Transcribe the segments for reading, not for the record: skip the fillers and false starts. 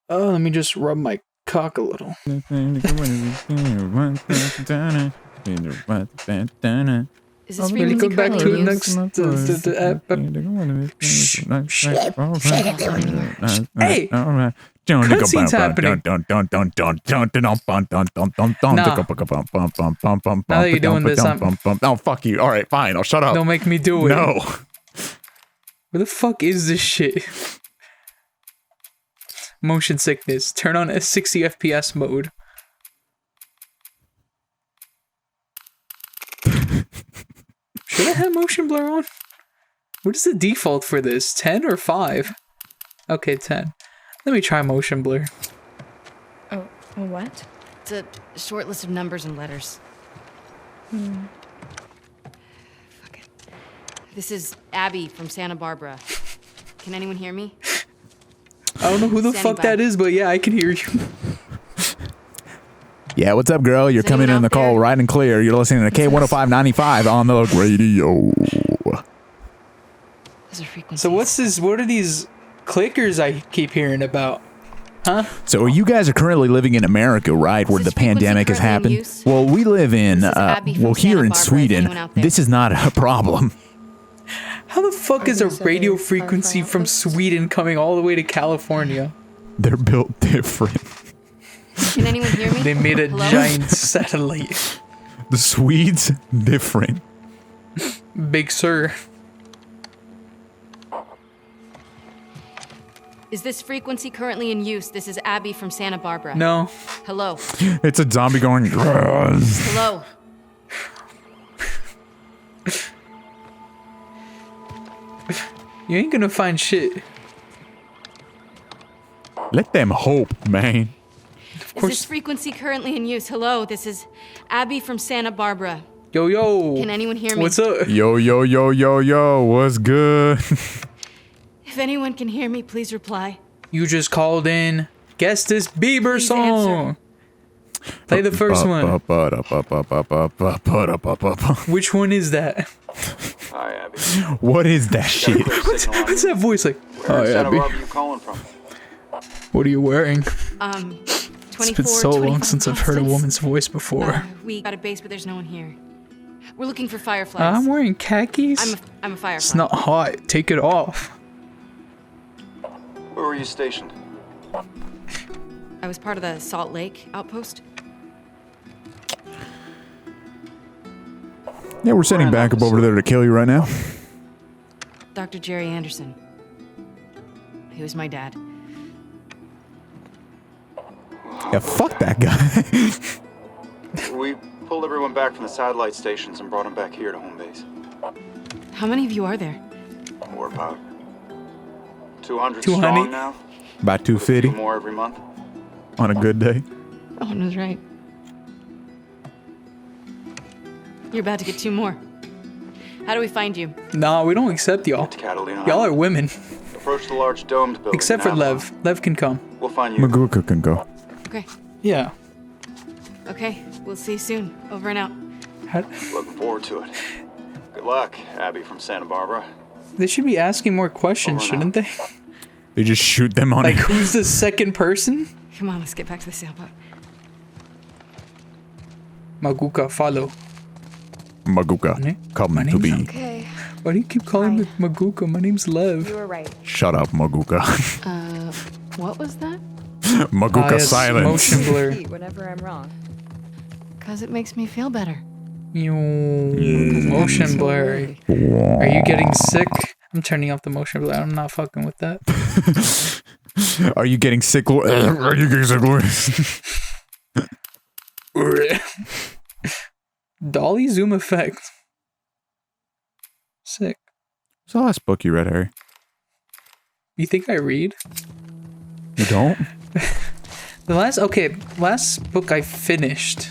Oh, let me just rub my cock a little. Is this Really frequency go back currently to in the use? next. Hey, cutscenes happening. Now that you're doing this, oh fuck you! All right, fine. I'll shut up. don't make me do it. No. Where the fuck is this shit? Motion sickness. Turn on a 60 FPS mode. Should I have motion blur on? What is the default for this? 10 or 5? Okay, 10. Let me try motion blur. Oh, what? It's a short list of numbers and letters. Fuck it. This is Abby from Santa Barbara. Can anyone hear me? I don't know who the Standing fuck by. that is, but yeah, I can hear you. Yeah, what's up, girl? You're Is coming anyone in the out call there? right and clear. You're listening to K105.95 on the radio. Those are frequencies. So what's this? What are these clickers I keep hearing about? Huh? So you guys are currently living in America, right, where Is the this frequency pandemic has currently in happened? use? Well, we live in, This is Abby from well, here Santa in Barbara. Is Sweden. anyone out there? This is not a problem. How the fuck Are is a these radio other frequency Firefly from outposts? Sweden coming all the way to California? They're built different. Can anyone hear me? They made a Hello? giant satellite. The Swedes, different. Big Sur. Is this frequency currently in use? This is Abby from Santa Barbara. No. Hello. It's a zombie going, "Grrrr." Hello. You ain't gonna find shit. Let them hope, man. Of Is course. this frequency currently in use? Hello, this is Abby from Santa Barbara. Yo, yo. Can anyone hear me? What's up? Yo, yo, yo, yo, yo, what's good? If anyone can hear me, please reply. You just called in. Guess this Bieber Please song. Play the first one. Which one is that? Hi, Abby. What is that shit? What's that voice like? Where in Hi, Santa Abby. Barbara you calling from? What are you wearing? 24, It's been so long 25 since I've heard a Constance. woman's voice before. We got a base, but there's no one here. We're looking for fireflies. I'm wearing khakis. I'm a firefly. It's not hot. Take it off. Where were you stationed? I was part of the Salt Lake outpost. Yeah, we're sending backup over there to kill you right now. Dr. Jerry Anderson. He was my dad. Yeah, fuck that guy. We pulled everyone back from the satellite stations and brought them back here to home base. How many of you are there? We're about 200 200? strong now. About Two 250 more every month. on a good day. Owen was right. You're about to get 2 more. How do we find you? Nah, we don't accept y'all. To Catalina. Y'all are women. Approach the large domed building. Except for in Avalon. Lev. Lev can come. We'll find you. Maguka can go. Okay. Yeah. Okay. We'll see you soon. Over and out. Looking forward to it. Good luck, Abby from Santa Barbara. They should be asking more questions, Over and shouldn't they? They just shoot them on Like, it. who's the second person? Come on, let's get back to the sailboat. Maguka, follow. Maguka, My come name's to be. Okay, Why do you keep calling me Hi. Maguka? My name's Lev. you were right. Shut up, Maguka. What was that? Maguka Yes, silence. motion blur. Repeat whenever I'm wrong. Because it makes me feel better. Motion blur. Are you getting sick? I'm turning off the motion blur. I'm not fucking with that. Are you getting sick? Are you getting sick? Dolly zoom effect. Sick. What's the last book you read, Harry? You think I read? You don't? The last book I finished.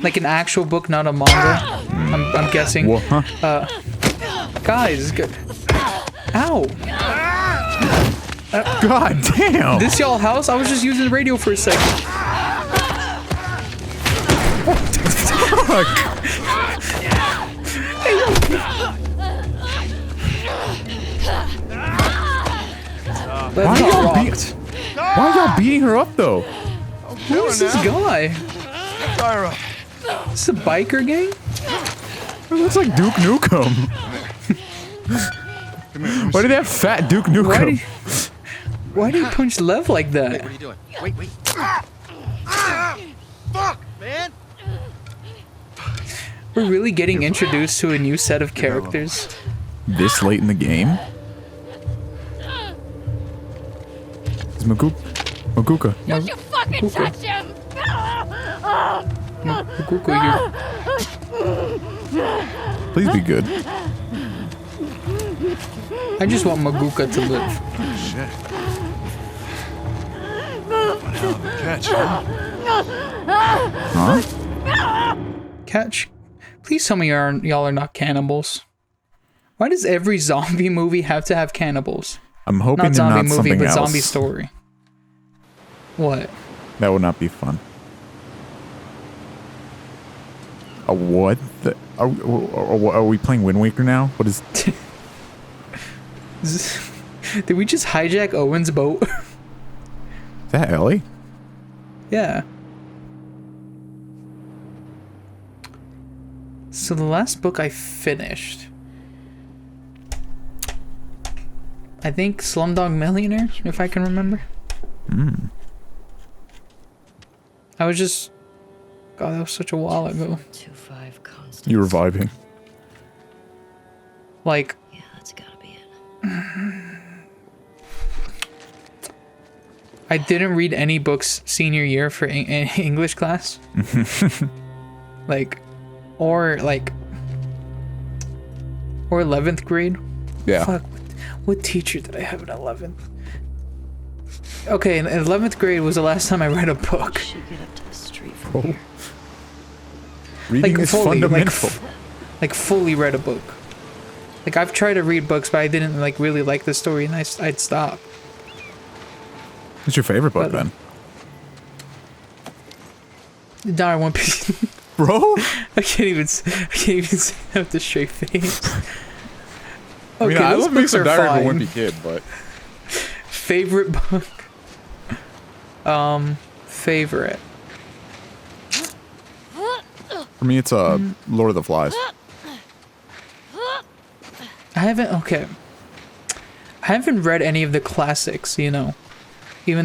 Like an actual book, not a manga. I'm guessing. What? Huh? Guys, ow! God damn! This y'all house? I was just using the radio for a second. Fuck! Let's Why get y'all rocked. Why are y'all beating her up though? Who is this guy? Tyra. Is this a biker gang? It looks like Duke Nukem. Why do they have fat Duke Nukem? Why do you punch Lev like that? What are you doing? Wait. Fuck, man. We're really getting introduced to a new set of characters. This late in the game? It's Maguka. Don't you fucking touch him! Maguka, Please be good. I just want Maguka to live. Shit. What hell of a catch, huh? Huh? Catch. Please tell me y'all are not cannibals. Why does every zombie movie have to have cannibals? I'm hoping Not they're zombie not movie, something but else. zombie story. What? That would not be fun. What? Are we playing Wind Waker now? What is... Did we just hijack Owen's boat? Is that Ellie? Yeah. So the last book I finished, I think Slumdog Millionaire, if I can remember. I was just... God, that was such a while ago. 2-5 constant. You were vibing. Like, Yeah, that's gotta be it. I didn't read any books senior year for English class. Or 11th grade. Yeah. Fuck, what teacher did I have in 11th? Okay, in 11th grade was the last time I read a book. Should get up to the street from Oh. here. Reading is fundamental. Fully read a book. Like, I've tried to read books, but I didn't really like the story, and I'd stop. What's your favorite book But- then? Now I want Piece. Bro? I can't even say that with a straight face. I mean, Okay, I those love me books some are Diary of a fine. Wimpy Kid, but... Favorite book? Favorite. For me, it's Lord of the Flies. I haven't read any of the classics, even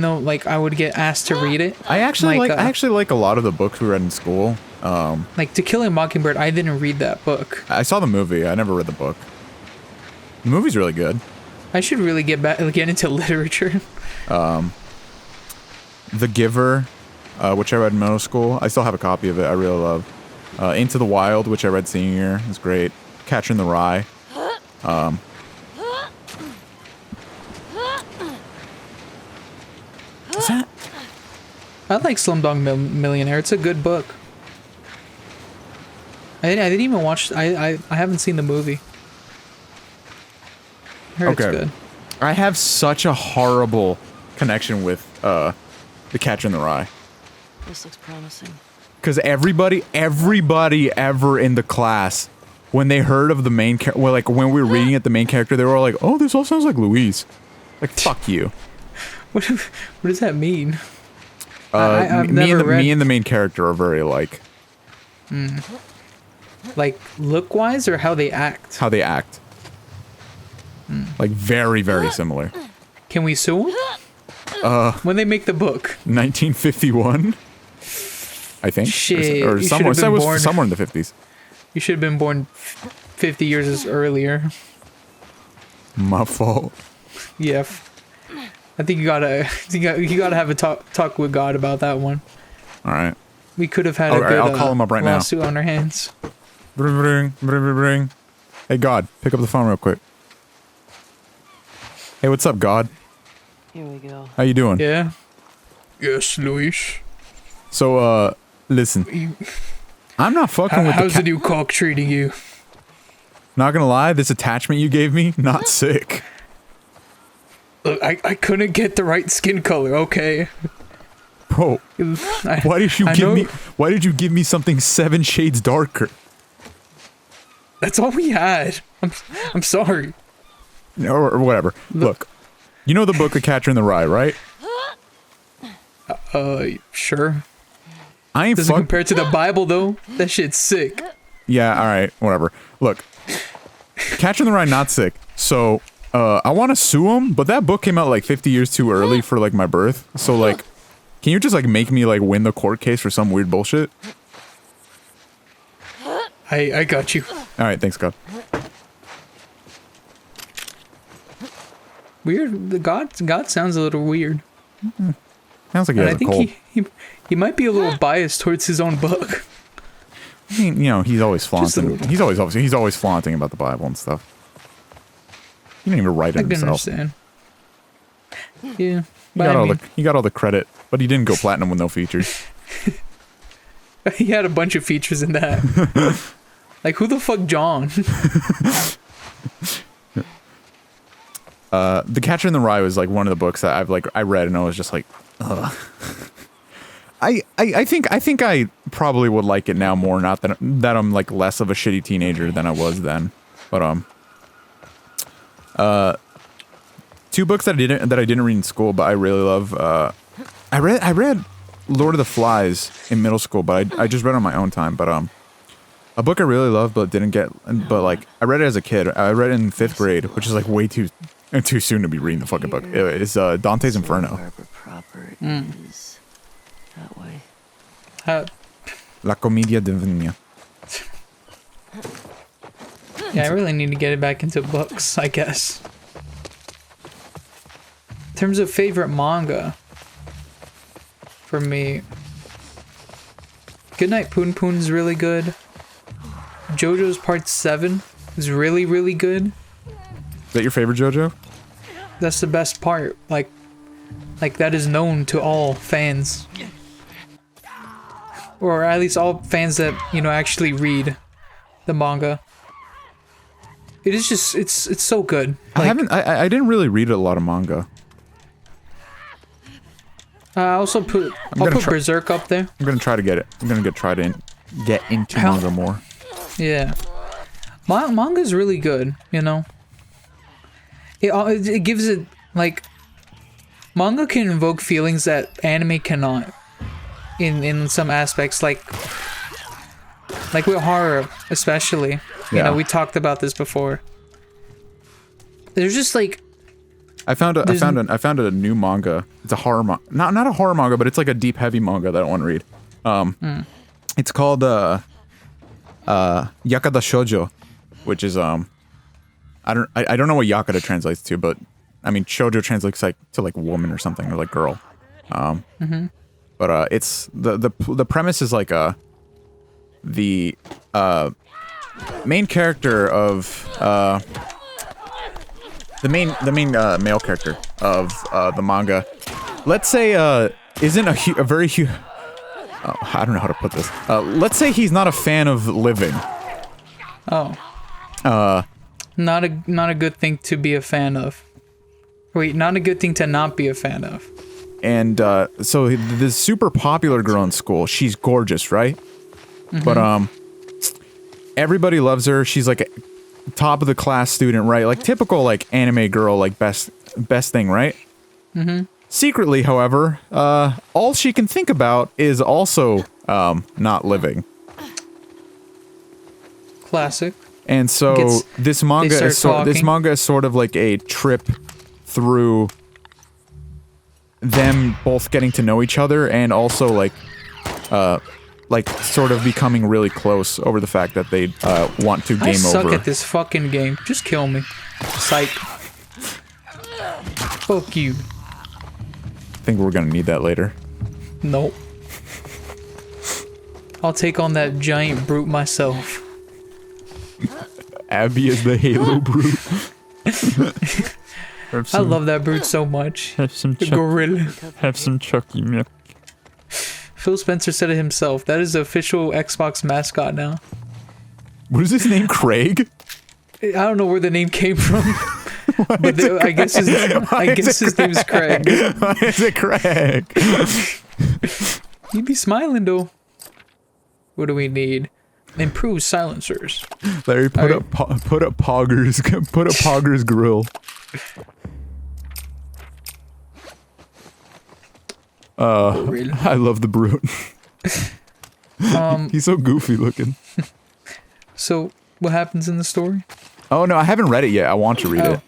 though I would get asked to read it. I actually Like, I actually like a lot of the books we read in school. Like To Kill a Mockingbird, I didn't read that book. I saw the movie. I never read the book. The movie's really good. I should really get into literature. The Giver, which I read in middle school. I still have a copy of it. I really love. Into the Wild, which I read senior year, is great. Catcher in the Rye. Is that? I like Slumdog Millionaire. It's a good book. I didn't even watch. I haven't seen the movie. I heard Okay. it's good. I have such a horrible connection with The Catcher in the Rye. This looks promising. Because everybody ever in the class, when they heard of the main character, well, when we were reading it, the main character, they were all like, "Oh, this all sounds like Louise." Like, fuck you. What does that mean? I've me never read. and the main character are very like Like look wise or how they act. how they act. Like very, very similar. Can we sue them? When they make the book. 1951, I think. Shit, or you somewhere. should've been born. Somewhere in the 50s. You should have been born 50 years earlier. My fault. Yeah. I think you gotta have a talk with God about that one. All right. We could have had All a right, good I'll call him up right now. lawsuit on our hands. Bring, bring, bring, bring. Hey, God, pick up the phone real quick. Hey, what's up, God? Here we go. How you doing? Yeah. Yes, Luis. So, listen. I'm not fucking with How's the the new cock treating you? Not gonna lie, this attachment you gave me, not sick. Look, I couldn't get the right skin color. Okay. Bro, why did you give me something 7 shades darker? That's all we had. I'm sorry. Or whatever. Look, you know the book The Catcher in the Rye, right? Sure. I ain't Doesn't fuck. compare to the Bible though. That shit's sick. Yeah, all right, whatever. Look, Catcher in the Rye not sick. So, I want to sue him, but that book came out like 50 years too early for like my birth. So like, can you just like make me like win the court case for some weird bullshit? I got you. All right, thanks, God. Weird. The God sounds a little weird. Sounds like he And has I a think cold. he might be a little biased towards his own book. I mean, you know, he's always a flaunting. little. He's always flaunting about the Bible and stuff. He didn't even write I it can himself. understand. Yeah. He But got I all mean, he got all the credit, but he didn't go platinum with no features. he had a bunch of features in that. Like, who the fuck John? The Catcher in the Rye was like one of the books that I read and I was just like, ugh. I think I probably would like it now more, not that I'm like less of a shitty teenager than I was then. But two books that I didn't read in school but I really love. I read Lord of the Flies in middle school, but I just read it on my own time. But a book I really loved but didn't get, but like I read it as a kid. I read it in 5th grade, which is like way too soon to be reading the fucking book. It's Dante's Inferno. Barbara proper is that way. La Commedia Divina. Yeah, I really need to get it back into books, I guess. In terms of favorite manga, for me, Goodnight Poon Poon is really good. JoJo's Part 7 is really, really good. Is that your favorite JoJo? That's the best part. Like that is known to all fans. Or at least all fans that, you know, actually read the manga. It is just, it's so good. Like, I didn't really read a lot of manga. I also put Berserk up there. I'm gonna try to get it. I'm gonna try to get into manga more. Yeah. Manga's really good, you know? It gives it, like... Manga can invoke feelings that anime cannot. In some aspects, like with horror, especially. You Yeah. know, we talked about this before. There's just, like... I found a new manga. It's a horror manga. Not a horror manga, but it's like a deep, heavy manga that I want to read. It's called Yakada Shoujo, which is I don't know what Yakada translates to, but I mean shoujo translates like to like woman or something, or like girl. But it's the premise is like the main character of the main male character of the manga, let's say isn't a very huge. Oh, I don't know how to put this. Let's say he's not a fan of living. Oh. Not a good thing to be a fan of. Wait, not a good thing to not be a fan of. And so this super popular girl in school, she's gorgeous, right? But everybody loves her. She's like a top of the class student, right? Like typical like anime girl, like best thing, right? Secretly, however, all she can think about is also not living. Classic. And so this manga is sort of like a trip through them both getting to know each other, and also like sort of becoming really close over the fact that they want to game over. I suck at this fucking game. Just kill me. Psych. Fuck you. I think we're gonna need that later. Nope. I'll take on that giant brute myself. Abby is the Halo brute. I love that brute so much. Have some The gorilla. Have some Chucky milk. Phil Spencer said it himself. That is the official Xbox mascot now. What is his name? Craig? I don't know where the name came from. But I guess his name's Craig. Why is it Craig? You'd be smiling though. What do we need? Improved silencers. Larry, put up Pogger's grill. Really? I love the brute. He's so goofy looking. So, what happens in the story? Oh no, I haven't read it yet. I want to read it.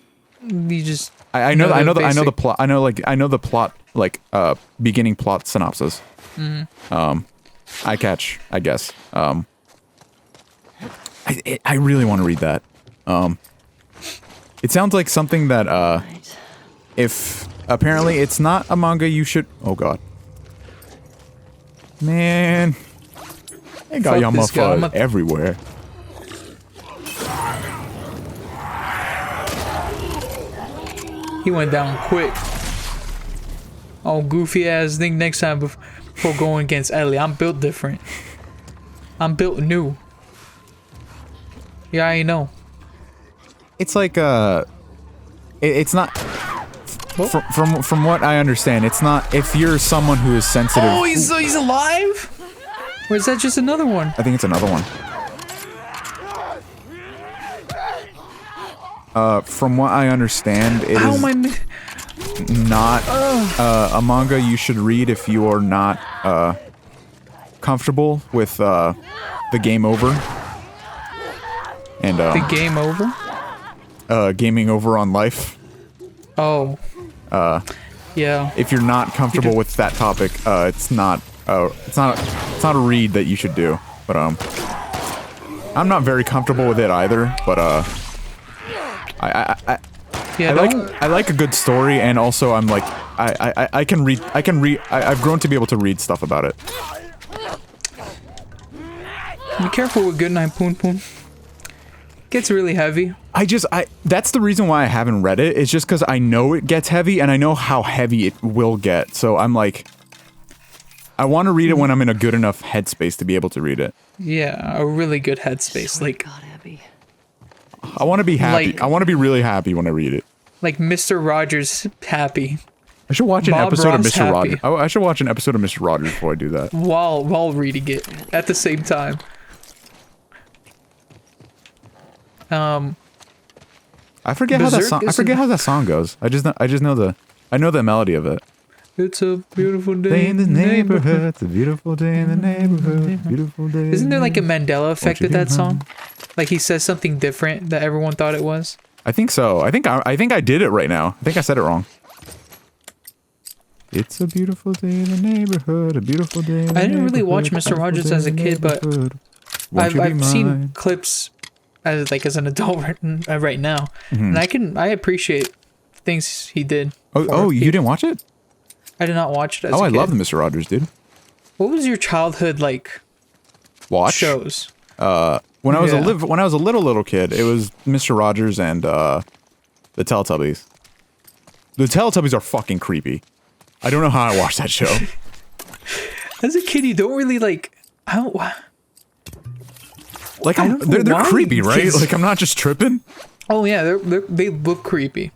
You just I know the basic- plot. I know the plot, like beginning plot synopsis. I catch, I guess. I really want to read that. It sounds like something that Right. if apparently it's not a manga you should. Oh god, man, they got Fuck this guy, Yama everywhere. He went down quick. Oh, goofy ass thing. Next time before going against Ellie, I'm built different. I'm built new. Yeah, I know. It's like it's not. From what I understand, it's not if you're someone who is sensitive. Oh, he's alive? Or is that just another one? I think it's another one. From what I understand, it How is am I? not a manga you should read if you are not comfortable with the game over and The game over? gaming over on life. Oh. Yeah. If you're not comfortable with that topic, it's not a read that you should do. But I'm not very comfortable with it either. But Yeah. I like a good story, and also I'm like I can read. I've grown to be able to read stuff about it. Be careful with Goodnight Poon Poon. Gets really heavy. That's the reason why I haven't read it. It's just because I know it gets heavy, and I know how heavy it will get. So I'm like, I want to read it when I'm in a good enough headspace to be able to read it. Yeah, a really good headspace. Swear Like to God, Abby. I want to be happy. Like- I want to be really happy when I read it. Mr. Rogers happy I should watch an Bob episode of Ross Mr. happy. Rogers. I should watch an episode of Mr. Rogers before I do that. while reading it at the same time. I forget how that Berserk song. I is forget an- how that song goes. I just know the melody of it. It's a beautiful day Day in the neighborhood. It's a beautiful day in the neighborhood. Beautiful day. Isn't there like a Mandela effect you with that get song? Like he says something different that everyone thought it was. I think so. I think I did it right now. I think I said it wrong. It's a beautiful day in the neighborhood. A beautiful day. In the I didn't really watch neighborhood, Mr. Rogers beautiful as a day in the kid, but neighborhood. Won't you be I've seen mine? clips as an adult right now, and I appreciate things he did. Oh, for you people. didn't watch it? I did not watch it as Oh, a I kid. love the Mr. Rogers, dude. What was your childhood like Watch shows? When I was Yeah. when I was a little kid, it was Mr. Rogers and the Teletubbies. The Teletubbies are fucking creepy. I don't know how I watched that show. As a kid, you don't really like. I don't. Like I don't know they're why creepy, right? kids- Like I'm not just tripping. Oh yeah, they look creepy.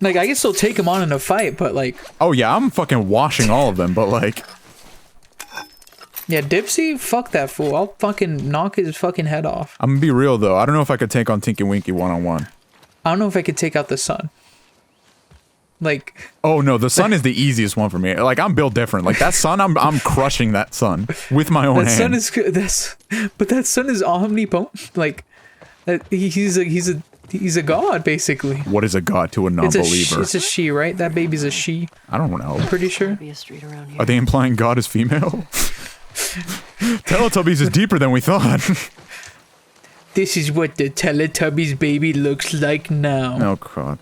Like I can still take him on in a fight, but like, Oh yeah, I'm fucking washing all of them, but like yeah, Dipsy, fuck that fool. I'll fucking knock his fucking head off. I'm gonna be real though. I don't know if I could take on Tinky Winky one-on-one. I don't know if I could take out the sun. Like, Oh no, the sun is the easiest one for me. Like I'm built different. Like that sun, I'm crushing that sun with my own that hand. sun is good. But that sun is omnipotent. Like, that he's a god basically. What is a god to a non-believer? It's a she, right? That baby's a she. I don't know. Pretty sure. Be a street around here. Are they implying God is female? Teletubbies is deeper than we thought. This is what the Teletubbies baby looks like now. Oh god.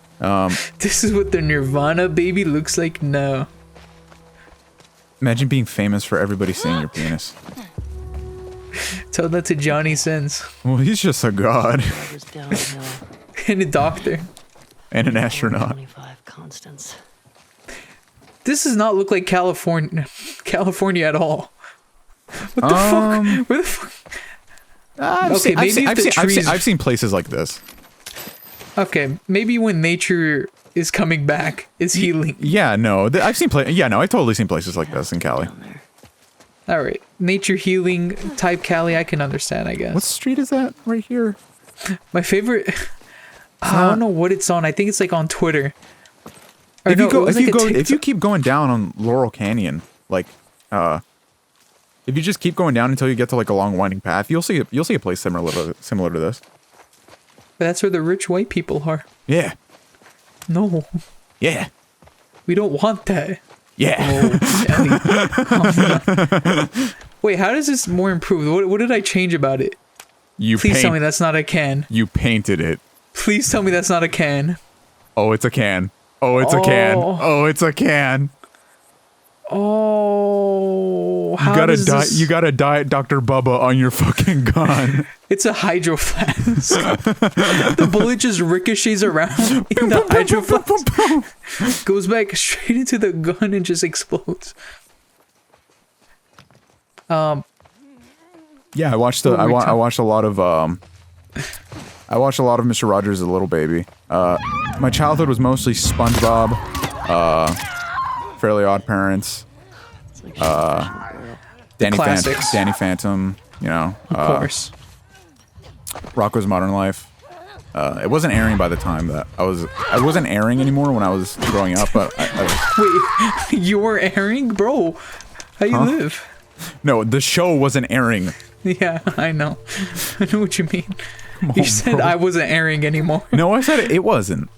This is what the Nirvana baby looks like now. Imagine being famous for everybody seeing your penis. Tell that to Johnny Sins Well, he's just a god Drivers downhill. and a doctor. and an astronaut. 25 constants. This does not look like California at all. What the fuck? Where the fuck? Okay, maybe if the trees- I've seen places like this. Okay, maybe when nature is coming back, is healing. Yeah, no, I've seen I've totally seen places like this in Cali. Down there. All right, nature healing type Cali, I can understand, I guess. What street is that right here? My favorite? I don't know what it's on. I think it's like on Twitter. Or If no, you it go, was if you like a go, if you TikTok- keep going down on Laurel Canyon, like, if you just keep going down until you get to like a long winding path, you'll see a place similar to this. That's where the rich white people are. Yeah, No, yeah, we don't want that. yeah. Oh, Ellie. Wait, how does this more improved? What did I change about it? You Please tell me that's not a can. You painted it. Please tell me that's not a can. Oh, it's a can. Oh, it's a can. Oh, it's a can. Oh, how You gotta does this... You gotta diet Dr. Bubba on your fucking gun. It's a hydro flask. The bullet just ricochets around in the hydro flask. Goes back straight into the gun and just explodes. Yeah, I watched I watched a lot of Mr. Rogers as a little baby. My childhood was mostly SpongeBob, Fairly Odd Parents, Classics. Danny Phantom, you know, Of course. Rocko's Modern Life. It wasn't airing by the time that I wasn't airing anymore when I was growing up, but Wait, you were airing? Bro, how you live? no, the show wasn't airing. Yeah, I know. I know what you mean. You said bro. I wasn't airing anymore. No, I said it wasn't.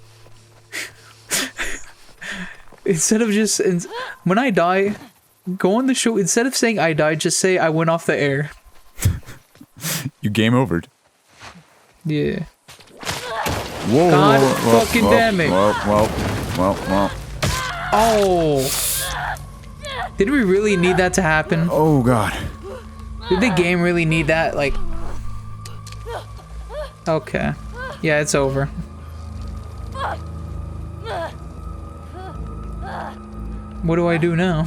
Instead of just... When I die, go on the show. Instead of saying I died, just say I went off the air. You game overed. Yeah. Whoa, God whoa, fucking damn it. Well. Oh. Did we really need that to happen? Oh, God. Did the game really need that? Like... Okay. Yeah, it's over. What do I do now?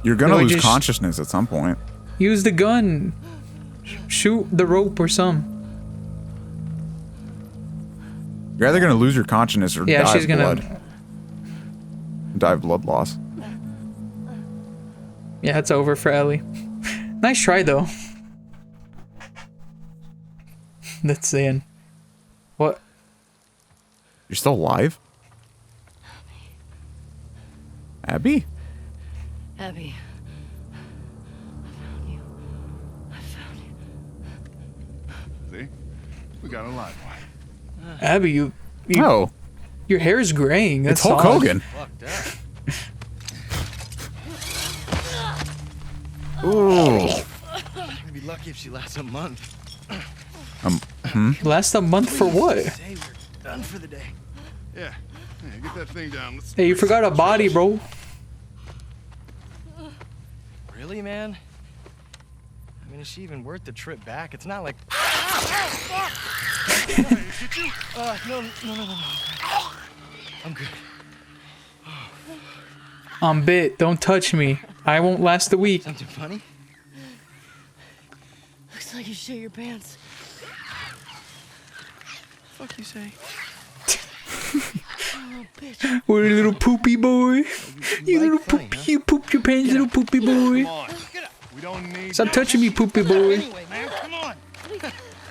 You're gonna Do I lose just- consciousness at some point. Use the gun. Shoot the rope or some. You're either gonna lose your consciousness or Yeah, die she's of gonna... blood. Die of blood loss. Yeah, it's over for Ellie. Nice try, though. That's the end. What? You're still alive? Abby? Abby. See? We got a live one. Abby, you Oh, your hair is graying. That's it's Hulk odd. Hogan. Fuck that. Ooh. I'd be lucky if she lasts a month. Last a month for what? Say we're done for the day. Yeah. Yeah, get that thing down. Let's Hey, you forgot a body, bro. Really, man? I mean, is she even worth the trip back? It's not like... No. I'm good. I'm bit. Don't touch me. I won't last a week. Something funny? Looks like you shit your pants. Fuck you say? Oh, bitch. What a little poopy boy. You little funny, poopy. huh? You pooped your pants, little poopy boy. Come on. Get up. We don't need Stop touching me, poopy boy. Anyway, man, come on.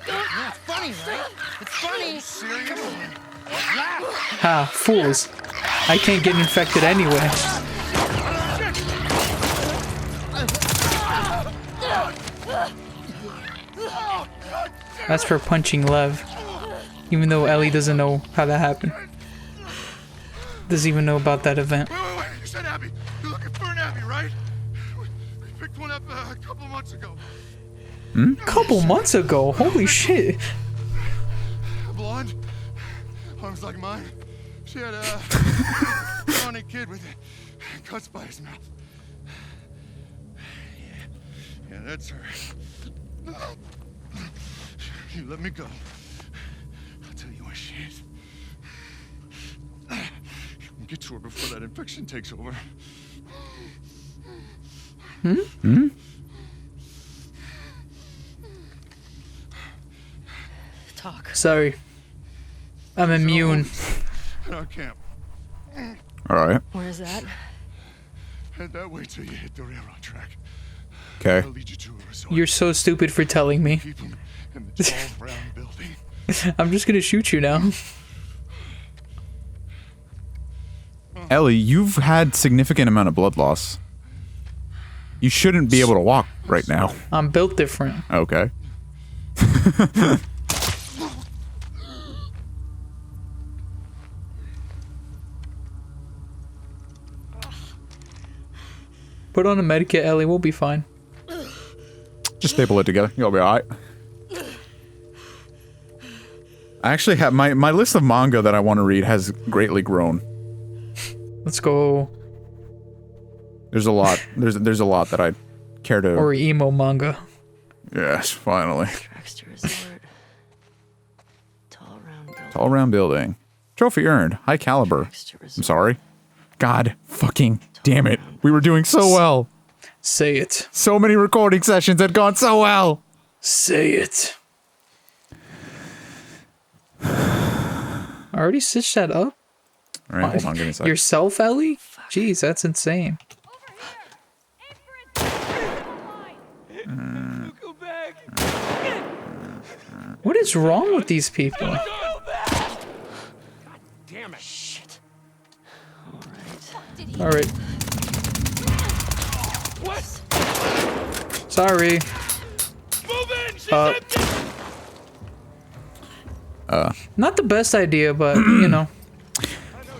Yeah, it's funny, right? It's funny. serious. Ha, fools. I can't get infected anyway. That's for punching Lev. Even though Ellie doesn't know how that happened. Doesn't even know about that event. Wait. You said Abby. You're looking for an Abby, right? We picked one up a couple months ago. Couple months ago? Holy shit. Blonde. Arms like mine. She had a funny kid with cuts by his mouth. Yeah, that's her. You let me go. I'll tell you what she is. We'll get to her before that infection takes over. Talk. Sorry. I'm immune. At our camp. All right. Where is that? Head that way till you hit the railroad track. Okay. I'll lead you to a resort. You're so stupid for telling me. Keep him in the tall brown building. I'm just gonna shoot you now. Ellie, you've had significant amount of blood loss. You shouldn't be able to walk right now. I'm built different. Okay. Put on a medikit, Ellie. We'll be fine. Just staple it together. You'll be alright. I actually have my list of manga that I want to read has greatly grown. Let's go. There's a lot. There's a lot that I care to. Or emo manga. Yes, finally. Dragster Resort. Tall round building. Trophy earned. High caliber. I'm sorry. God fucking damn it. We were doing so well. Say it. So many recording sessions had gone so well. Say it. I already stitched that up? Alright, hold on, give me a second. Yourself, Ellie? Jeez, that's insane. What is wrong with these people? God damn it. Shit. Alright. What? Sorry. Move in. She's empty. Not the best idea, but, you know.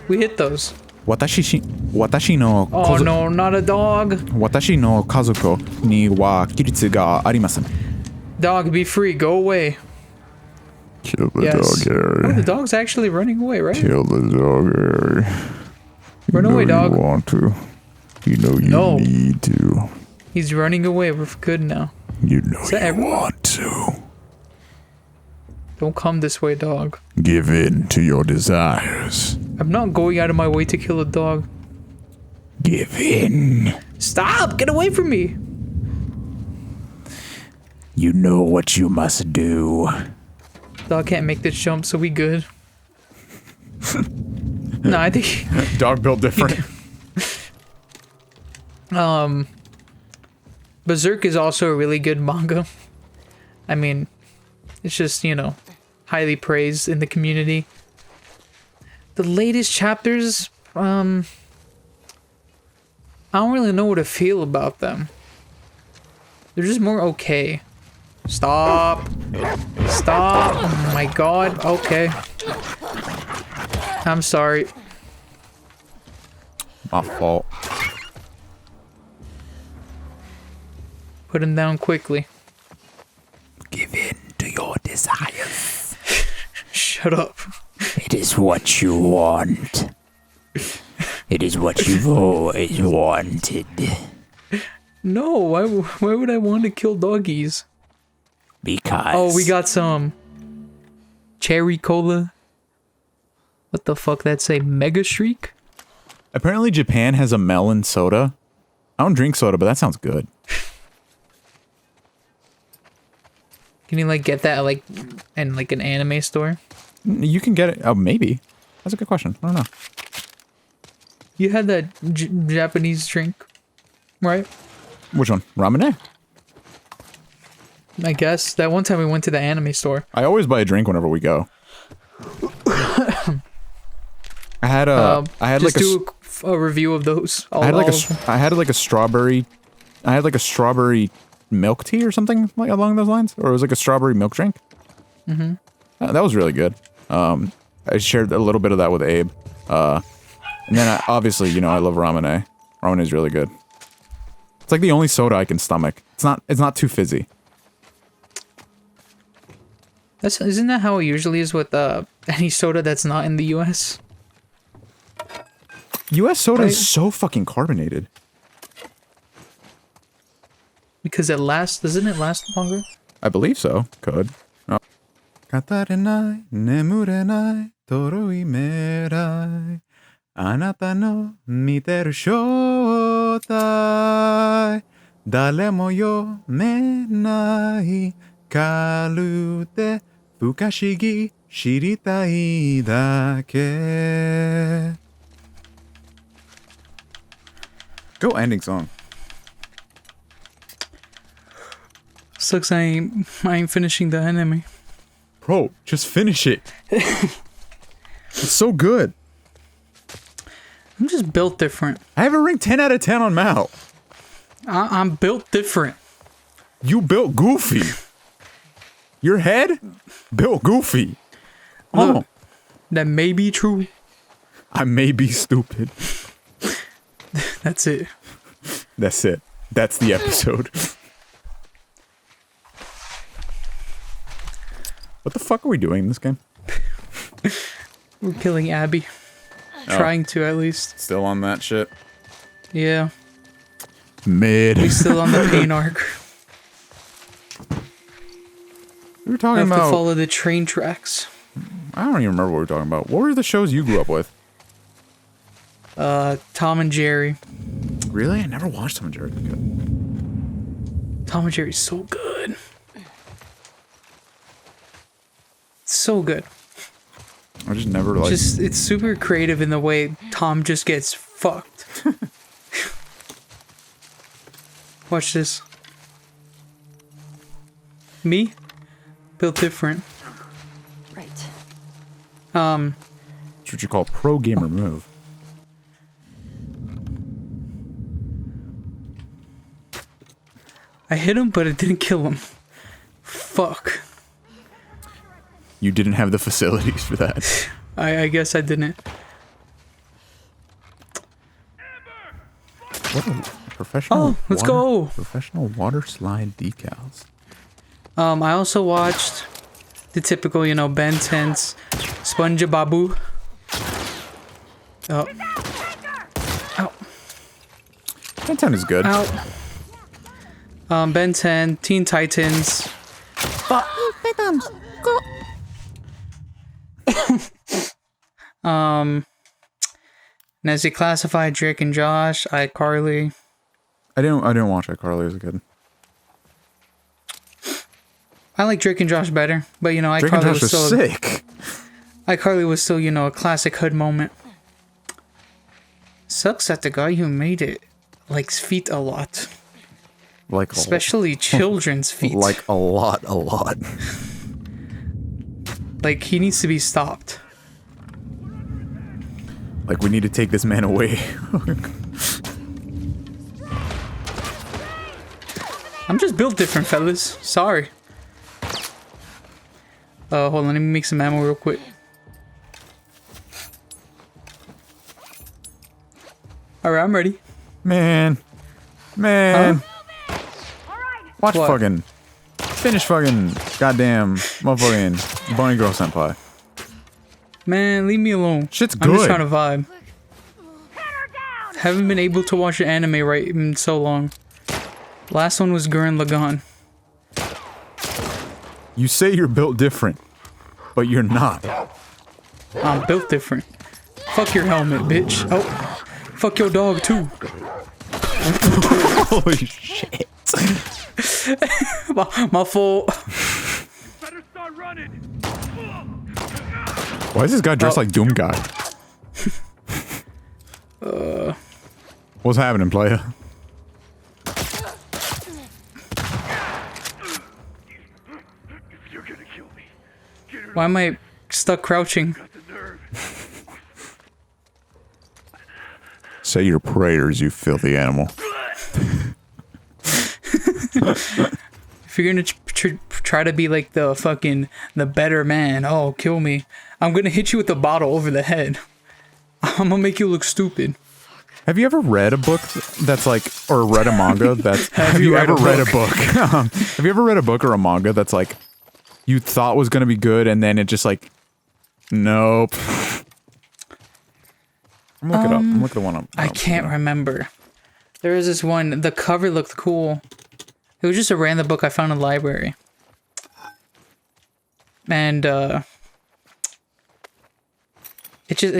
We hit those. Watashi no Oh no, not a dog. Watashi no kazuko ni wa kiritsu ga arimasen. Dog, be free. Go away. Kill the Yes. dog, Harry. Oh, the dog's actually running away, right? Kill the dog, Harry. Run away, dog. You want to. You know you No. need to. He's running away. We're good now. You know Is that you everyone? want to. Don't come this way, dog. Give in to your desires. I'm not going out of my way to kill a dog. Give in. Stop! Get away from me! You know what you must do. Dog can't make this jump, so we good. No, I think... Dog built different. Berserk is also a really good manga. I mean, it's just, you know, highly praised in the community. The latest chapters, I don't really know what to feel about them. They're just more okay. Stop. Stop. Oh my god. Okay. I'm sorry. My fault. Put him down quickly. Give in to your desires. Shut up. It is what you want. It is what you've always wanted. No, why would I want to kill doggies? Because. Oh, we got some cherry cola. What the fuck that say? Mega Shriek? Apparently Japan has a melon soda. I don't drink soda, but that sounds good. Can you like get that like in like an anime store? You can get it. Oh, maybe. That's a good question. I don't know. You had that Japanese drink, right? Which one? Ramen? I guess that one time we went to the anime store. I always buy a drink whenever we go. I had a. I had just like do a review of those. I had like I had like a strawberry. I had like a strawberry milk tea or something like along those lines, or it was like a strawberry milk drink. Mm-hmm. That was really good. I shared a little bit of that with Abe. And then obviously, you know, I love ramen. Ramen is really good. It's like the only soda I can stomach. It's not too fizzy. Isn't that how it usually is with any soda that's not in the US? US soda Right. is so fucking carbonated. Because doesn't it last longer? I believe so. Could. Oh. Katarenai, nemurenai, toroi merai. Anata no miteru shotai. Dare mo yomenai. Karute fukashigi shiritai dake. Go ending song. Sucks I ain't finishing the anime. Bro, just finish it. It's so good. I'm just built different. I have a ring 10 out of 10 on Mal. I'm built different. You built goofy. Your head built goofy. Look, that may be true. I may be stupid. That's it. That's it. That's the episode. What the fuck are we doing in this game? We're killing Abby. Trying to, at least. Still on that shit? Yeah. Mid. We're still on the pain arc. We were I talking have to about... follow the train tracks. I don't even remember what we were talking about. What were the shows you grew up with? Tom and Jerry. Really? I never watched Tom and Jerry. Tom and Jerry's so good. So good. I just never like... Just, it's super creative in the way Tom just gets fucked. Watch this. Me? Built different. Right. It's what you call pro gamer move. I hit him, but it didn't kill him. Fuck. You didn't have the facilities for that. I guess I didn't. What a professional... Oh, let's go. Professional water slide decals. I also watched the typical, you know, Ben 10's SpongeBob. Oh. Ow. Ben 10 is good. Ow. Ben 10, Teen Titans. Nessie Classified, Drake and Josh, iCarly. I didn't watch iCarly as a kid. I like Drake and Josh better, but you know, Drake and iCarly Josh was was still sick. iCarly was still, you know, a classic hood moment. Sucks that the guy who made it likes feet a lot. Like Especially children's feet. Like a lot. Like, he needs to be stopped. Like, we need to take this man away. I'm just built different, fellas. Sorry. Hold on, let me make some ammo real quick. Alright, I'm ready. Man. Huh? Watch What? fucking. Finish fucking. Goddamn. Motherfucking. Bunny Girl Senpai. Man, leave me alone. Shit's I'm just good. trying to vibe. Haven't been able to watch an anime right in so long. Last one was Gurren Lagann. You say you're built different, but you're not. I'm built different. Fuck your helmet, bitch. Oh, fuck your dog too. Holy shit. my fault. Better start running. Why is this guy dressed like Doom Guy? What's happening, playa? You're gonna kill me. Why am I stuck crouching? Say your prayers, you filthy animal. If you're gonna try to be like the better man, oh, kill me. I'm gonna hit you with the bottle over the head. I'm gonna make you look stupid. Have you ever read a book that's like, or read a manga that's, Have you read a book? Have you ever read a book or a manga that's like, you thought was gonna be good and then it just like, nope. I'm looking it up. I'm looking one up. I can't remember. There was this one, the cover looked cool. It was just a random book I found in the library. And it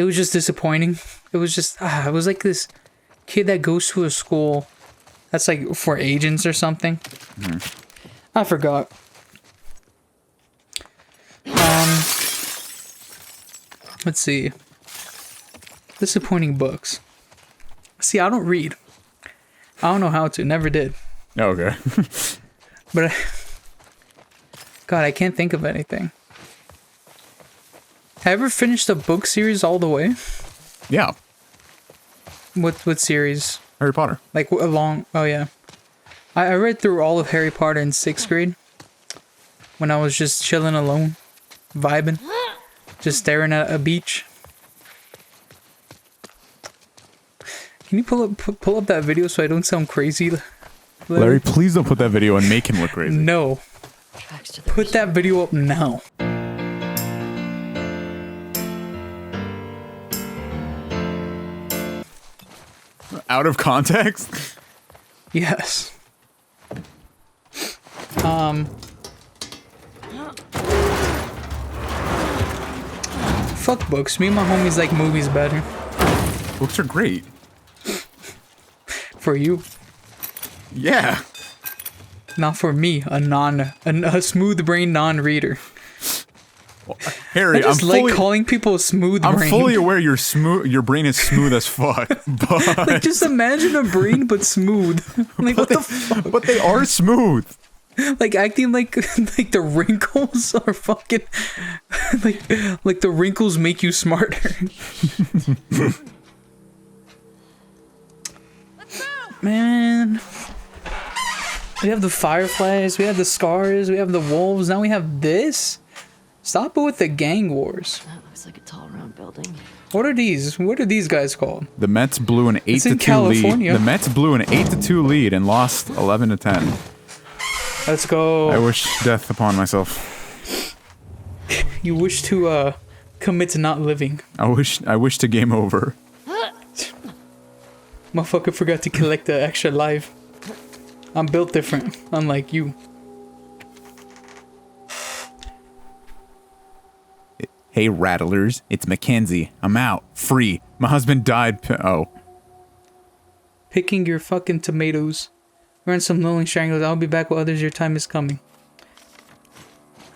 was just disappointing. It was just it was like this kid that goes to a school that's like for agents or something. I forgot. Let's see. Disappointing books. See, I don't read. I don't know how to. Never did. Oh, okay. But God, I can't think of anything. Have you ever finished a book series all the way? Yeah. What series? Harry Potter. Like along? Oh yeah, I read through all of Harry Potter in 6th grade when I was just chilling alone, vibing, just staring at a beach. Can you pull up that video so I don't sound crazy? Larry, please don't put that video and make him look crazy. No. Put that video up now. Out of context? Yes. Fuck books. Me and my homies like movies better. Books are great. For you. Yeah. Not for me, a smooth brain non-reader. Harry, I just calling people smooth brain. I'm fully aware your brain is smooth as fuck, but like just imagine a brain but smooth. Like what the fuck? But they are smooth. Like acting like the wrinkles are fucking like the wrinkles make you smarter. Man. We have the fireflies, we have the scars, we have the wolves, now we have this? Stop it with the gang wars. That looks like a tall round building. What are these? What are these guys called? The Mets blew an 8-2 lead. The Mets blew an 8-2 lead and lost 11-10. Let's go. I wish death upon myself. You wish to commit to not living. I wish to game over. Motherfucker forgot to collect the extra life. I'm built different, unlike you. Hey rattlers, it's Mackenzie. I'm out. Free. My husband died. Picking your fucking tomatoes. Run some lonely stranglers. I'll be back with others. Your time is coming.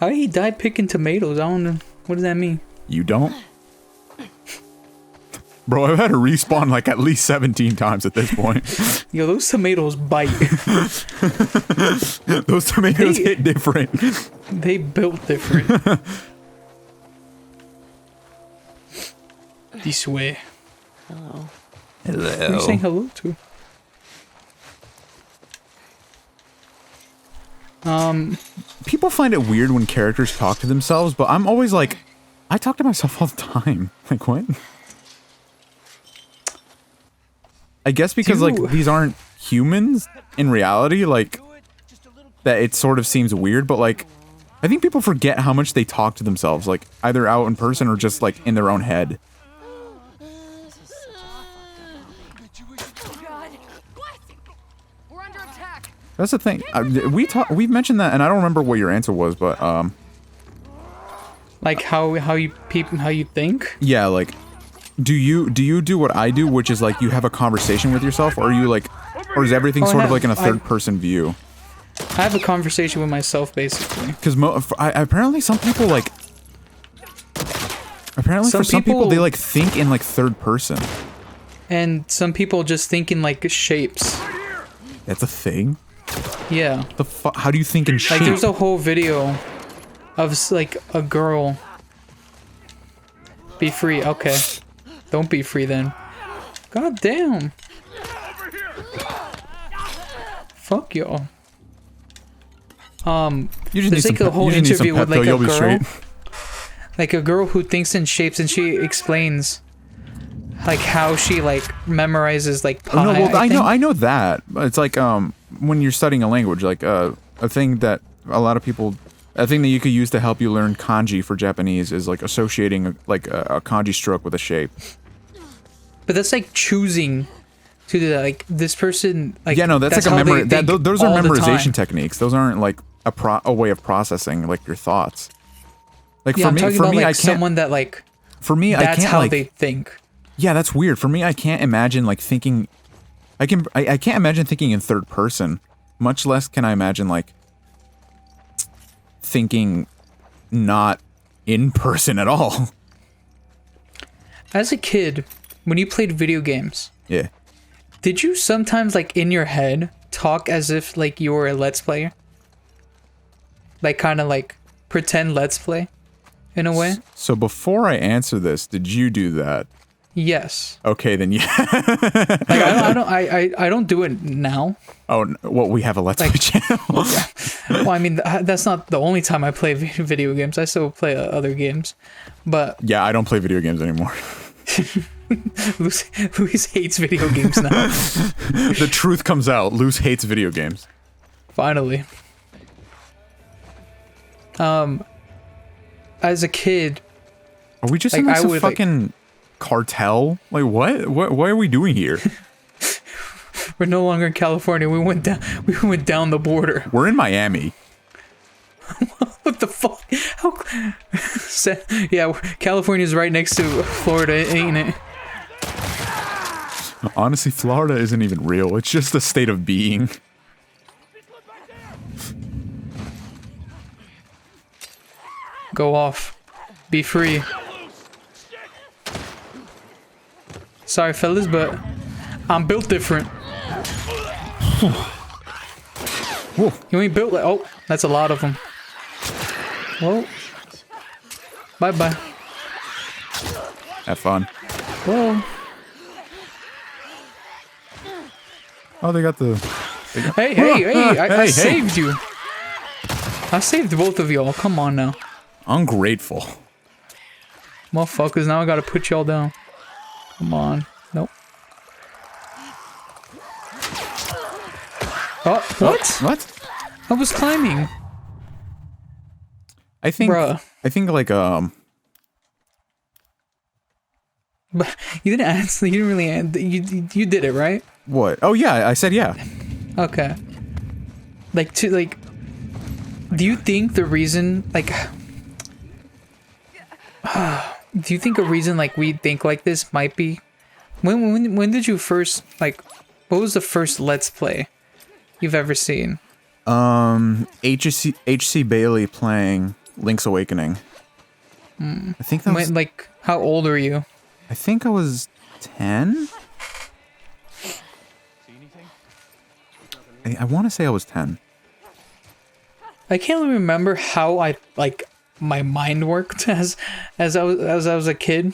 How did he die picking tomatoes? I don't know. What does that mean? You don't? Bro, I've had to respawn like at least 17 times at this point. Yo, those tomatoes bite. Those tomatoes hit different. They built different. This way. Hello. Hello. Who are you saying hello to? People find it weird when characters talk to themselves, but I'm always like, I talk to myself all the time. Like, what? I guess because, like, these aren't humans in reality, like, that it sort of seems weird, but, like, I think people forget how much they talk to themselves, like, either out in person or just, like, in their own head. That's the thing. We've mentioned that, and I don't remember what your answer was, but like how you think? Yeah, like, do you do what I do, which is like you have a conversation with yourself, or are you like, or is everything sort of like in a third person view? I have a conversation with myself basically. Because apparently some people like, for some people they like think in like third person, and some people just think in like shapes. That's a thing. Yeah. The fuck? How do you think in shape? Like, there's a whole video of like a girl. Be free. Okay. Don't be free then. God damn. Fuck y'all. There's like a whole interview with like a girl. Like a girl who thinks in shapes, and she explains like how she like memorizes like pi. No, well, I know that. It's like when you're studying a language, like a thing that a lot of people, a thing that you could use to help you learn kanji for Japanese is like associating like a kanji stroke with a shape. But that's like choosing to do that. Like this person, like yeah, no, that's like a memory. Those are memorization techniques. Those aren't like a way of processing like your thoughts. Like yeah, for me, like I can't. Someone that like. For me, I can't. That's how like, they think. Yeah, that's weird. For me, I can't imagine like thinking. I can't imagine thinking in third person. Much less can I imagine like thinking not in person at all. As a kid, when you played video games, yeah, did you sometimes like in your head talk as if like you were a Let's Player? Like kind of like pretend Let's Play in a way? So before I answer this, did you do that? Yes. Okay, then yeah. Like I don't do it now. Oh, well, we have a Let's Play channel. Well, I mean that's not the only time I play video games. I still play other games, but Yeah, I don't play video games anymore. Luis hates video games now. The truth comes out. Loos hates video games. Finally. As a kid, Are we just Like, in like I some would, like- fucking cartel? Like what? What are we doing here? we're no longer in California. We went down the border. We're in Miami. What the fuck? How? Yeah, California's right next to Florida, ain't it? Honestly, Florida isn't even real. It's just a state of being. Go off. Be free. Sorry, fellas, but I'm built different. Whoa. You ain't built like. Oh, that's a lot of them. Whoa. Bye bye. Have fun. Whoa. Oh, they got the... Hey! I Hey. saved you. I saved both of y'all. Come on now. Ungrateful. Motherfuckers, now I gotta put y'all down. Come on. Nope. Oh, what? What? I was climbing. I think... Bruh. I think like, But you didn't answer. You didn't really answer. You did it, right? What? Oh, yeah, I said yeah. Okay. Like, do you think the reason, like... do you think a reason, like, we think like this might be... When did you first, like... What was the first Let's Play you've ever seen? H.C. Bailey playing Link's Awakening. I think that was... Like, how old are you? I think I was 10? I want to say I was 10. I can't really remember how my mind worked as I was a kid.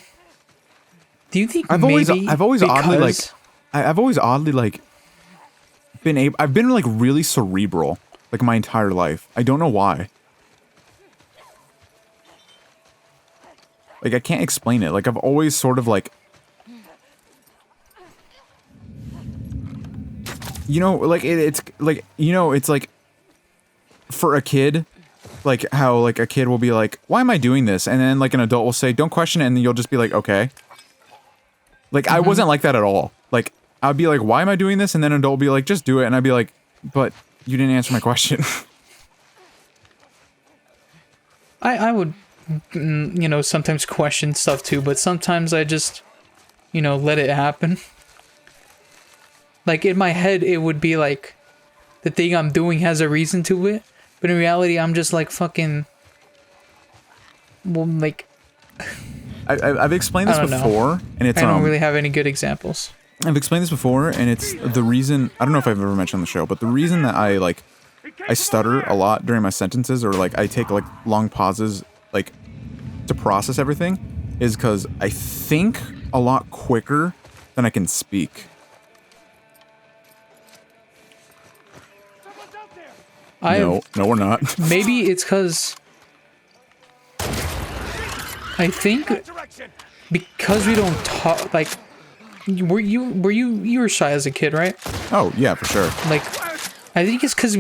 Do you think I've always oddly like I've been like really cerebral like my entire life. I don't know why. Like I can't explain it. Like I've always sort of like, you know, like it's like, you know, it's like for a kid, like how like a kid will be like, why am I doing this? And then like an adult will say, don't question it, and then you'll just be like, okay. Like I wasn't like that at all. Like I'd be like, why am I doing this? And then an adult will be like, just do it. And I'd be like, but you didn't answer my question. I would, you know, sometimes question stuff too, but sometimes I just, you know, let it happen. Like in my head, it would be like the thing I'm doing has a reason to it, but in reality, I'm just like fucking, well, like, I've explained this I don't know. before, and it's I don't really have any good examples. I've explained this before, and it's the reason, I don't know if I've ever mentioned on the show, but the reason that I stutter a lot during my sentences, or like I take like long pauses, like to process everything, is because I think a lot quicker than I can speak. No, we're not. Maybe it's because I think because we don't talk, like, you were shy as a kid, right? Oh yeah, for sure. Like, I think it's because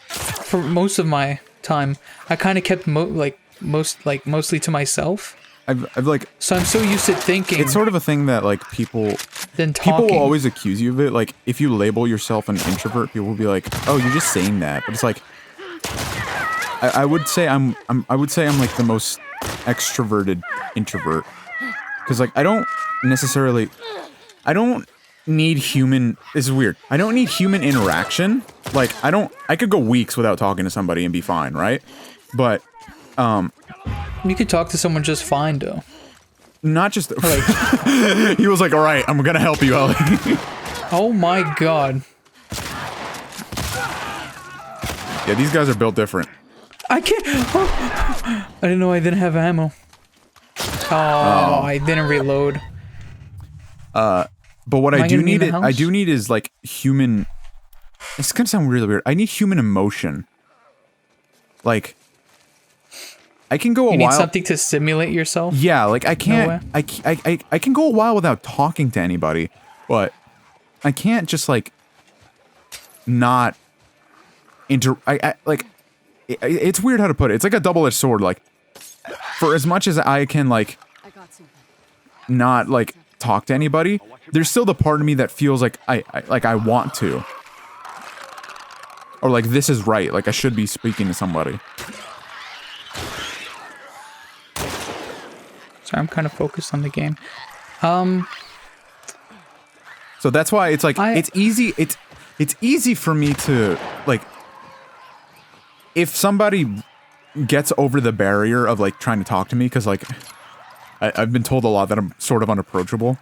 for most of my time, I kind of kept mostly to myself. I've like, So I'm so used to thinking. it's sort of a thing that like people Talking. will always accuse you of it. Like if you label yourself an introvert, people will be like, oh, you're just saying that. But it's like, I would say I'm like the most extroverted introvert, because like I don't need human. This is weird. I don't need human interaction. Like I could go weeks without talking to somebody and be fine, right? But You could talk to someone just fine, though. not just he was like, all right, I'm gonna help you out. Oh my god. Yeah, these guys are built different. I can't. I didn't know I didn't have ammo. Oh, I didn't reload. But what Am I I do gonna be in need the I house? do need is like human. It's gonna sound really weird. I need human emotion. Like, I can go a You need while. something to stimulate yourself. Yeah, like I way. can't. I can go a while without talking to anybody, but I can't just like not like. It's weird how to put it. It's like a double-edged sword. Like, for as much as I can like not like talk to anybody, there's still the part of me that feels like I want to, or like this is right. Like I should be speaking to somebody. So I'm kind of focused on the game. So that's why it's like it's easy. It's easy for me to like. If somebody gets over the barrier of like trying to talk to me, because like I've been told a lot that I'm sort of unapproachable.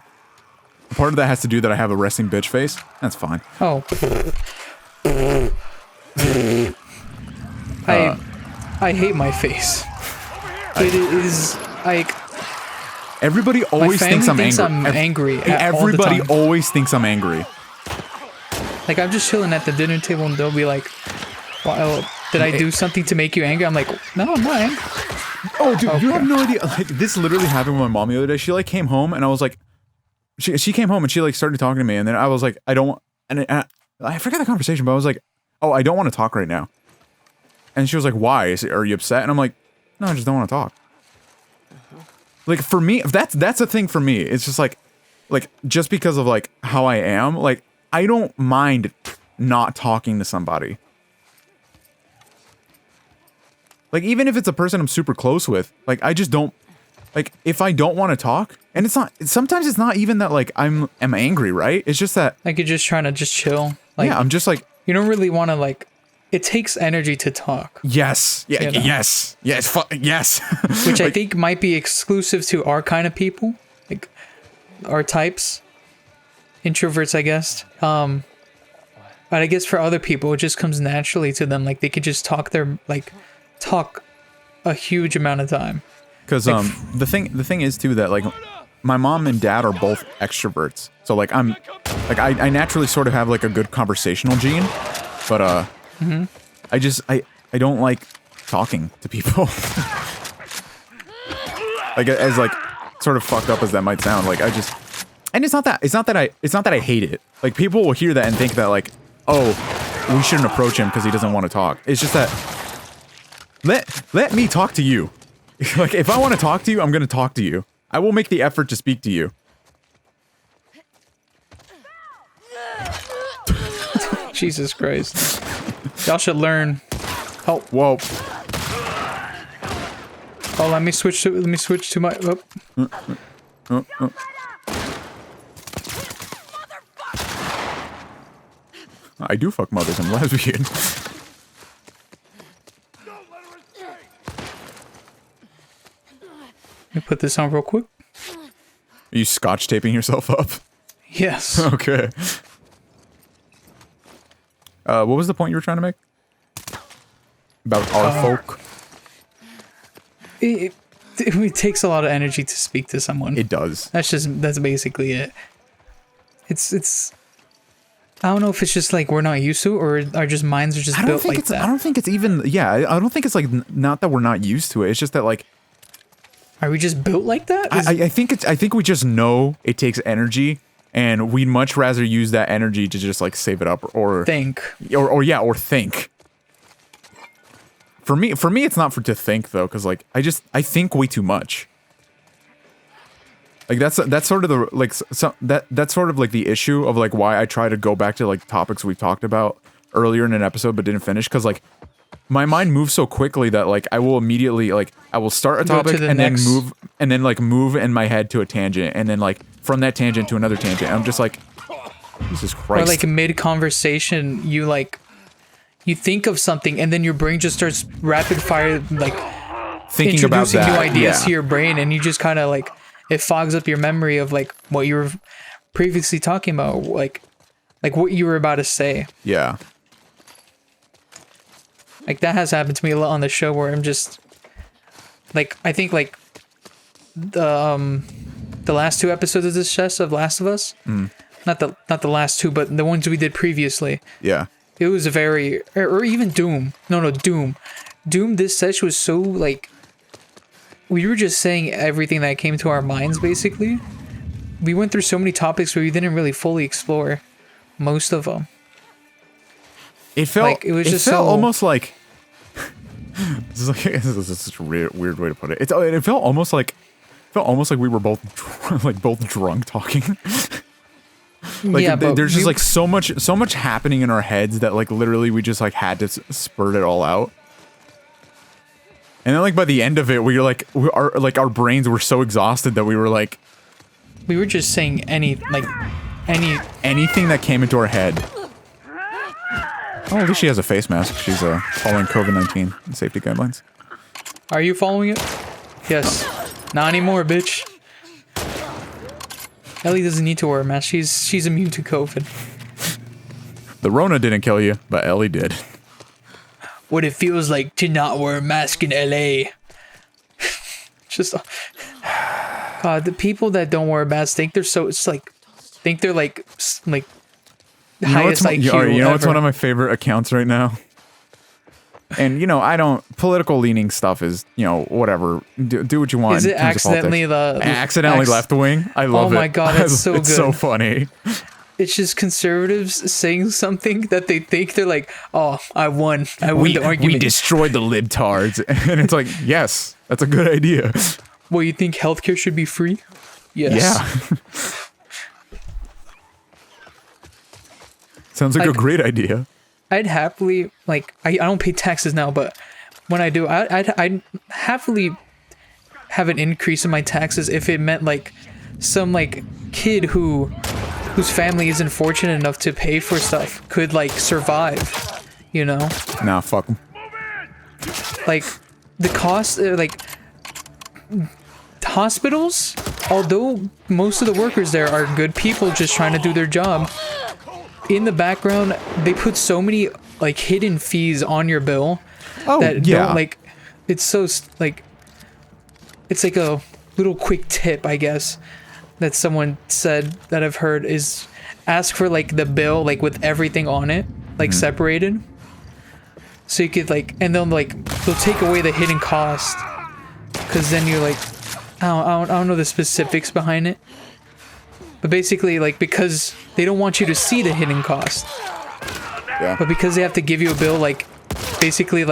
Part of that has to do that I have a resting bitch face. That's fine. Oh. I hate my face. It is like everybody always thinks I'm angry. Everybody always thinks I'm angry. Like I'm just chilling at the dinner table and they'll be like, "Well, did I do something to make you angry?" I'm like, "No, I'm not angry." Oh, dude, you have no idea. Like this literally happened with my mom the other day. She like came home and I was like, she came home and she like started talking to me and then I was like, I don't want, and I forgot the conversation, but I was like, oh, I don't want to talk right now. And she was like, why? Are you upset? And I'm like, no, I just don't want to talk. Like for me, that's a thing for me. It's just like just because of like how I am, like I don't mind not talking to somebody. Like even if it's a person I'm super close with, like I just don't, like if I don't want to talk, and it's not, sometimes it's not even that like I'm angry, right? It's just that like you're just trying to just chill. Like, yeah, I'm just like, you don't really want to like. It takes energy to talk. Yes. Yeah. You know? Yes. Yes. Yes. Which I think might be exclusive to our kind of people, like our types, introverts, I guess. But I guess for other people, it just comes naturally to them. Like they could just talk talk a huge amount of time. Because the thing is too that like my mom and dad are both extroverts, so like I'm like I naturally sort of have like a good conversational gene, but I don't like talking to people. Like as like sort of fucked up as that might sound, like I just, and it's not that I hate it. Like people will hear that and think that like, oh, we shouldn't approach him because he doesn't want to talk. It's just that let me talk to you. Like if I want to talk to you, I'm gonna talk to you. I will make the effort to speak to you. Jesus Christ. Y'all should learn. Oh, whoa. Oh, let me switch to my. Oh. I do fuck mothers. I'm lesbian. Let me put this on real quick. Are you scotch taping yourself up? Yes. Okay. What was the point you were trying to make? About our folk? It takes a lot of energy to speak to someone. It does. That's basically it. It's I don't know if it's just like we're not used to it, or our just minds are just built like that. I don't think it's even, yeah, I don't think it's like, not that we're not used to it. It's just that like, are we just built like that? I think we just know it takes energy, and we'd much rather use that energy to just like save it up or think. Or think. For me, it's not to think though, because like I think way too much. Like that's sort of the like that's sort of like the issue of like why I try to go back to like topics we've talked about earlier in an episode but didn't finish, because like my mind moves so quickly that like I will immediately like I will start a topic and then move in my head to a tangent, and then like from that tangent to another tangent. I'm just like, Jesus Christ. Or like mid conversation, you think of something and then your brain just starts rapid fire like thinking about introducing that, new ideas yeah. to your brain, and you just kind of like it fogs up your memory of like what you were previously talking about, like what you were about to say. Yeah. Like that has happened to me a lot on the show, where I'm just like, I think like the the last 2 episodes of this chest of Last of Us. Not the last 2, but the ones we did previously. Yeah. It was a very, or even Doom. No, Doom. Doom, this sesh was so, like, we were just saying everything that came to our minds, basically. We went through so many topics where we didn't really fully explore most of them. It felt, like, it was just felt so, almost like, this is such a weird way to put it. It felt almost like we were both, both drunk talking. Like, yeah, but there's just like so much happening in our heads that like literally we just like had to spurt it all out. And then like by the end of it, our brains were so exhausted that we were just saying anything that came into our head. Oh, at least she has a face mask. She's following COVID-19 safety guidelines. Are you following it? Yes. Not anymore, bitch. Ellie doesn't need to wear a mask. She's immune to COVID. The Rona didn't kill you, but Ellie did. What it feels like to not wear a mask in LA. Just, God, the people that don't wear a mask think they're highest IQ. You know what's ever. one of my favorite accounts right now? And, political leaning stuff is, whatever. Do what you want. Is it accidentally left wing? I love it. Oh my God, that's so good. It's so funny. It's just conservatives saying something that they think they're like, oh, I won the argument. We destroyed the libtards. And it's like, yes, that's a good idea. Well, you think healthcare should be free? Yes. Yeah. Sounds like a great idea. I'd happily, I don't pay taxes now, but when I do, I'd happily have an increase in my taxes if it meant, some, kid whose family isn't fortunate enough to pay for stuff could, survive, Nah, fuck them. The cost, hospitals, although most of the workers there are good people just trying to do their job, in the background, they put so many, hidden fees on your bill that don't, it's so, it's like a little quick tip, I guess, that someone said that I've heard is ask for, the bill, with everything on it, separated. So you could, and then, they'll take away the hidden cost. Because then you're, I don't know the specifics behind it. But basically, because they don't want you to see the hidden cost. Yeah. But because they have to give you a bill, basically,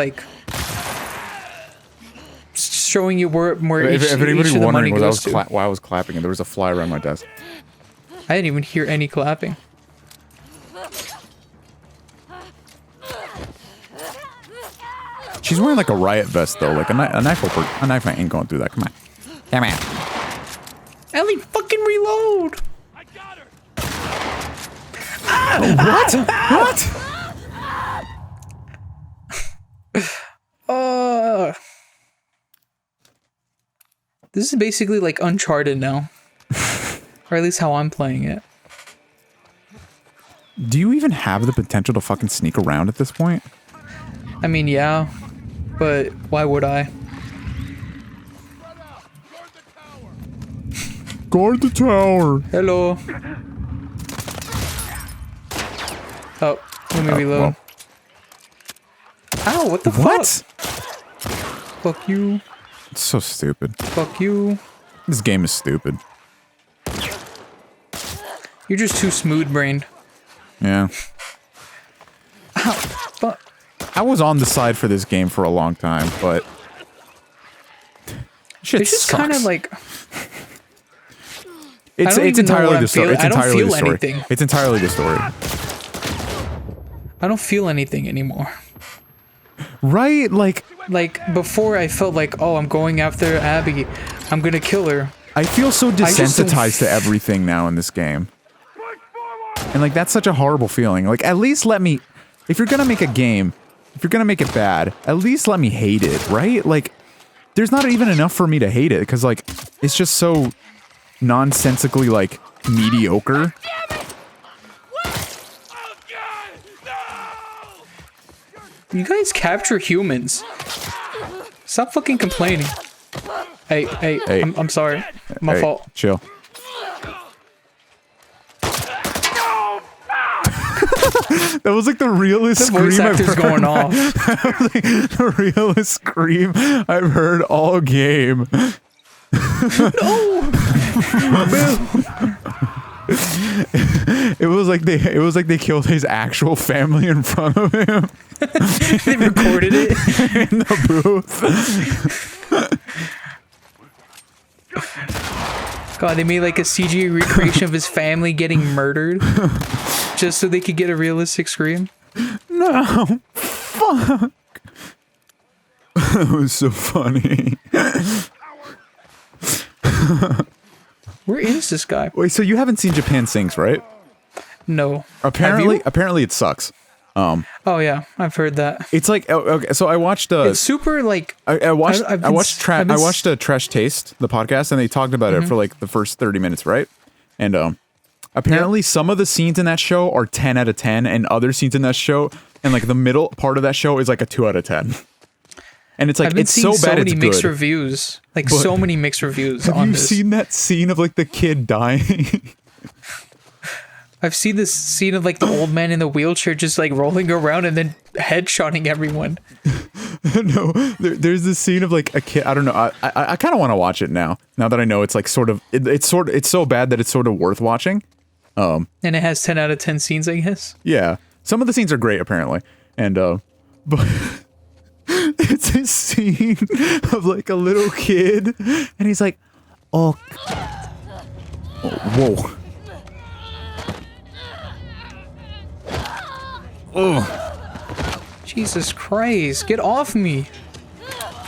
showing you where If each anybody's of the money wondering goes to. why I was clapping, and there was a fly around my desk. I didn't even hear any clapping. She's wearing, a riot vest, though. A knife ain't going through that. Come on. Come on. Ellie, fucking reload! I got her. What? This is basically Uncharted now. Or at least how I'm playing it. Do you even have the potential to fucking sneak around at this point? I mean, yeah. But why would I? Guard the tower. Hello. Oh, let me reload. Well. Ow, what the What? fuck? Fuck you. It's so stupid. Fuck you. This game is stupid. You're just too smooth-brained. Yeah. Ow, fuck. I was on the side for this game for a long time, but shit It's just sucks. kind of It's I don't even know entirely what the story. I'm It's feeling. I don't entirely feel the story. anything. It's entirely the story. I don't feel anything anymore. Right? Before I felt oh, I'm going after Abby. I'm gonna kill her. I feel so just don't desensitized to everything now in this game. And that's such a horrible feeling. At least let me, if you're gonna make a game, if you're gonna make it bad, at least let me hate it, right? There's not even enough for me to hate it, because it's just so nonsensically mediocre. You guys capture humans. Stop fucking complaining. Hey, Hey. I'm sorry. My fault. Chill. That was like the realest The voice scream I've actor's heard. going off. Like, the realest scream I've heard all game. It was like they killed his actual family in front of him They recorded it. in the booth. God, they made like a CG recreation of his family getting murdered just so they could get a realistic scream. No, fuck. That was so funny. Where is this guy? Wait, so you haven't seen Japan Sings, right? No. Apparently, Have you? apparently it sucks. Oh yeah, I've heard that. It's like okay, so I watched It's super like I watched I've I been watched s- I've been I s- watched a Trash Taste, the podcast, and they talked about it for like the first 30 minutes, right? And apparently some of the scenes in that show are 10 out of 10, and other scenes in that show and like the middle part of that show is like a 2 out of 10. And it's like I've been it's seeing so bad many it's mixed good. reviews. Like But- so many mixed reviews Have on you this. seen that scene of like the kid dying? I've seen this scene of like the old man in the wheelchair just like rolling around and then headshotting everyone. No, there's this scene of like a kid. I don't know. I kind of want to watch it now. Now that I know it's like sort of it's so bad that it's sort of worth watching. And it has 10 out of 10 scenes, I guess. Yeah, some of the scenes are great apparently, and but it's a scene of like a little kid, and he's like, oh whoa. Oh, Jesus Christ, get off me.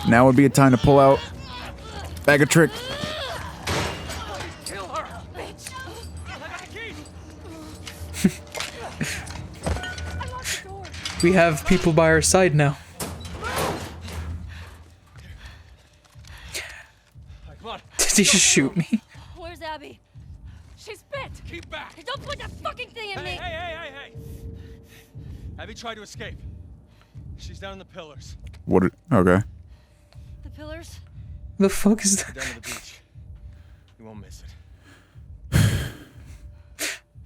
now would be a time to pull out bag of trick. Kill her! Bitch! I got the keys! We have people by our side now. Come on. Did he just shoot me? Where's Abby? She's bit! Keep back. Don't put that fucking thing in me! Hey. Abby tried to escape. She's down in the pillars. What? Okay. The pillars? The fuck is that? Down to the beach. You won't miss it.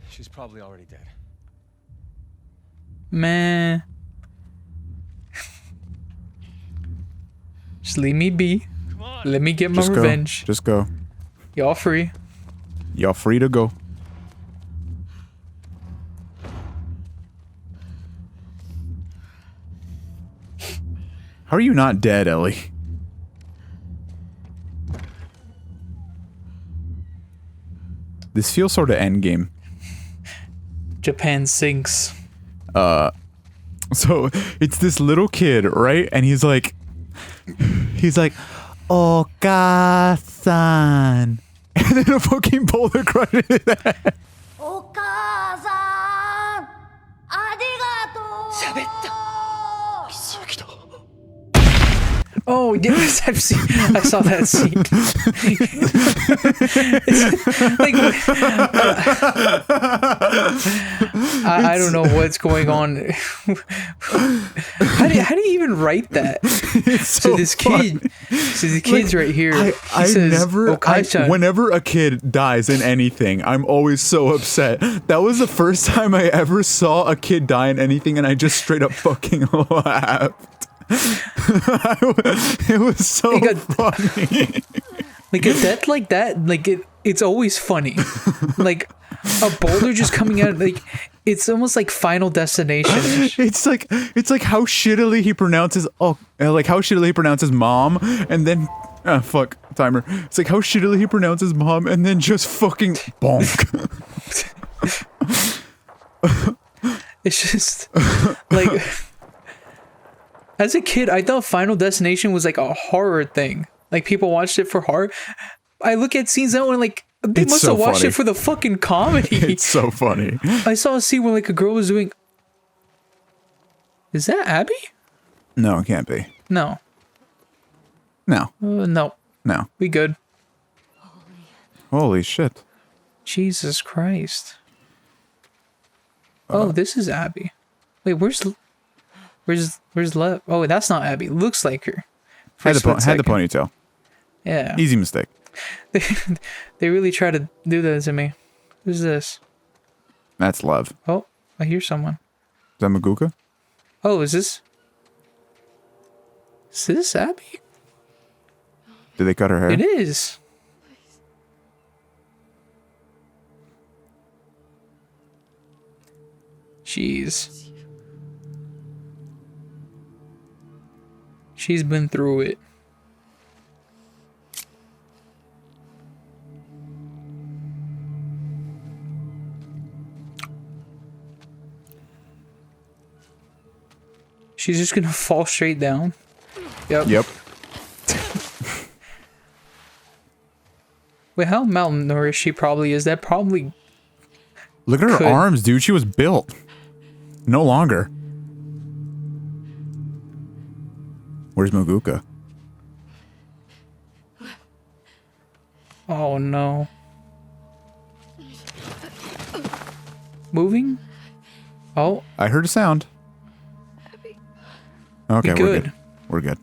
She's probably already dead. Man. Just leave me be. Come on. Let me get my Just go. revenge. Just go. Y'all free. Y'all free to go. How are you not dead, Ellie? This feels sort of endgame. Japan sinks. So it's this little kid, right? And he's like, Okasan. And then a fucking boulder crushes his head. お母さんありがとう喋った Oh yes, I saw that scene. Like, I don't know what's going on. How do you even write that? So this funny. kid, the kid's right here. I He says, never, "Okasan." whenever a kid dies in anything, I'm always so upset. That was the first time I ever saw a kid die in anything, and I just straight up fucking laughed. It was so It got- funny. Like a death like that, like it's always funny. Like a boulder just coming out, like it's almost like Final Destination. It's like how shittily he pronounces mom, and then fuck timer. It's like how shittily he pronounces mom, and then just fucking bonk. It's just like, as a kid, I thought Final Destination was like a horror thing. Like people watched it for horror. I look at scenes now and like they It's must so have watched funny. it for the fucking comedy. It's so funny. I saw a scene where like a girl was doing. Is that Abby? No, it can't be. No, No, no, no. we good. Holy shit. Jesus Christ. Oh, this is Abby. Wait, where's Lev? Oh, that's not Abby. Looks like her. For a Had the split second. ponytail. Yeah. Easy mistake. They really try to do that to me. Who's this? That's love. Oh, I hear someone. that Maguka? Oh, is this Abby? Did they cut her hair? It is. Jeez. She's been through it. She's just gonna fall straight down. Yep. Yep. Wait, how malnourished she probably is. That probably... Look at her Could- arms, dude. She was built. No longer. Where's Maguka? Oh no. Moving? Oh, I heard a sound. Okay, we're good. good. We're good.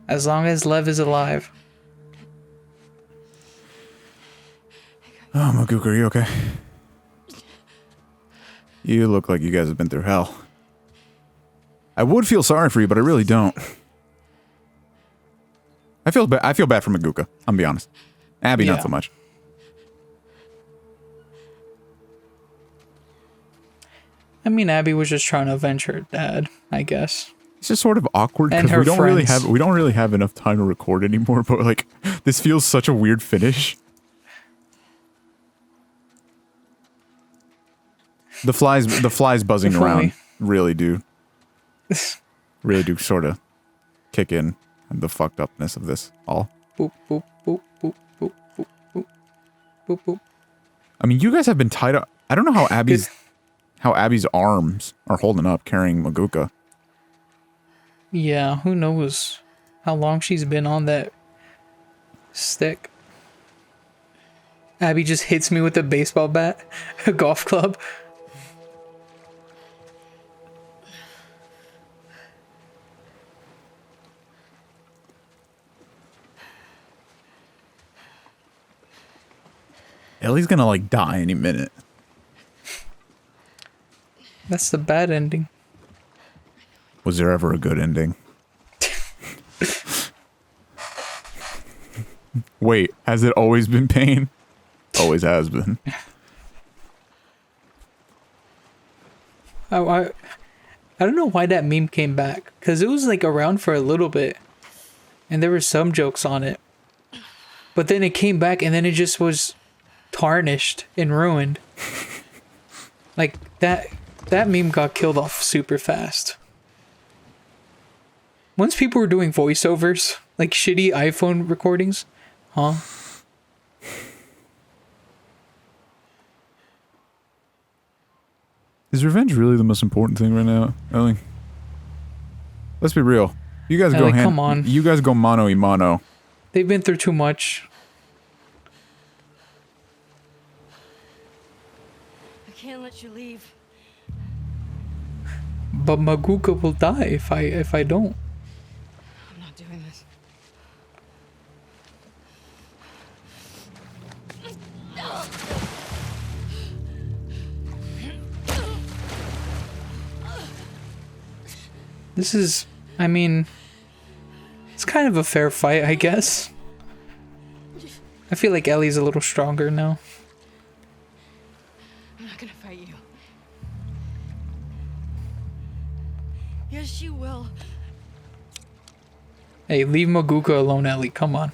as long as Lev is alive. Oh, Maguka, are you okay? You look like you guys have been through hell. I would feel sorry for you, but I really don't. I feel bad for Maguka. I'm gonna be honest. Abby, Yeah. not so much. I mean, Abby was just trying to avenge her dad, I guess. It's just sort of awkward And because her we friends. don't really have enough time to record anymore. But like, this feels such a weird finish. The flies buzzing If only. around really do sort of kick in the fucked upness of this all. Boop, boop, boop, boop, boop, boop, boop, boop, boop. I mean, you guys have been tied up. I don't know how Abby's arms are holding up carrying Maguka. Yeah, who knows how long she's been on that stick. Abby just hits me with a baseball bat, a golf club. Ellie's gonna like die any minute. That's the bad ending. Was there ever a good ending? Wait, has it always been pain? Always has been. I don't know why that meme came back, because it was like around for a little bit and there were some jokes on it, but then it came back and then it just was tarnished and ruined. Like that meme got killed off super fast. Once people were doing voiceovers, like shitty iPhone recordings, huh? Is revenge really the most important thing right now, Ellie? Let's be real. You guys Ellie, go come on. You guys go mano y mano. They've been through too much. I can't let you leave. But Maguka will die if I don't. I'm not doing this. This is, I mean, it's kind of a fair fight, I guess. I feel like Ellie's a little stronger now. I'm not gonna fight you. Yes, you will. Hey, leave Maguka alone, Ellie. Come on.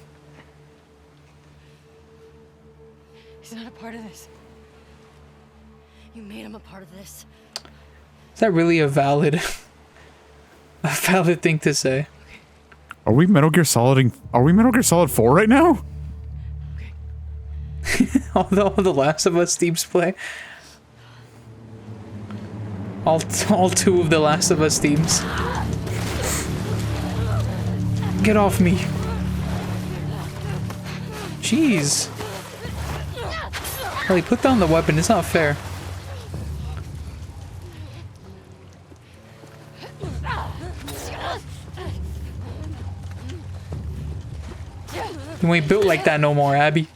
He's not a part of this. You made him a part of this. Is that really a valid thing to say? Are we Metal Gear Solid 4 right now? all the Last of Us themes play. All two of the Last of Us themes. Get off me. Jeez. Ellie, put down the weapon. It's not fair. You ain't built like that no more, Abby.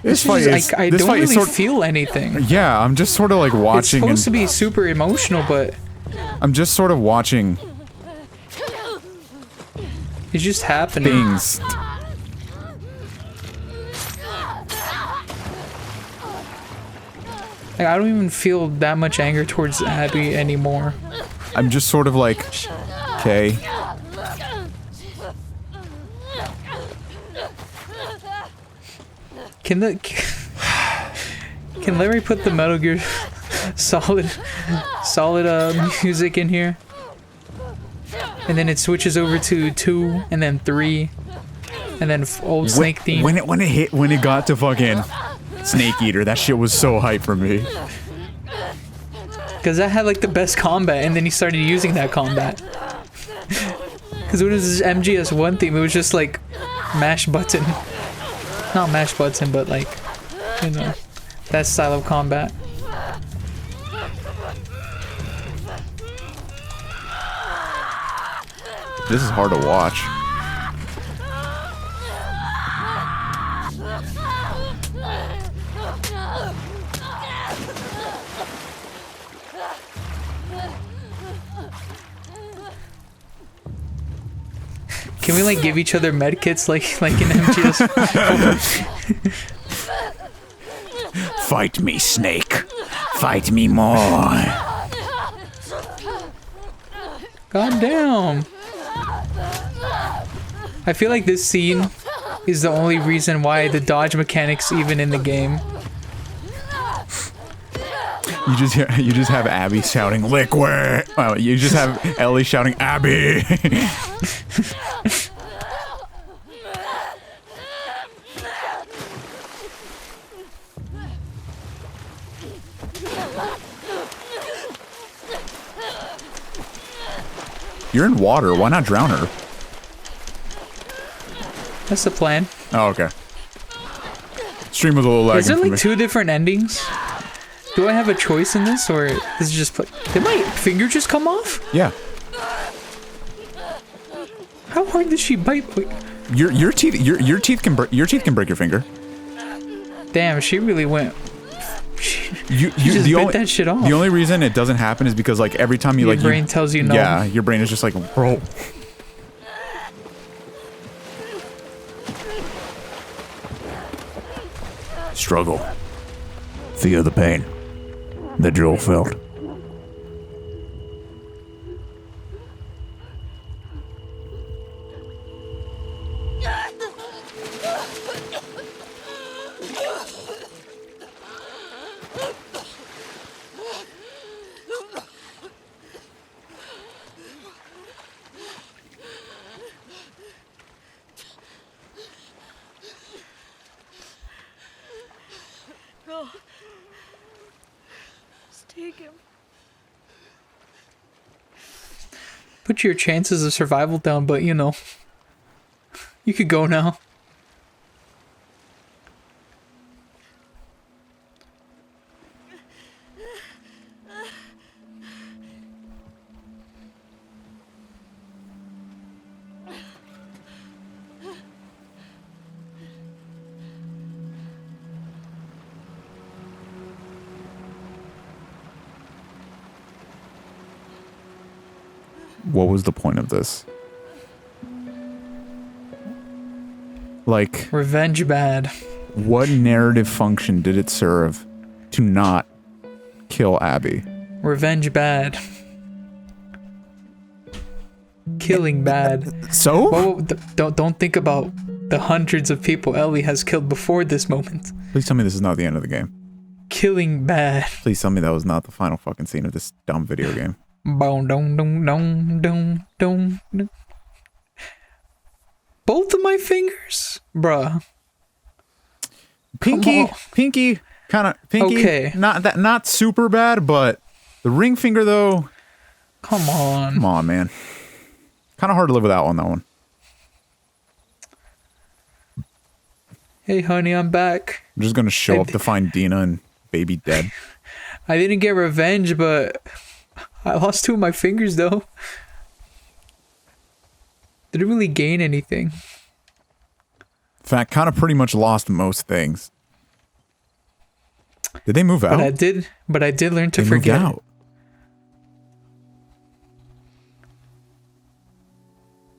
This fight is. I this don't fight is really sort. feel anything. Yeah, I'm just sort of like It's watching. supposed to be super emotional, but I'm just sort of watching it's just happening. things. Like, I don't even feel that much anger towards Abby anymore. I'm just sort of like, okay. Can Larry put the Metal Gear solid music in here? And then it switches over to 2 and then 3 and then old Snake theme. When it got to fucking Snake Eater, that shit was so hype for me. Because that had like the best combat, and then he started using that combat. Because when it was this MGS1 theme, it was just like mash button. Not mash button, but like, you know, that style of combat. This is hard to watch. Can we like give each other med kits like in MGS? Fight me, Snake. Fight me more. God damn. I feel like this scene is the only reason why the dodge mechanic's even in the game. You just have Abby shouting liquid. Well, you just have Ellie shouting Abby. You're in water. Why not drown her? That's the plan. Oh, okay. Stream was a little lagging. Is there for like me. 2 different endings? Do I have a choice in this, or is it just did my finger just come off? Yeah. How hard did she bite? Wait, Your teeth can break your finger. damn, she really went. You just bit that shit off. The only reason it doesn't happen is because like every time you Your like brain tells you no. Yeah, your brain is just like, bro. Struggle. Feel the pain that Joel felt. Take him. Put your chances of survival down, but you know, you could go now. What was the point of this? Like, Revenge bad. what narrative function did it serve to not kill Abby? Revenge bad. Killing bad. So? Whoa, don't think about the hundreds of people Ellie has killed before this moment. Please tell me this is not the end of the game. Killing bad. Please tell me that was not the final fucking scene of this dumb video game. Boom, dong, dong, dong, dong, dong, dong. Both of my fingers, bruh. Pinky, pinky, Okay. not super bad, but the ring finger though. Come on. Come on, man. Kind of hard to live with that one. Hey, honey, I'm back. I'm just gonna show up to find Dina and baby dead. I didn't get revenge, but I lost 2 of my fingers, though. Didn't really gain anything. In fact, kind of pretty much lost most things. Did they move out? But I did learn to They moved forget. out.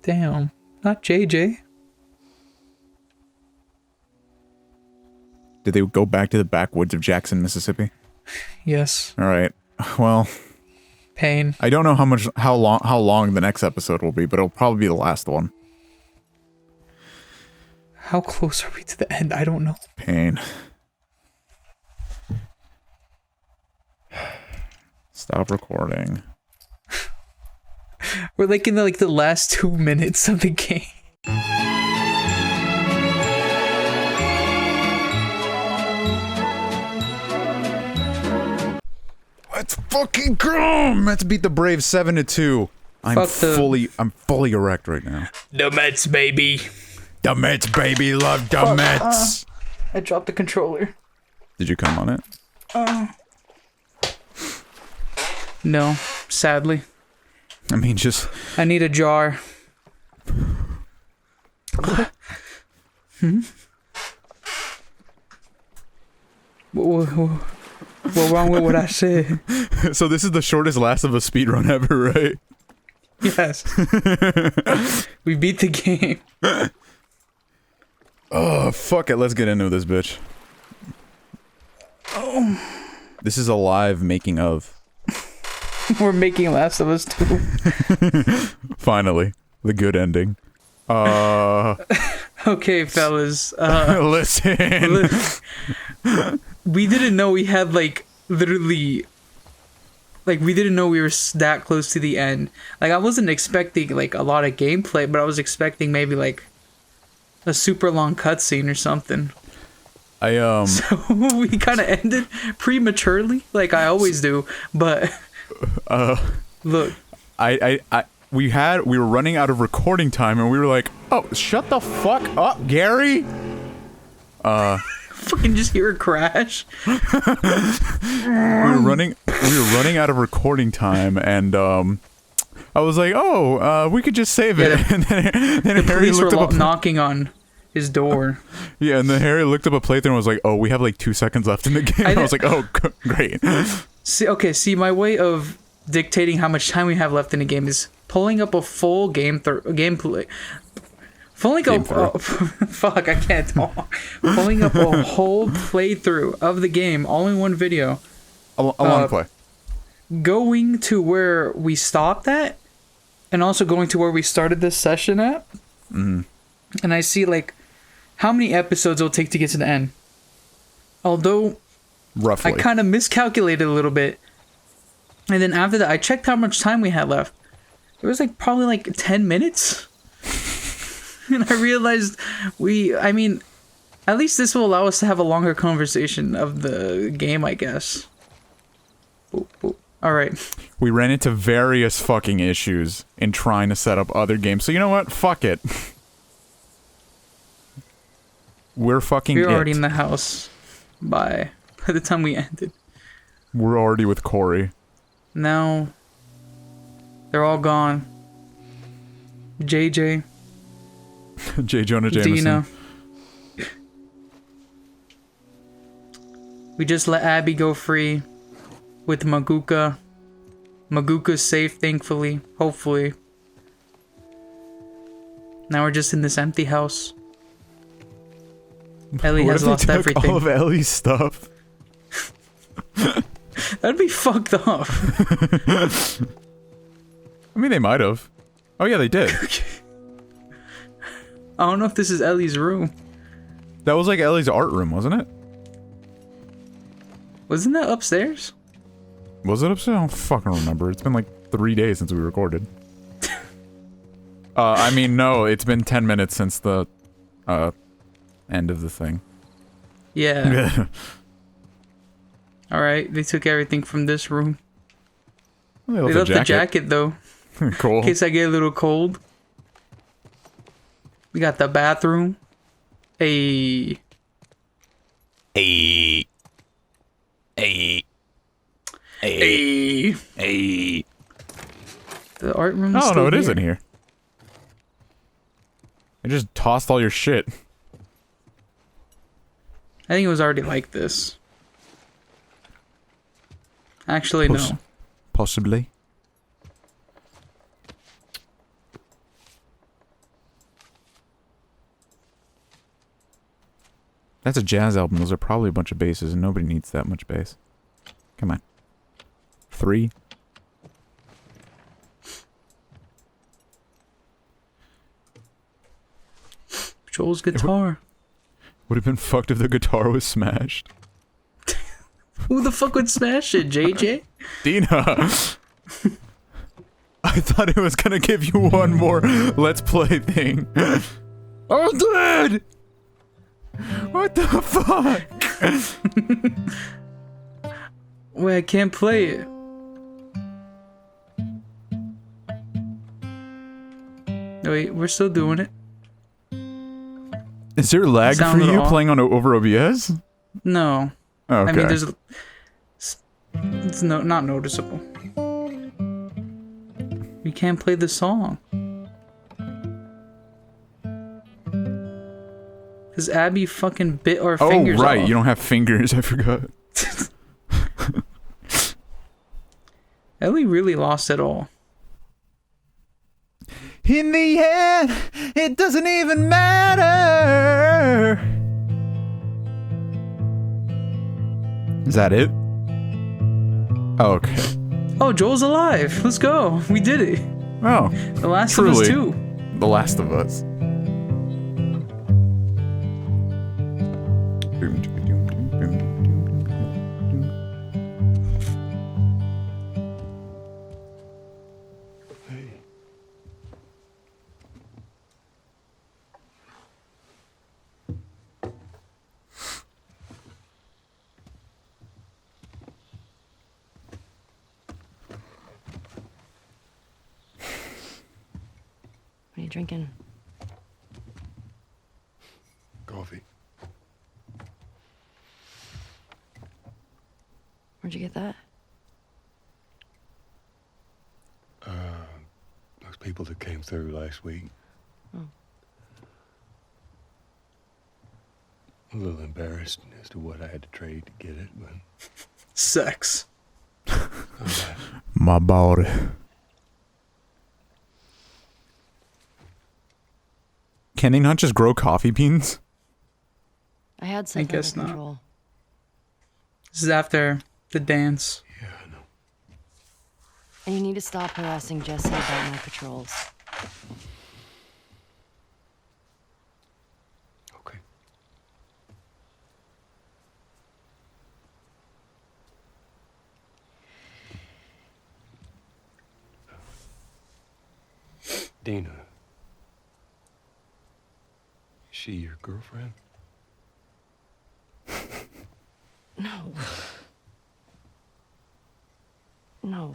Damn, not JJ. Did they go back to the backwoods of Jackson, Mississippi? Yes, All right. Well, pain. I don't know how long the next episode will be, but it'll probably be the last one. How close are we to the end? I don't know. Pain. Stop recording. We're like in the last 2 minutes of the game. Let's fucking go! Let's beat the Braves 7-2. I'm fully erect right now. The Mets, baby. The Mets, baby, love the Mets. I dropped the controller. Did you come on it? No, sadly. I mean, just I need a jar. What wrong with what I said? so this is the shortest Last of Us speedrun ever, right? Yes. We beat the game. Oh, fuck it. Let's get into this bitch. This is a live making of. We're making Last of Us 2. Finally. The good ending. Okay, fellas. Listen. We didn't know we had, literally... we didn't know we were that close to the end. I wasn't expecting, a lot of gameplay, but I was expecting maybe, a super long cutscene or something. So we kind of ended prematurely, like I always do, but... Look. We were running out of recording time, and we were like, oh, shut the fuck up, Gary! Fucking just hear a crash. We were running out of recording time, and I was like, "Oh, we could just save it." Yeah, and then the Harry police looked were up knocking on his door. Yeah, and then Harry looked up a playthrough and was like, "Oh, we have 2 seconds left in the game." I was like, "Oh, great." See, my way of dictating how much time we have left in the game is pulling up a full gameplay. Fuck, I can't talk. Pulling up a whole playthrough of the game, all in one video. A long play. Going to where we stopped at, and also going to where we started this session at. Mm-hmm. And I see, how many episodes it'll take to get to the end. Although, roughly, I kind of miscalculated a little bit. And then after that, I checked how much time we had left. It was, probably, 10 minutes. And I realized at least this will allow us to have a longer conversation of the game, I guess. Alright. We ran into various fucking issues in trying to set up other games. So you know what? Fuck it. We're already in the house by the time we ended. We're already with Corey. No. They're all gone. JJ. J. Jonah Jameson. Dina. We just let Abby go free with Maguka. Maguka's safe, thankfully. Hopefully. Now we're just in this empty house. Ellie What has if they lost took everything. all of Ellie's stuff? That'd be fucked up. I mean, they might have. Oh yeah, they did. I don't know if this is Ellie's room. That was Ellie's art room, wasn't it? Wasn't that upstairs? Was it upstairs? I don't fucking remember. It's been 3 days since we recorded. I mean, no, it's been 10 minutes since the end of the thing. Yeah. Alright, they took everything from this room. They They left the jacket though. Cool. In case I get a little cold. We got the bathroom. Hey. Hey. The art room. Oh no, it isn't here. I just tossed all your shit. I think it was already like this. Actually, no. Possibly. That's a jazz album. Those are probably a bunch of basses, and nobody needs that much bass. Come on. 3. Joel's guitar. Would have been fucked if the guitar was smashed. Who the fuck would smash it, JJ? Dina! I thought it was gonna give you one more Let's Play thing. I'm dead! What the fuck? Wait, I can't play it. Wait, we're still doing it? Is there lag for Sounded you off. playing on over OBS? No. Oh, okay. I mean, it's not noticeable. We can't play the song. Cause Abby fucking bit our fingers right. off. You don't have fingers. I forgot. Ellie really lost it all. In the end, it doesn't even matter. Is that it? Oh, okay. Oh, Joel's alive. Let's go. We did it. Oh, The Last truly. of Us 2. The Last of Us. What are you drinking? Coffee. Where'd you get that? Those people that came through last week. Oh. A little embarrassed as to what I had to trade to get it, but Sex. My body. Can they not just grow coffee beans? I had something guess under not. control. This is after the dance. yeah, I know. And you need to stop harassing Jesse about my patrols. Okay. Dina. Is she your girlfriend? No. No,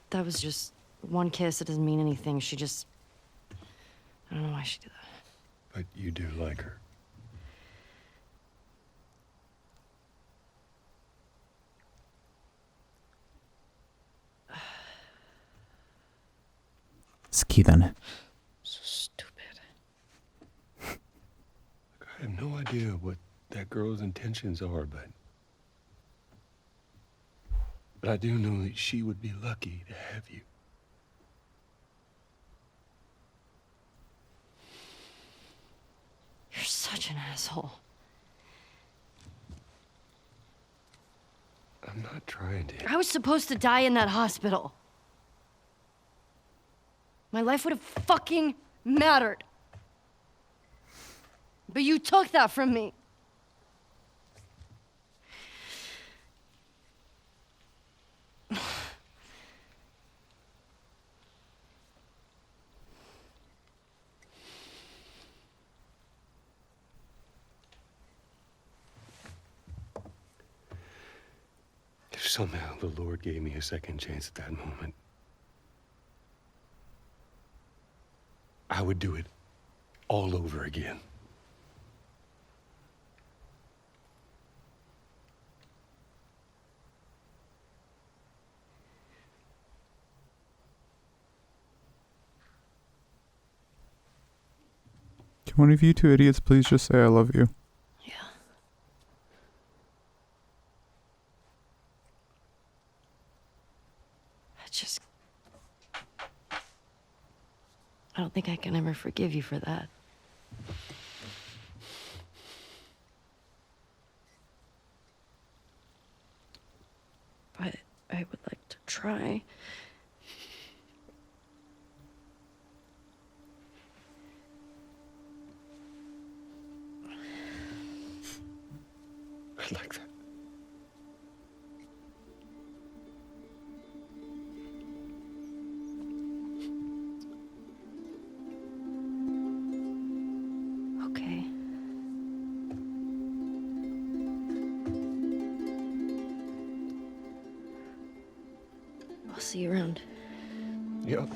that was just one kiss. It doesn't mean anything. I don't know why she did that. But you do like her. Ski then. So stupid. I have no idea what that girl's intentions are, but I do know that she would be lucky to have you. You're such an asshole. I'm not trying to. I was supposed to die in that hospital. My life would have fucking mattered. But you took that from me. If somehow the Lord gave me a second chance at that moment, I would do it all over again. Can one of you two idiots please just say I love you? Yeah. I don't think I can ever forgive you for that. But I would like to try. I'd like that. Okay. I'll see you around. Yep.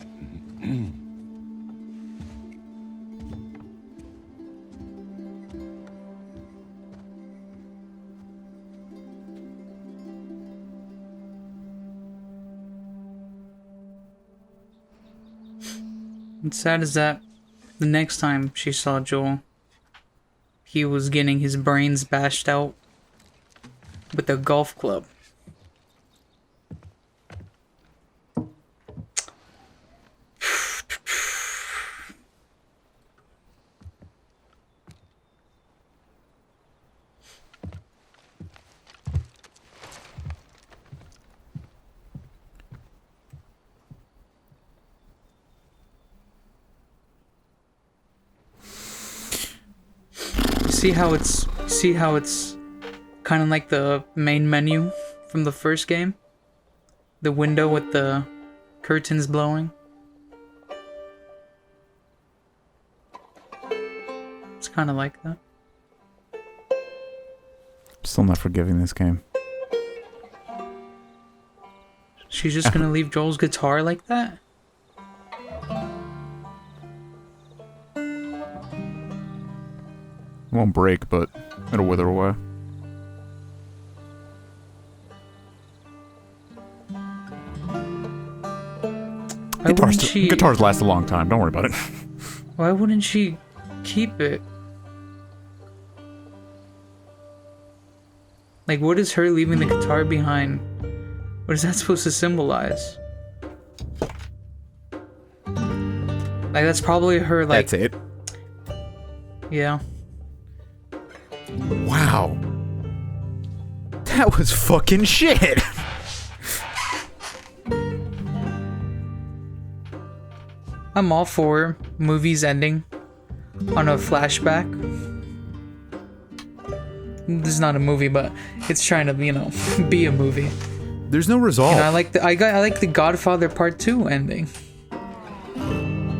What's sad is that the next time she saw Joel, he was getting his brains bashed out with a golf club. See how it's kind of like the main menu from the first game? The window with the curtains blowing? It's kind of like that. Still not forgiving this game. She's just gonna leave Joel's guitar like that? It won't break, but it'll wither away. Guitars last a long time. Don't worry about it. Why wouldn't she keep it? Like, what is her leaving the guitar behind? What is that supposed to symbolize? Like, that's probably her, like... That's it? Yeah. Wow. That was fucking shit. I'm all for movies ending on a flashback. This is not a movie, but it's trying to, you know, be a movie. There's no resolve. You know, I like the Godfather Part 2 ending.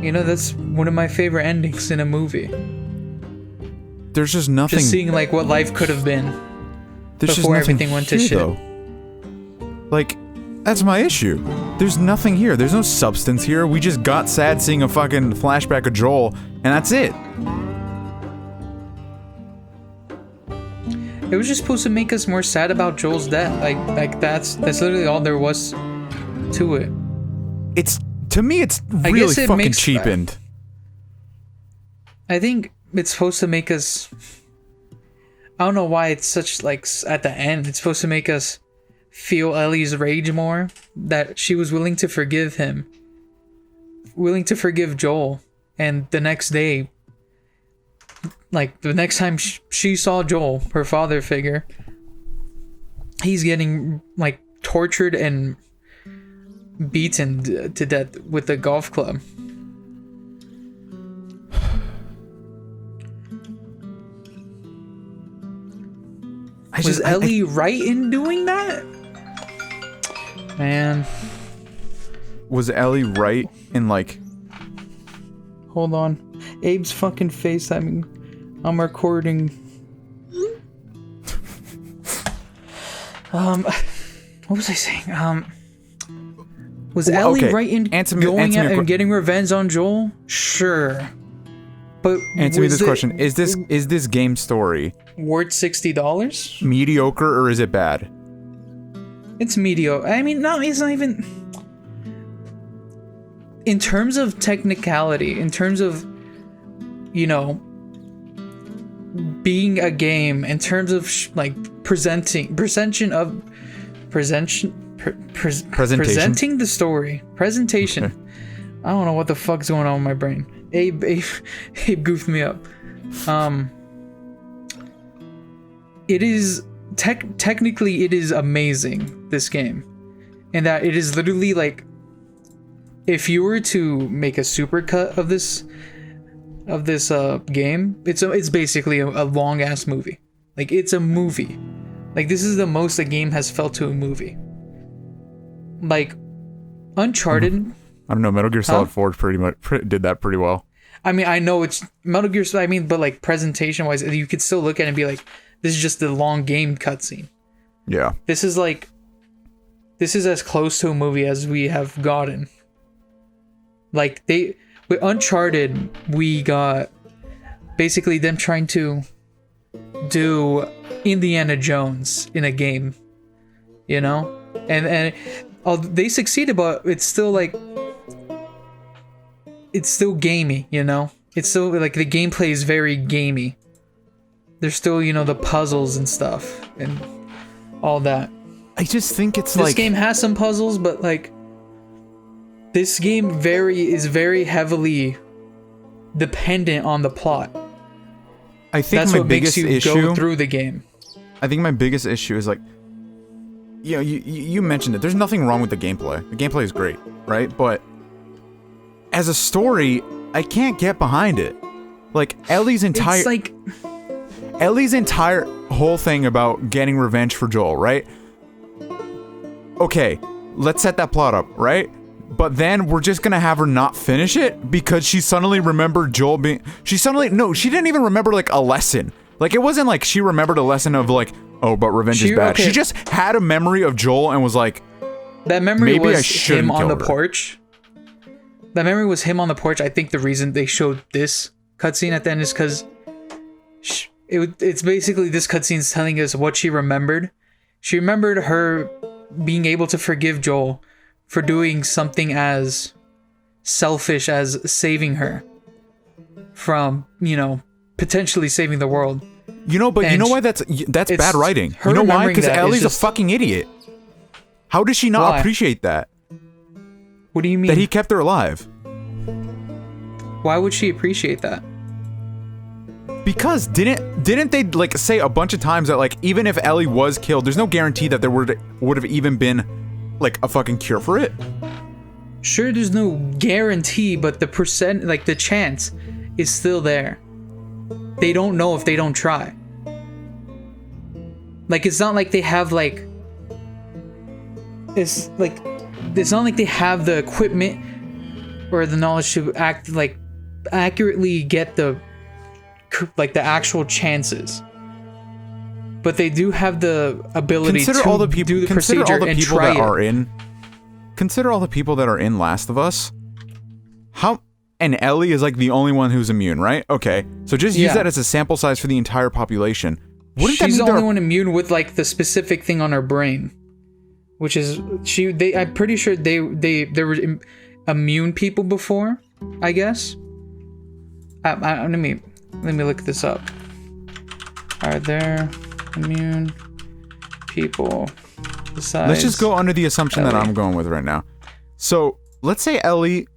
You know, that's one of my favorite endings in a movie. There's just nothing. Just seeing like what life could have been before everything went to shit. Though. Like, that's my issue. There's nothing here. There's no substance here. We just got sad seeing a fucking flashback of Joel, and that's it. It was just supposed to make us more sad about Joel's death. Like that's literally all there was to it. It's, to me, it's really fucking cheapened. I think it's supposed to make us... I don't know why it's such, like, at the end, it's supposed to make us feel Ellie's rage more. That she was willing to forgive him. Willing to forgive Joel. And the next day, like, the next time she saw Joel, her father figure, he's getting, like, tortured and beaten to death with a golf club. Was Ellie right in doing that? Man. Was Ellie right in, like... Hold on. Abe's fucking FaceTiming. I'm recording. What was I saying? Was Ellie right in going out and getting revenge on Joel? Sure. But answer me this question. Is this game story worth $60? Mediocre, or is it bad? It's mediocre. I mean, no, it's not even... In terms of technicality, in terms of, you know, being a game, in terms of presenting the story, presentation. I don't know what the fuck's going on with my brain. Abe goofed me up. It is technically it is amazing, this game, in that it is literally like, if you were to make a supercut of this game, it's basically a long ass movie. Like, it's a movie. Like, this is the most a game has felt to a movie. Like, Uncharted. I don't know. Metal Gear Solid 4 pretty much did that pretty well. I mean, I know it's Metal Gear. I mean, but like presentation wise, you could still look at it and be like, this is just the long game cutscene. Yeah. This is as close to a movie as we have gotten. Like, with Uncharted, we got basically them trying to do Indiana Jones in a game, you know, and they succeeded, but it's still like, it's still gamey, you know. It's still like the gameplay is very gamey. There's still, you know, the puzzles and stuff and all that. I just think it's this game has some puzzles, but like, this game is very heavily dependent on the plot. I think that's my what biggest makes you issue go through the game. I think my biggest issue is like, you know, you mentioned it. There's nothing wrong with the gameplay. The gameplay is great, right? But as a story, I can't get behind it. Like, Ellie's entire whole thing about getting revenge for Joel, right? Okay, let's set that plot up, right? But then we're just gonna have her not finish it because she suddenly remembered Joel being... she didn't even remember, like, a lesson. Like, it wasn't like she remembered a lesson of, like, oh, but revenge is bad. Okay. She just had a memory of Joel and was like... that memory was him on the porch. That memory was him on the porch. I think the reason they showed this cutscene at the end is because it's basically, this cutscene's telling us what she remembered. She remembered her being able to forgive Joel for doing something as selfish as saving her from, you know, potentially saving the world. You know, but you know why that's bad writing? You know why? Because Ellie's a fucking idiot. How does she not appreciate that? What do you mean? That he kept her alive. Why would she appreciate that? Because didn't they like say a bunch of times that like even if Ellie was killed, there's no guarantee that there would have even been like a fucking cure for it? Sure, there's no guarantee, but the the chance is still there. They don't know if they don't try. Like, it's not like they have like... it's not like they have the equipment or the knowledge to accurately get the actual chances. But they do have the ability to do the procedure and try it. Consider all the people that are in Last of Us. And Ellie is like the only one who's immune, right? Okay, so just use that as a sample size for the entire population. She's the only one immune with like the specific thing on her brain, which is I'm pretty sure there were immune people before, I guess. Let me look this up. Are there immune people besides? Let's just go under the assumption that I'm going with right now. So let's say Ellie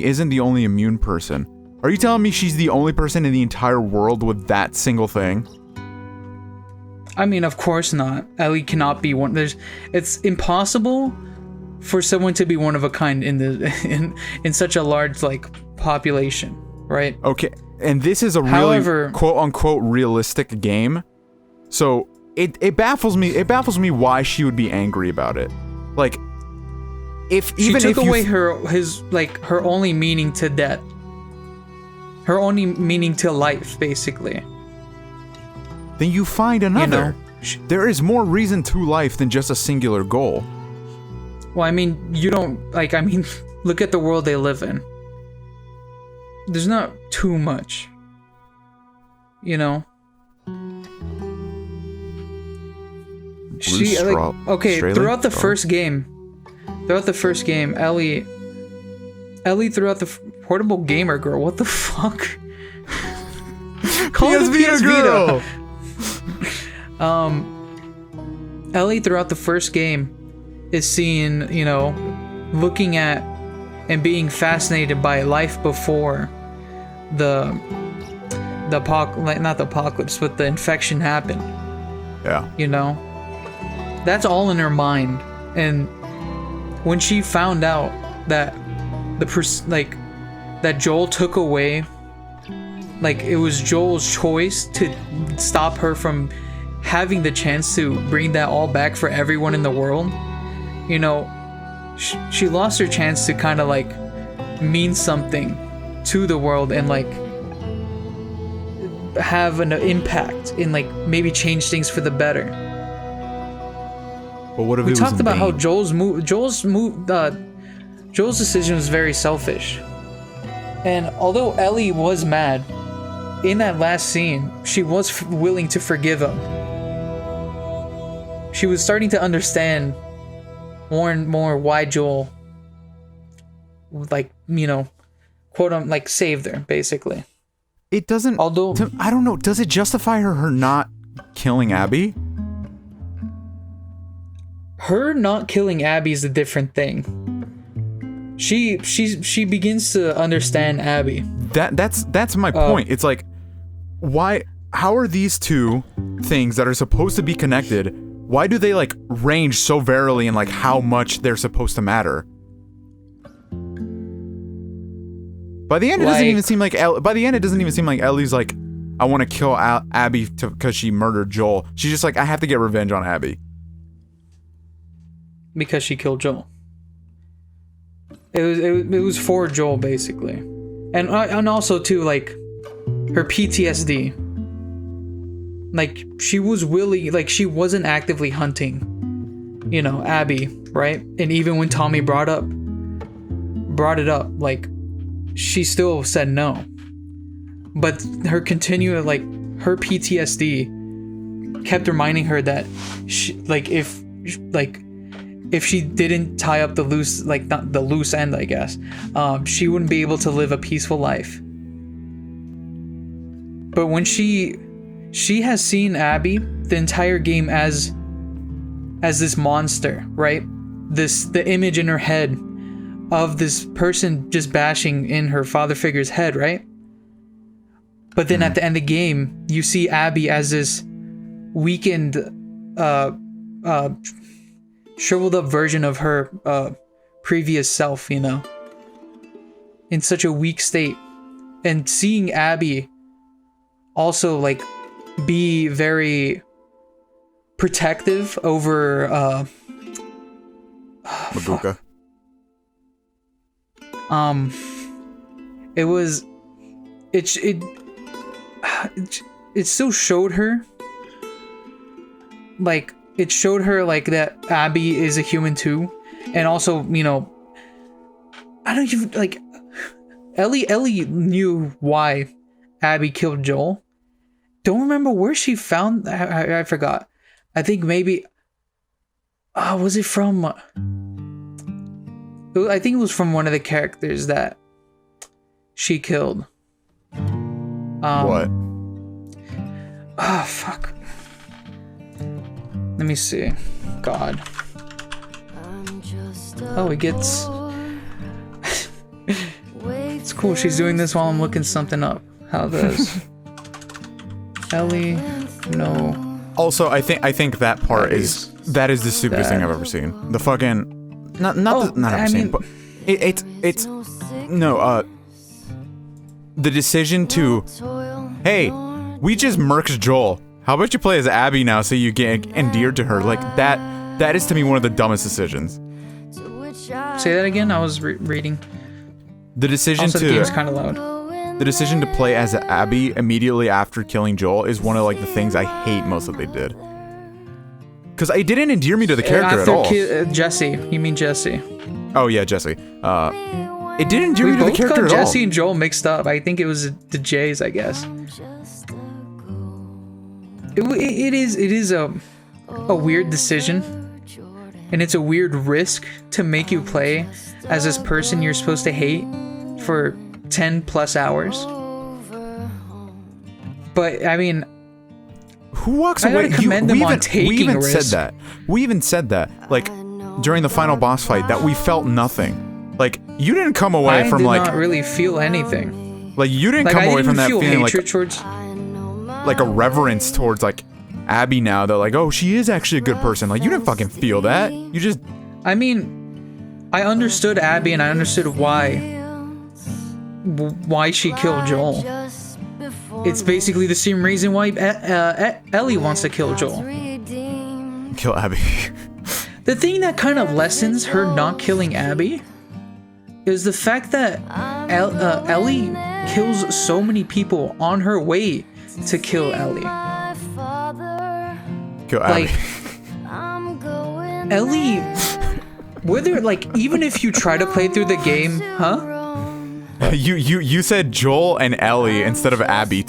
isn't the only immune person. Are you telling me she's the only person in the entire world with that single thing? I mean, of course not. Ellie cannot be one. It's impossible for someone to be one of a kind in such a large like population, right? Okay, and this is a really quote unquote realistic game, so it baffles me. It baffles me why she would be angry about it. Like, she took away her only meaning to death, her only meaning to life, basically. Then you find another. You know, there is more reason to life than just a singular goal. Well, I mean, look at the world they live in. There's not too much, you know. Throughout the first game, Ellie throughout the portable gamer girl. What the fuck? Call it PS Vita. Ellie throughout the first game is seen, you know, looking at and being fascinated by life before the not the apocalypse, but the infection happened. Yeah. You know, that's all in her mind. And when she found out that that Joel took away, like it was Joel's choice to stop her from having the chance to bring that all back for everyone in the world, you know, she lost her chance to kind of like mean something to the world and like have an impact and like maybe change things for the better. But what if we it was talked about how vain? Joel's decision was very selfish. And although Ellie was mad in that last scene, she was willing to forgive him. She was starting to understand more and more why Joel, like, you know, quote unquote, like saved her, basically. It doesn't. Although I don't know. Does it justify her not killing Abby? Her not killing Abby is a different thing. She begins to understand Abby. That's my point. It's like, why? How are these two things that are supposed to be connected? Why do they like range so verily in like how much they're supposed to matter? By the end, it doesn't even seem like. By the end, it doesn't even seem like Ellie's like, I want to kill Abby because she murdered Joel. She's just like, I have to get revenge on Abby because she killed Joel. It was for Joel basically, and also too like her PTSD. Like she was willing, like she wasn't actively hunting, you know, Abby, right? And even when Tommy brought it up, like she still said no. But her continual, like her PTSD kept reminding her that she, if she didn't tie up the loose, like not the loose end, I guess, she wouldn't be able to live a peaceful life. But when she has seen Abby the entire game as this monster, right? The image in her head of this person just bashing in her father figure's head, right? But then at the end of the game, you see Abby as this weakened, shriveled up version of her previous self, you know, in such a weak state. And seeing Abby also like be very protective over Mabuka. It still showed her like that Abby is a human too, and also, you know, I don't even like Ellie knew why Abby killed Joel. Don't remember where she found. I forgot. I think maybe. Was it from? I think it was from one of the characters that she killed. What? Oh fuck. Let me see. God. Oh, it gets. It's cool. She's doing this while I'm looking something up. How does Ellie know? Also, I think that part is the stupidest thing I've ever seen. The fucking the decision to, hey, we just murked Joel. How about you play as Abby now so you get endeared to her? Like that is to me one of the dumbest decisions. Say that again. I was reading. The decision also, to the game's kind of loud. The decision to play as Abby immediately after killing Joel is one of like the things I hate most that they did. Because it didn't endear me to the character at all. Jesse. You mean Jesse? Oh yeah, Jesse. It didn't endear me to the character at all. Jesse and Joel mixed up. I think it was the J's, I guess. It is a weird decision, and it's a weird risk to make you play as this person you're supposed to hate for 10 plus hours. But I mean, who walks away? We even said that. Like during the final boss fight, that we felt nothing. Like, you didn't come away I from did like not really feel anything. like you didn't Like come I away didn't from that feel feeling hatred towards. like a reverence towards like Abby now that like, oh, she is actually a good person. Like, you didn't fucking feel that. You just I mean, I understood Abby and I understood why she killed Joel. It's basically the same reason why Ellie wants to kill Joel. kill Abby. The thing that kind of lessens her not killing Abby is the fact that Ellie kills so many people on her way to kill Ellie. Kill Abby. Like, Ellie, whether, like, even if you try to play through the game, huh? You said Joel and Ellie instead of Abby.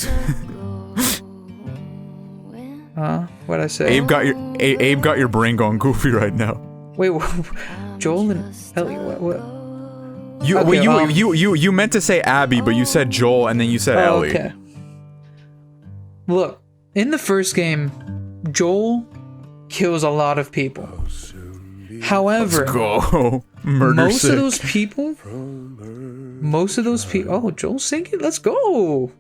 What'd I say? Abe got your brain going goofy right now. Wait, Joel and Ellie, what? You meant to say Abby, but you said Joel and then you said Ellie. Okay. Look, in the first game, Joel kills a lot of people. However, Go. Murder most sick. of those people. Oh, Joel's singing. Let's go.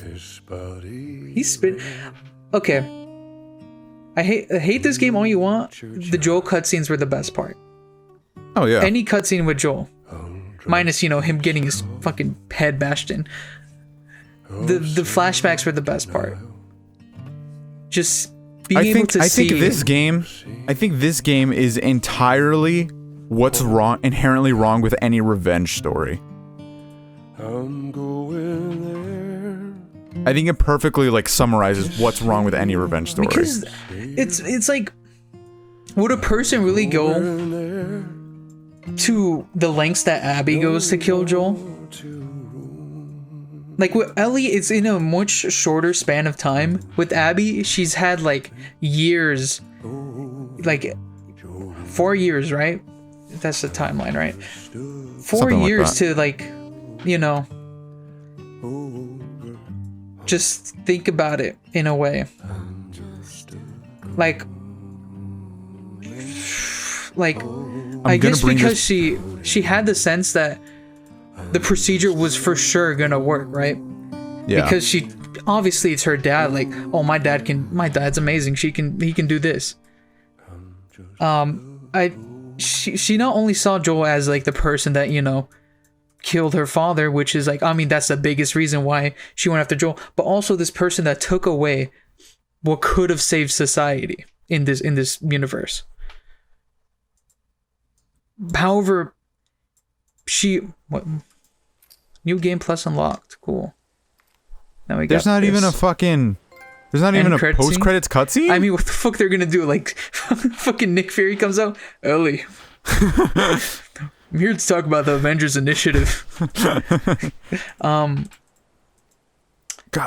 He's spit. Okay. I hate this game all you want. The Joel cutscenes were the best part. Oh yeah. Any cutscene with Joel, minus him getting his fucking head bashed in. The flashbacks were the best part. Just being able to see. I think this game is entirely what's wrong, inherently wrong with any revenge story. I think it perfectly like summarizes what's wrong with any revenge story. Because it's like, would a person really go to the lengths that Abby goes to kill Joel? Like with Ellie, it's in a much shorter span of time. With Abby, she's had like years, like 4 years, right? That's the timeline, right? 4 Something like years that. to like, just think about it in a way. Like I guess because she had the sense that the procedure was for sure gonna work, right? Yeah. Because she obviously it's her dad. Like, oh, my dad's amazing. He can do this. She not only saw Joel as like the person that killed her father, which is like, I mean, that's the biggest reason why she went after Joel, but also this person that took away what could have saved society in this universe. However, new game plus unlocked. Cool. Now we got There's not even a post-credits cutscene? I mean, what the fuck they're gonna do? Like, fucking Nick Fury comes out, Ellie. I'm here to talk about the Avengers Initiative.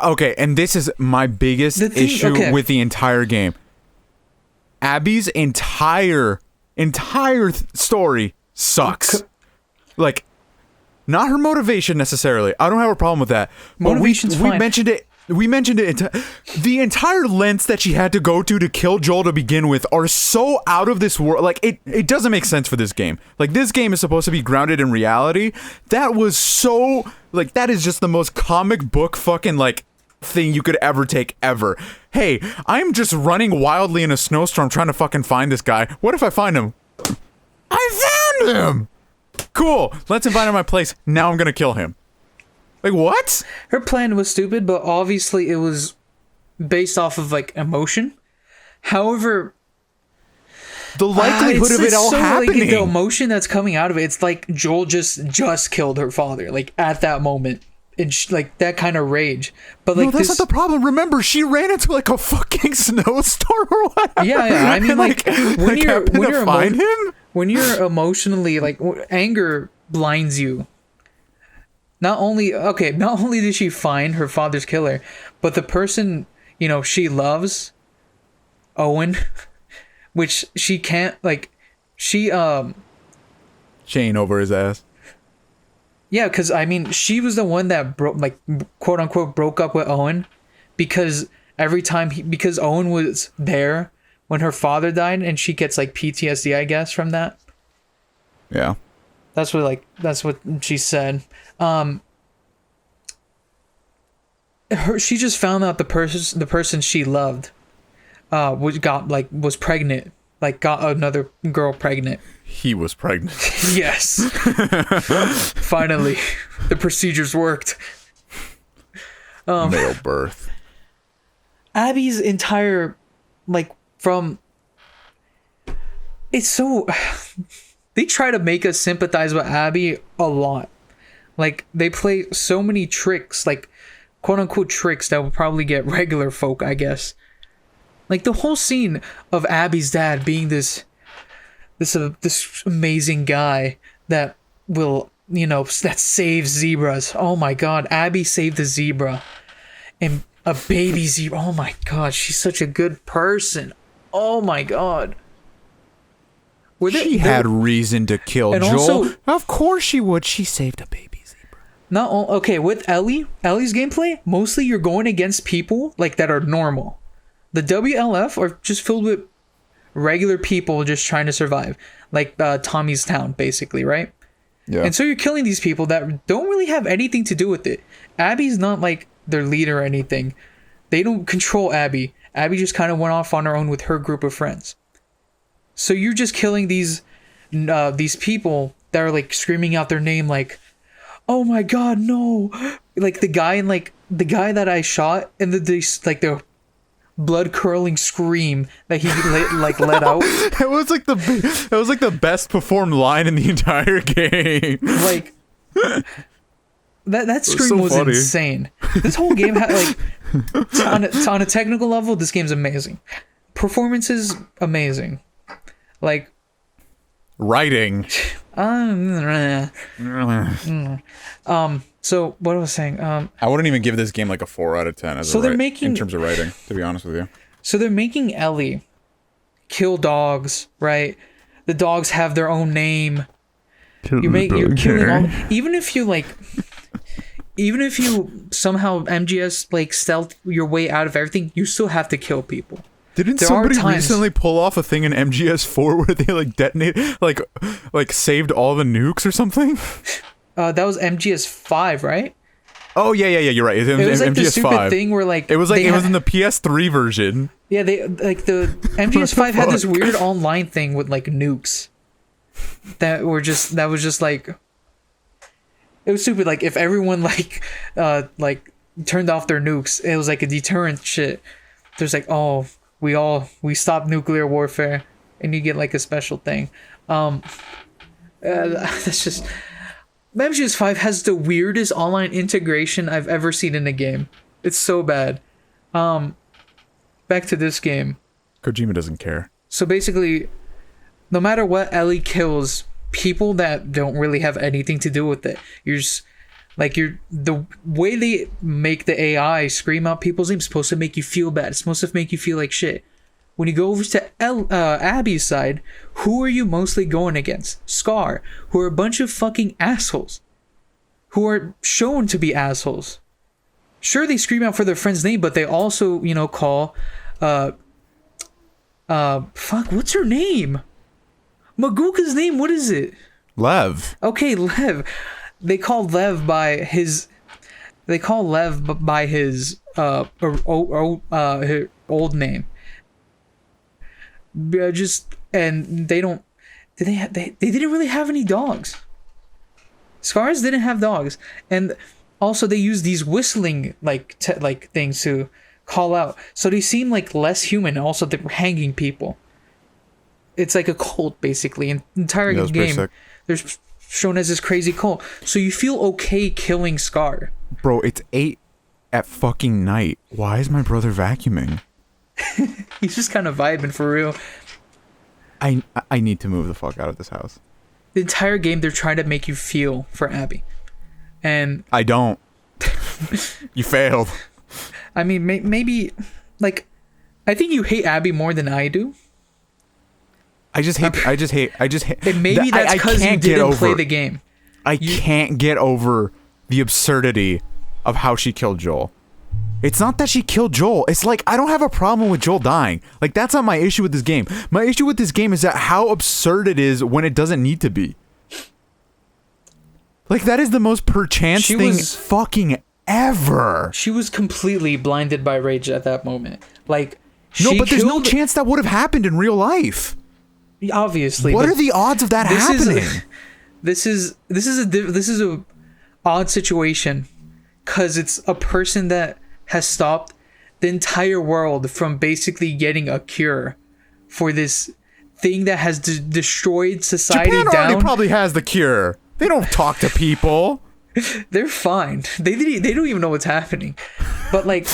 Okay, and this is my biggest issue with the entire game. Abby's entire story sucks. Like, not her motivation necessarily. I don't have a problem with that. Motivation's we fine. We mentioned it. The entire lengths that she had to go to kill Joel to begin with are so out of this world. Like, it doesn't make sense for this game. Like, this game is supposed to be grounded in reality. That was so, like, that is just the most comic book fucking, like, thing you could ever take ever. Hey, I'm just running wildly in a snowstorm trying to fucking find this guy. What if I find him? I found him! Cool. Let's invite him to my place. Now I'm gonna kill him. Like, what? Her plan was stupid, but obviously it was based off of like emotion. However, the likelihood of it all happening, like, the emotion that's coming out of it, it's like Joel just killed her father, like at that moment, and like that kind of rage. But like, no, that's not the problem. Remember, she ran into like a fucking snowstorm or whatever. Yeah. I mean, like when him, when you're emotionally like anger blinds you. Not only did she find her father's killer, but the person, she loves, Owen, which she can't, like, she ain't over his ass. Yeah, because, I mean, she was the one that quote unquote, broke up with Owen because because Owen was there when her father died and she gets, like, PTSD, I guess, from that. Yeah. That's what she said. She just found out the person she loved was pregnant, like got another girl pregnant. He was pregnant. Yes. Finally, the procedures worked. Male birth. Abby's entire, it's so, they try to make us sympathize with Abby a lot. Like, they play so many tricks, like, quote-unquote tricks that will probably get regular folk, I guess. Like, the whole scene of Abby's dad being this amazing guy that will, that saves zebras. Oh my god, Abby saved a zebra. And a baby zebra. Oh my god, she's such a good person. Oh my god. She had reason to kill Joel. Also, of course she would. She saved a baby zebra. Okay, with Ellie's gameplay, mostly you're going against people like that are normal. The WLF are just filled with regular people just trying to survive. Like Tommy's Town, basically, right? Yeah. And so you're killing these people that don't really have anything to do with it. Abby's not like their leader or anything. They don't control Abby. Abby just kind of went off on her own with her group of friends. So you're just killing these people that are like screaming out their name like, oh my god, no. Like the guy that I shot and the blood curling scream that he let out. It was like the best performed line in the entire game. Like that scream was funny. insane. This whole game had on a technical level, this game's amazing. Performances amazing. Like writing. So what I was saying, I wouldn't even give this game like a 4 out of 10 in terms of writing, to be honest with you. So they're making Ellie kill dogs, right? The dogs have their own name. You're killing all, even if you somehow MGS stealth your way out of everything, you still have to kill people. Didn't somebody recently pull off a thing in MGS4 where they detonate saved all the nukes or something? That was MGS5, right? Oh yeah, you're right. It was like MGS5. the stupid thing where it was in the PS3 version. Yeah, the MGS5 had this weird online thing with nukes that was just it was stupid. Like if everyone turned off their nukes, it was like a deterrent shit. There's we stop nuclear warfare, and you get a special thing. That's just. MGS5 has the weirdest online integration I've ever seen in a game. It's so bad. Back to this game. Kojima doesn't care. So basically, no matter what Ellie kills, people that don't really have anything to do with it, the way they make the AI scream out people's names is supposed to make you feel bad. It's supposed to make you feel like shit. When you go over to Abby's side, who are you mostly going against? Scar, who are a bunch of fucking assholes. Who are shown to be assholes. Sure, they scream out for their friend's name, but they also, call... what's her name? Maguka's name, what is it? Lev. Okay, Lev. They call Lev by his... old name. And they don't. They didn't really have any dogs. Scars didn't have dogs, and also they use these whistling things to call out, so they seem less human. Also, they're hanging people. It's like a cult basically. In the entire game, they're shown as this crazy cult. So you feel okay killing Scar. Bro, it's 8 at fucking night. Why is my brother vacuuming? He's just kind of vibing for real. I need to move the fuck out of this house. The entire game, they're trying to make you feel for Abby. And... I don't. You failed. I mean, maybe... I think you hate Abby more than I do. I just hate... And maybe that's because you didn't play the game. I can't get over the absurdity of how she killed Joel. It's not that she killed Joel. It's I don't have a problem with Joel dying. That's not my issue with this game. My issue with this game is that how absurd it is when it doesn't need to be. Like, that is the most perchance She thing was- fucking ever. She was completely blinded by rage at that moment. Like, No, she but there's no killed- chance that would have happened in real life. Obviously. What but are the odds of that happening? This is a odd situation, because it's a person that has stopped the entire world from basically getting a cure for this thing that has destroyed society Japan down. already probably has the cure. They don't talk to people. They're fine. They don't even know what's happening. But like,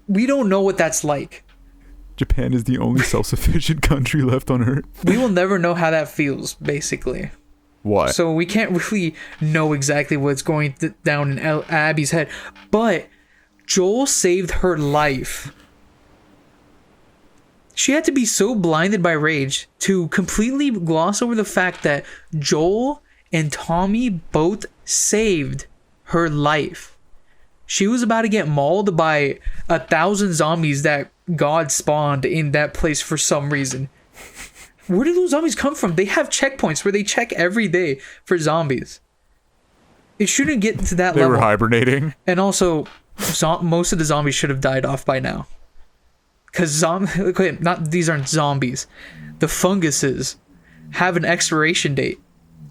we don't know what that's like. Japan is the only self-sufficient country left on Earth. We will never know how that feels, basically. What? So we can't really know exactly what's going down in Abby's head. But Joel saved her life. She had to be so blinded by rage to completely gloss over the fact that Joel and Tommy both saved her life. She was about to get mauled by 1,000 zombies that God spawned in that place for some reason. Where do those zombies come from? They have checkpoints where they check every day for zombies. It shouldn't get to that They level. were hibernating. And also, most of the zombies should have died off by now. Because these aren't zombies. The funguses have an expiration date.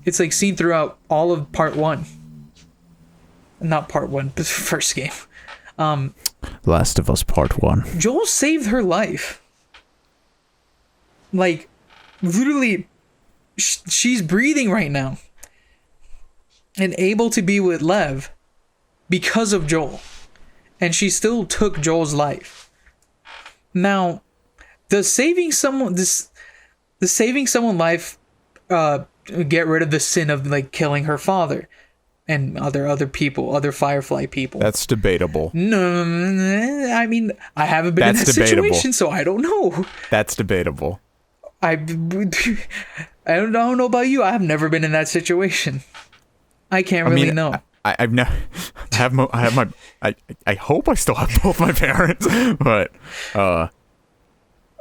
It's like seen throughout all of part 1. Not part 1, but first game. Last of Us Part 1. Joel saved her life. Like, literally, she's breathing right now. And able to be with Lev because of Joel. And she still took Joel's life. Now, does saving someone life get rid of the sin of like killing her father and other people, other Firefly people? That's debatable. No, I mean, I haven't been in that situation, so I don't know. That's debatable. I don't know about you. I've never been in that situation. I can't really know. I've never. I hope I still have both my parents, but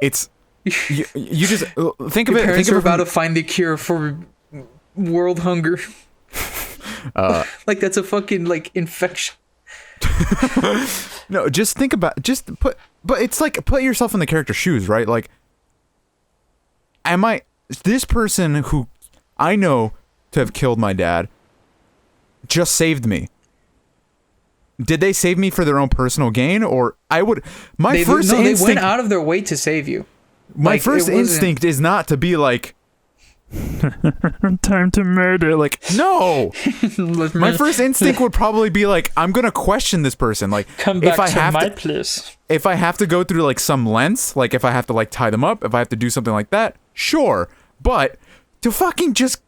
it's you just think of Your it. parents Think are of about it. to find the cure for world hunger. Like that's a fucking like infection. No, just think about. But it's like put yourself in the character's shoes, right? Like, am I this person who I know to have killed my dad? Just saved me. Did they save me for their own personal gain, or I would? They went out of their way to save you. My first instinct is not to be like, time to murder. Like, no. My first instinct would probably be like, I'm gonna question this person. Like, come back to my place. If I have to go through like some lengths, like if I have to like tie them up, if I have to do something like that, sure. But to fucking just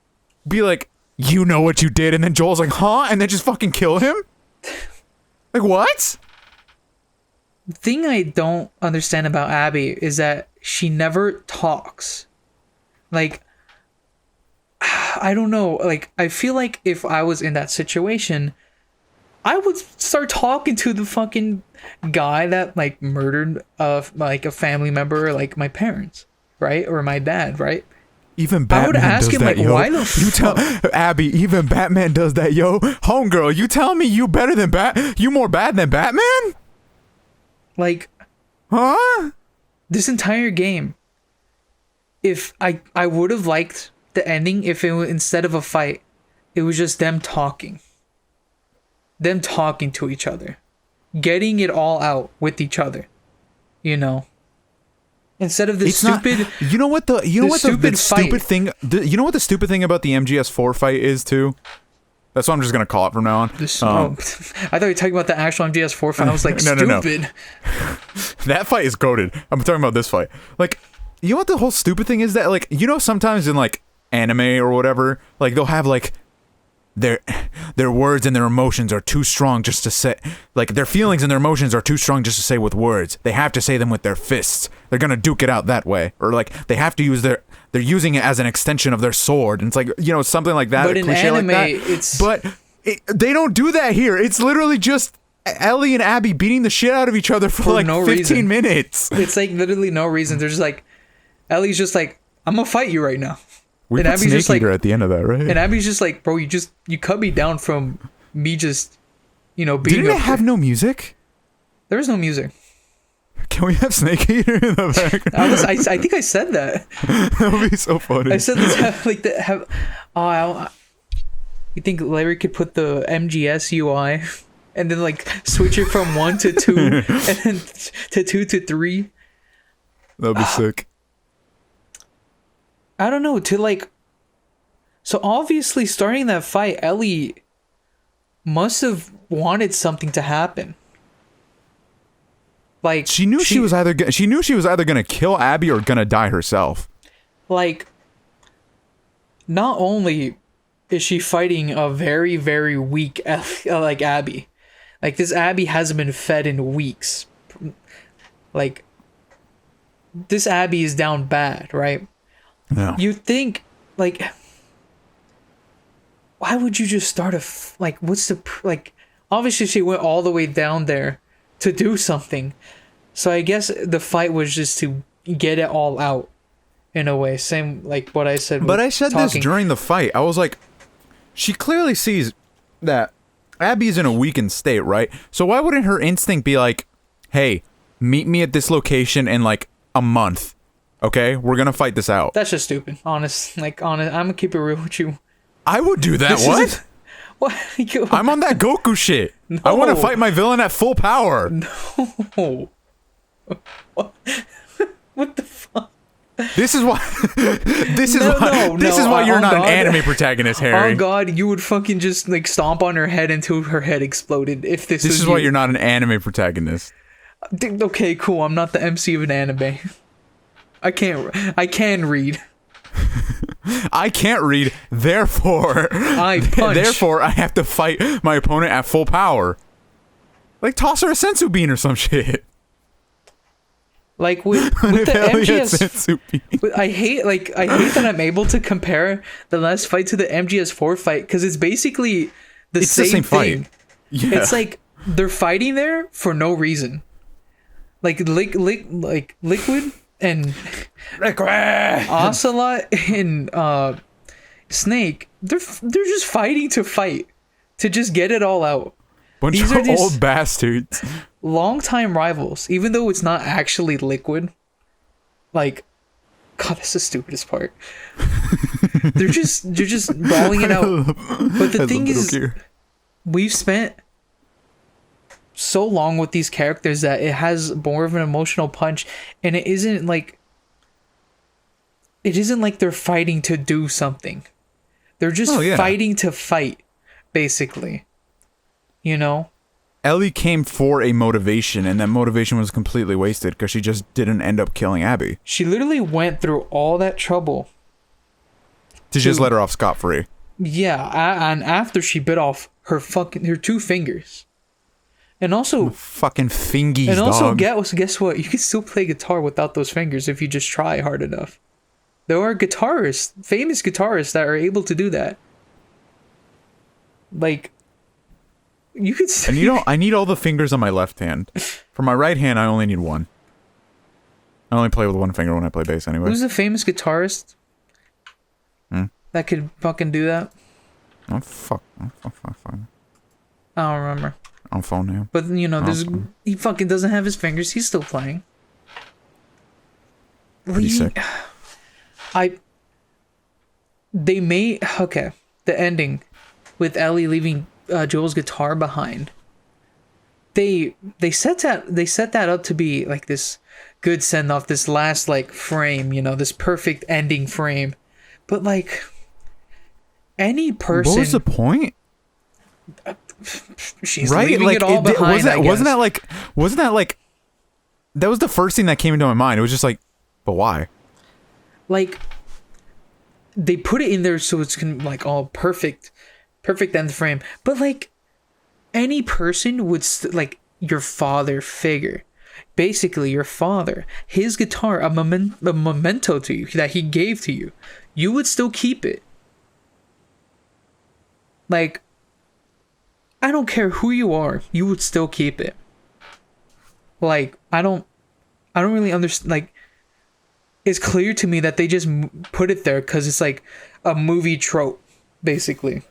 be like, you know what you did, and then Joel's like, huh? And then just fucking kill him? Like, what? The thing I don't understand about Abby is that she never talks. Like, I don't know. Like, I feel like if I was in that situation, I would start talking to the fucking guy that, like, murdered, like, a family member, or, like, my parents, right? Or my dad, right? Even Batman I would ask does him, that, like, yo. why the You tell Abby, even Batman does that, yo. Homegirl, you tell me you better than you more bad than Batman? Like, huh? This entire game, if I would have liked the ending if it was, instead of a fight, it was just them talking to each other, getting it all out with each other, you know. Instead of this stupid, you know what the stupid thing about the MGS4 fight is too. That's what I'm just gonna call it from now on. I thought you were talking about the actual MGS4 fight. I was like, no. stupid. That fight is goated. I'm talking about this fight. Like, you know what the whole stupid thing is? That, like, you know, sometimes in like anime or whatever, like they'll have like their words and their emotions are too strong just to say, like their feelings and their emotions are too strong just to say with words. They have to say them with their fists. They're gonna duke it out that way, or like they have to use they're using it as an extension of their sword, and it's like, you know, something like that. But in anime, they don't do that here. It's literally just Ellie and Abby beating the shit out of each other for like no 15 reason. minutes. It's like literally no reason. There's like, Ellie's just like, I'm gonna fight you right now. We And put Abby's Snake just like- Eater at the end of that, right? And Abby's just like, bro, you cut me down from me just, being Didn't it up have there. no music? There was no music. Can we have Snake Eater in the background? I think I said that. That would be so funny. I said let's have like the have. You think Larry could put the MGS UI and then like switch it from 1 to 2 and then to 2 to 3? That'd be sick. I don't know, to like. So obviously, starting that fight, Ellie must have wanted something to happen. Like She knew she was either gonna kill Abby or gonna die herself. like. Not only is she fighting a very, very weak like Abby, like this Abby hasn't been fed in weeks. Like this Abby is down bad, right? Yeah. You think like, why would you just start like? What's the like? Obviously, she went all the way down there to do something. So I guess the fight was just to get it all out, in a way. Same like what I said. But with I said talking. this during the fight. I was like, she clearly sees that Abby's in a weakened state, right? So why wouldn't her instinct be like, hey, meet me at this location in like a month. Okay? We're gonna fight this out. That's just stupid. Honest. I'm gonna keep it real with you. I would do that. This What? isn't- What? I'm on that Goku shit. I want to fight my villain at full power. No. What the fuck? This is why. This is No, why. no, this no, is why you're on not an God. anime protagonist, Harry. Oh god, you would fucking just like stomp on her head until her head exploded. If this This was is why you. you're not an anime protagonist. Okay, cool. I'm not the MC of an anime. I can read. I can't read, therefore I punch. therefore I have to fight my opponent at full power. Like toss her a sensu bean or some shit. Like with the Elliot MGS. sensu bean. I hate that I'm able to compare the last fight to the MGS4 fight because it's basically the It's same, the same thing. fight. Yeah. It's like they're fighting there for no reason. Like Liquid and Ocelot and Snake, they're just fighting to fight, to just get it all out. Bunch These of are these- old bastards. Longtime rivals, even though it's not actually Liquid. Like, God, that's the stupidest part. they're just brawling it out. But the thing is, we've spent so long with these characters that it has more of an emotional punch, and it isn't like they're fighting to do something. They're just fighting to fight, basically. You know? Ellie came for a motivation, and that motivation was completely wasted because she just didn't end up killing Abby. She literally went through all that trouble To just let her off scot-free. Yeah, and after she bit off her 2 fingers. And also Fucking fingies, and also dog. guess what? You can still play guitar without those fingers if you just try hard enough. There are guitarists, famous guitarists that are able to do that. Like you could I need all the fingers on my left hand. For my right hand, I only need one. I only play with one finger when I play bass anyway. Who's a famous guitarist that could fucking do that? Oh, fuck. I don't remember. On phone name. But he fucking doesn't have his fingers. He's still playing. Pretty sick. The ending with Ellie leaving Joel's guitar behind. They set that up to be like this good send off, this last like frame, this perfect ending frame. But like any person, What was the point? She's leaving it all behind. Wasn't that like that was the first thing that came into my mind. It was just like, but why? Like they put it in there so it's like all perfect end frame. But like any person would like your father figure, basically your father, his guitar, a memento to you that he gave to you, you would still keep it. Like I don't care who you are, you would still keep it. Like I don't really understand. Like it's clear to me that they just put it there because it's like a movie trope, basically.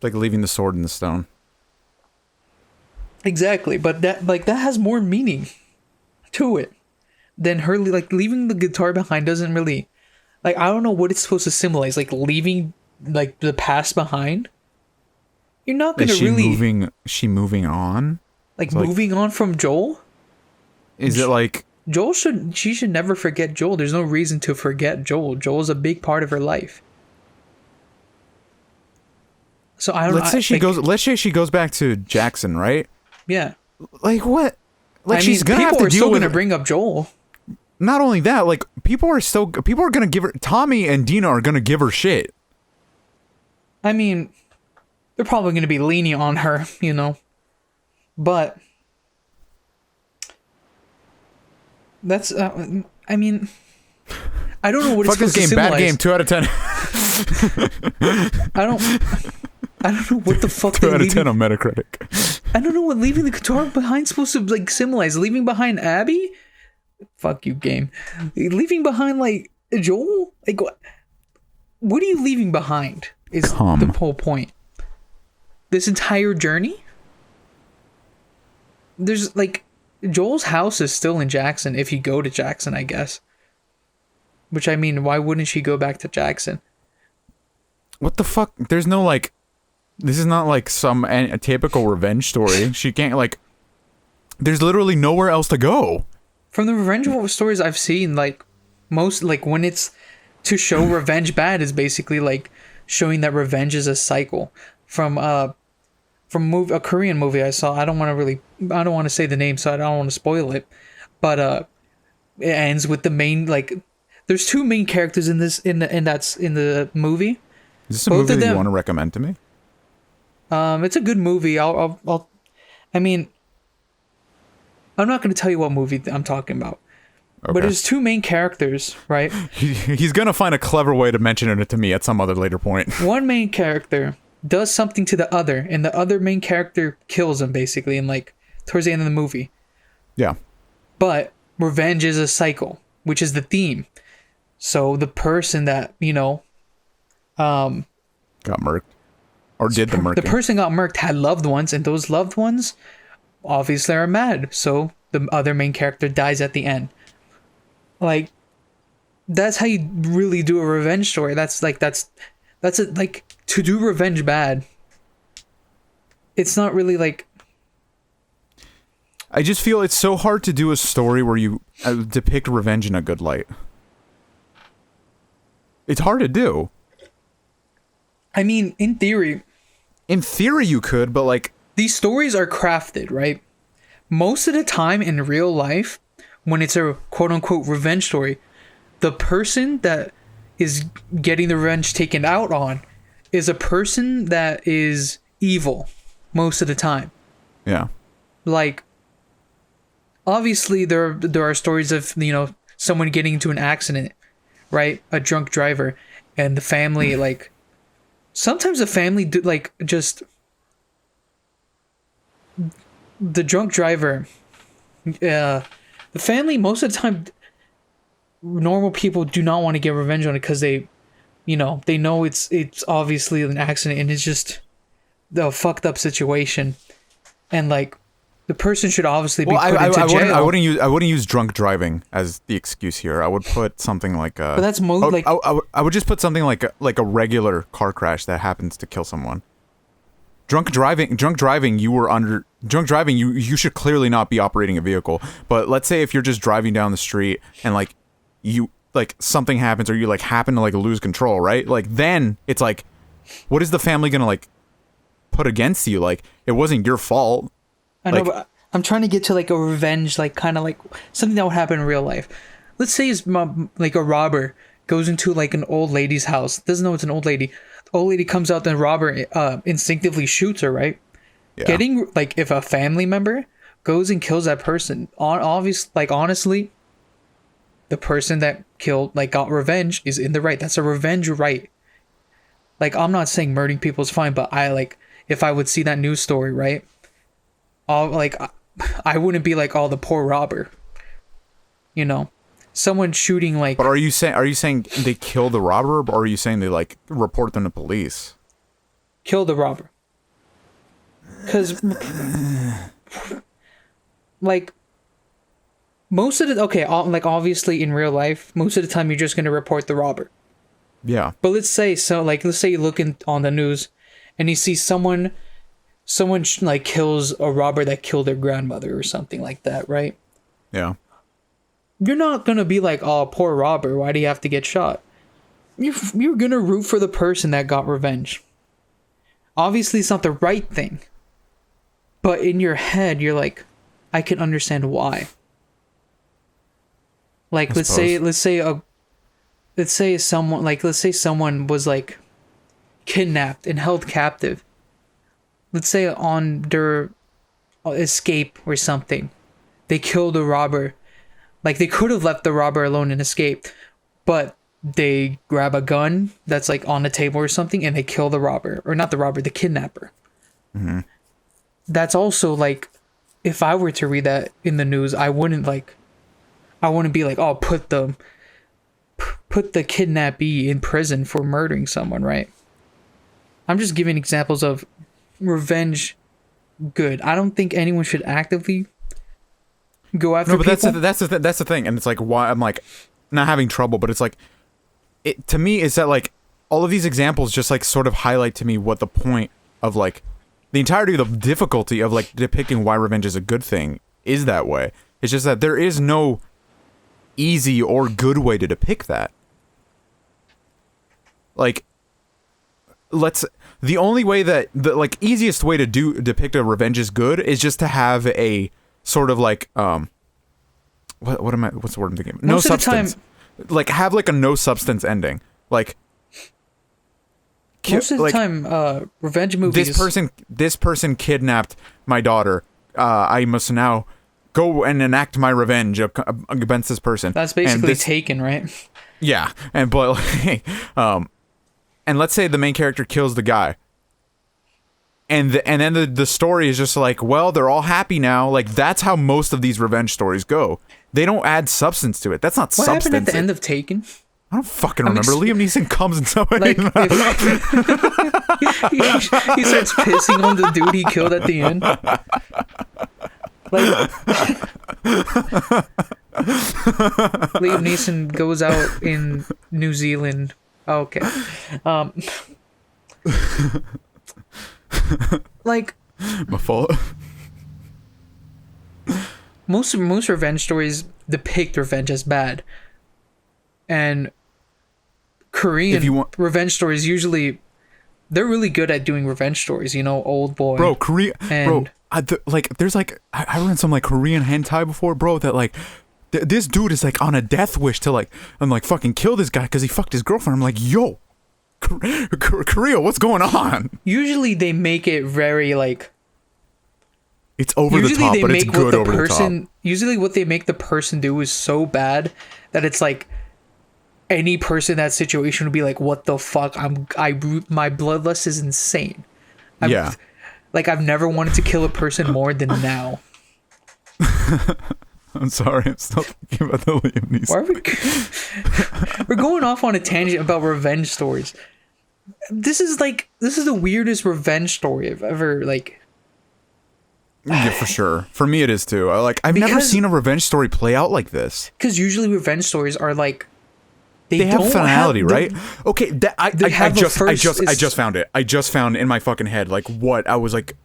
Like leaving the sword in the stone. Exactly, but that has more meaning to it than her like leaving the guitar behind. Doesn't really, like, I don't know what it's supposed to symbolize. Like leaving like the past behind. You're not gonna She moving on? Like moving on from Joel? Is it like She should never forget Joel. There's no reason to forget Joel. Joel's a big part of her life. So I don't know. Let's say she goes back to Jackson, right? Yeah. Like what? Like, she's mean, gonna have to deal still with. Gonna bring up Joel. Not only that, like people are gonna give her. Tommy and Dina are gonna give her shit. I mean, they're probably gonna be lenient on her, you know. But that's. I mean, I don't know what Fuck it's supposed this game. to symbolize. Bad game. 2 out of 10. I don't know what the fuck. 2 out of 10 on Metacritic. I don't know what leaving the guitar behind supposed to like symbolize. Leaving behind Abby? Fuck you, game. Leaving behind like Joel? Like what are you leaving behind? Is the whole point. This entire journey? There's like Joel's house is still in Jackson if you go to Jackson, I guess. Which, I mean, why wouldn't she go back to Jackson? What the fuck? There's no like. This is not like a typical revenge story. She can't like. There's literally nowhere else to go. From the revenge stories I've seen, like most, like when it's to show revenge bad is basically like showing that revenge is a cycle. From a Korean movie I saw. I don't want to say the name, so I don't want to spoil it. But it ends with the main like. There's 2 main characters in this in the movie. Is this a movie that you want to recommend to me? It's a good movie. I mean, I'm not going to tell you what movie I'm talking about. Okay. But there's 2 main characters, right? He's going to find a clever way to mention it to me at some other later point. One main character does something to the other, and the other main character kills him, basically, and like towards the end of the movie. Yeah. But revenge is a cycle, which is the theme. So the person that, you know, got murked. Or did the murking. The person got murked had loved ones, and those loved ones obviously are mad. So the other main character dies at the end. Like, that's how you really do a revenge story. That's it. Like, to do revenge bad, it's not really like. I just feel it's so hard to do a story where you depict revenge in a good light. It's hard to do. I mean, in theory. In theory you could, but like. These stories are crafted, right? Most of the time in real life, when it's a quote-unquote revenge story, the person that is getting the revenge taken out on is a person that is evil most of the time. Yeah. Like, obviously there are stories of, you know, someone getting into an accident, right? A drunk driver, and the family, like, sometimes the family do, like, just the drunk driver, the family, most of the time, normal people do not want to get revenge on it because they, you know, they know it's obviously an accident and it's just a fucked up situation, and like the person should obviously be put into jail. I wouldn't use drunk driving as the excuse here. I would put something like but that's I would just put something like a regular car crash that happens to kill someone. Drunk driving, you should clearly not be operating a vehicle. But let's say if you're just driving down the street and like you like something happens or you like happen to like lose control, right? Like then it's like, what is the family gonna like put against you? Like, it wasn't your fault. I know, but I'm trying to get to like a revenge, like kind of like something that would happen in real life. Let's say it's like a robber goes into like an old lady's house, doesn't know it's an old lady. The old lady comes out, the robber instinctively shoots her, right? Yeah. Getting like, if a family member goes and kills that person, honestly, the person that killed, like, got revenge is in the right. That's a revenge right. Like, I'm not saying murdering people is fine, but I like, if I would see that news story, right? I wouldn't be like, oh, the poor robber, you know? someone shooting like. But are you saying they kill the robber, or are you saying they like report them to police? Kill the robber. Because, like, most of the like obviously in real life, most of the time you're just gonna report the robber. Yeah. But let's say you look on the news, and you see someone like kills a robber that killed their grandmother or something like that, right? Yeah. You're not gonna be like, oh, poor robber, why do you have to get shot? You're gonna root for the person that got revenge. Obviously, it's not the right thing. But in your head, you're like, I can understand why. Like, let's say someone was like kidnapped and held captive. Let's say on their escape or something, they killed a robber. Like, they could have left the robber alone and escaped, but they grab a gun that's like on the table or something, and they kill the robber, or not the robber, the kidnapper. Mm-hmm. That's also like, if I were to read that in the news, I wouldn't be like, oh, put the kidnappee in prison for murdering someone, right? I'm just giving examples of revenge good. I don't think anyone should actively go after people. That's the thing, and it's like why I'm like not having trouble, but it's like it to me is that like all of these examples just like sort of highlight to me what the point of like the entirety of the difficulty of like depicting why revenge is a good thing is that way. It's just that there is no easy or good way to depict that. Like, the only way that the like easiest way to depict a revenge is good is just to have a sort of like what's the word I'm thinking? No substance. Like have like a no substance ending. Like most of the time, revenge movies. This person kidnapped my daughter. I must now go and enact my revenge against this person. That's basically Taken, right? Yeah, and let's say the main character kills the guy, and then the story is just like, well, they're all happy now. Like that's how most of these revenge stories go. They don't add substance to it. That's not substance. What happened at the end of Taken? I don't fucking remember. Liam Neeson comes and somebody like, he starts pissing on the dude he killed at the end. Like Liam Neeson goes out in New Zealand. Oh, okay. Like my fault. Most revenge stories depict revenge as bad, and Korean revenge stories usually they're really good at doing revenge stories. You know, Old Boy. Bro, there's like I read some like Korean hentai before, bro. That like this dude is like on a death wish to like fucking kill this guy because he fucked his girlfriend. I'm like, yo, Korea, what's going on? Usually they make it very like. It's over the top, but it's good over the top. Usually what they make the person do is so bad that it's like any person in that situation would be like, what the fuck? My bloodlust is insane. Yeah. Like I've never wanted to kill a person more than now. I'm sorry, I'm still thinking about the Liam Neeson. Why are we're going off on a tangent about revenge stories. This is the weirdest revenge story I've ever like. Yeah, for sure. For me, it is too. I've never seen a revenge story play out like this. Because usually revenge stories are like they have finality, right? Okay, I just found it. I just found in my fucking head like what I was like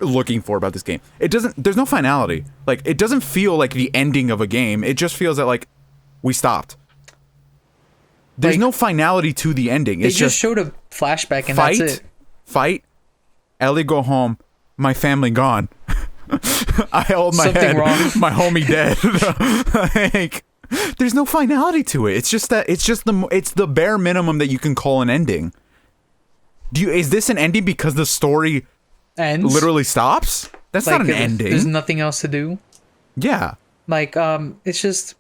looking for about this game. There's no finality. Like it doesn't feel like the ending of a game. It just feels that like we stopped. There's no finality to the ending. It's they just showed a flashback and that's it. Fight. Ellie go home. My family gone. I hold my Something head. Wrong. My homie dead. Like, there's no finality to it. It's just that it's the bare minimum that you can call an ending. Is this an ending because the story ends? Literally stops? That's like, not an ending. There's nothing else to do. Yeah. Like it's just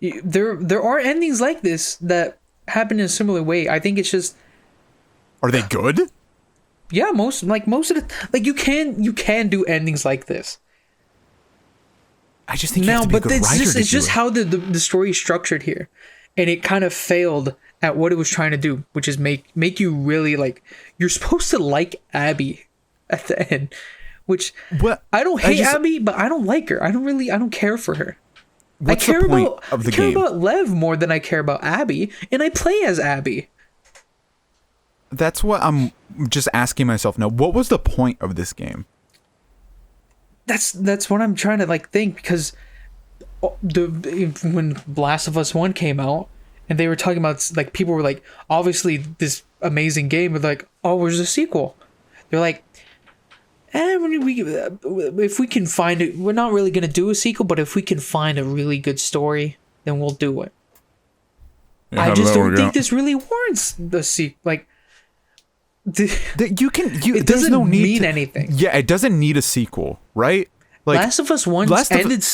there are endings like this that happen in a similar way. I think it's just. Are they good? Yeah, most of the you can do endings like this. I just think you have No, to be a but good it's writer just to it's do just it. how the story is structured here, and it kind of failed at what it was trying to do, which is make you really like. You're supposed to like Abby at the end, which What? I don't I hate just- Abby, but I don't like her. I don't care for her. What's I care the point about of the I care game? about Lev more than I care about Abby, and I play as Abby. That's what I'm just asking myself now. What was the point of this game? That's what I'm trying to like think, because when Last of Us 1 came out and they were talking about, like, people were like, obviously this amazing game, but like, oh, where's the sequel? They're like, if we can find it, we're not really gonna do a sequel, but if we can find a really good story, then we'll do it. Yeah, I just don't think this. this really warrants the sequel. Like, It doesn't no need mean to, anything. Yeah, it doesn't need a sequel, right? Like Last of Us 1 Last of- ended it's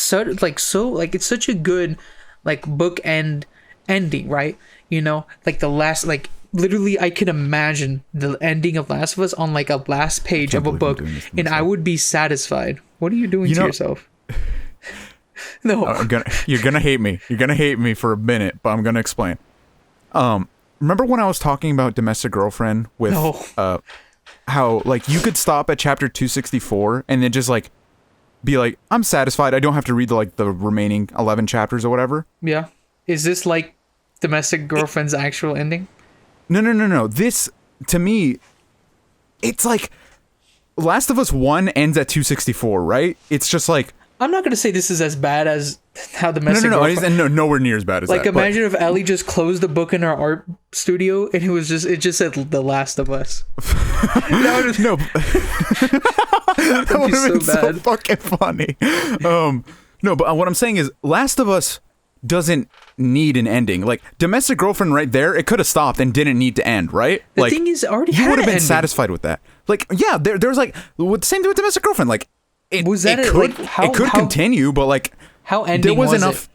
such a good like book ending, right? You know, like the last, like, literally I can imagine the ending of Last of Us on like a last page of a believe I'm book, doing this to and I myself. would be satisfied. What are you doing You to know- yourself? No. you're gonna hate me. You're gonna hate me for a minute, but I'm gonna explain. Remember when I was talking about Domestic Girlfriend with No. how like you could stop at chapter 264 and then just like be like, I'm satisfied. I don't have to read the remaining 11 chapters or whatever. Yeah. Is this like Domestic Girlfriend's actual ending? No. This, to me, it's like Last of Us 1 ends at 264, right? It's just like I'm not gonna say this is as bad as how Domestic no, Girlfriend. nowhere near as bad as Like, that. but- imagine if Ellie just closed the book in her art studio and it just said The Last of Us. That would've- No, that would be have been so so bad. fucking funny. No, but what I'm saying is, Last of Us doesn't need an ending. Like Domestic Girlfriend, right there, it could have stopped and didn't need to end, right? The like, thing is, it already you had would have an been ending. satisfied with that. Like, yeah, there's like the same thing with Domestic Girlfriend. Like, it Was that it it? could Like, how- it could how- continue, but like How ending there was was enough. it?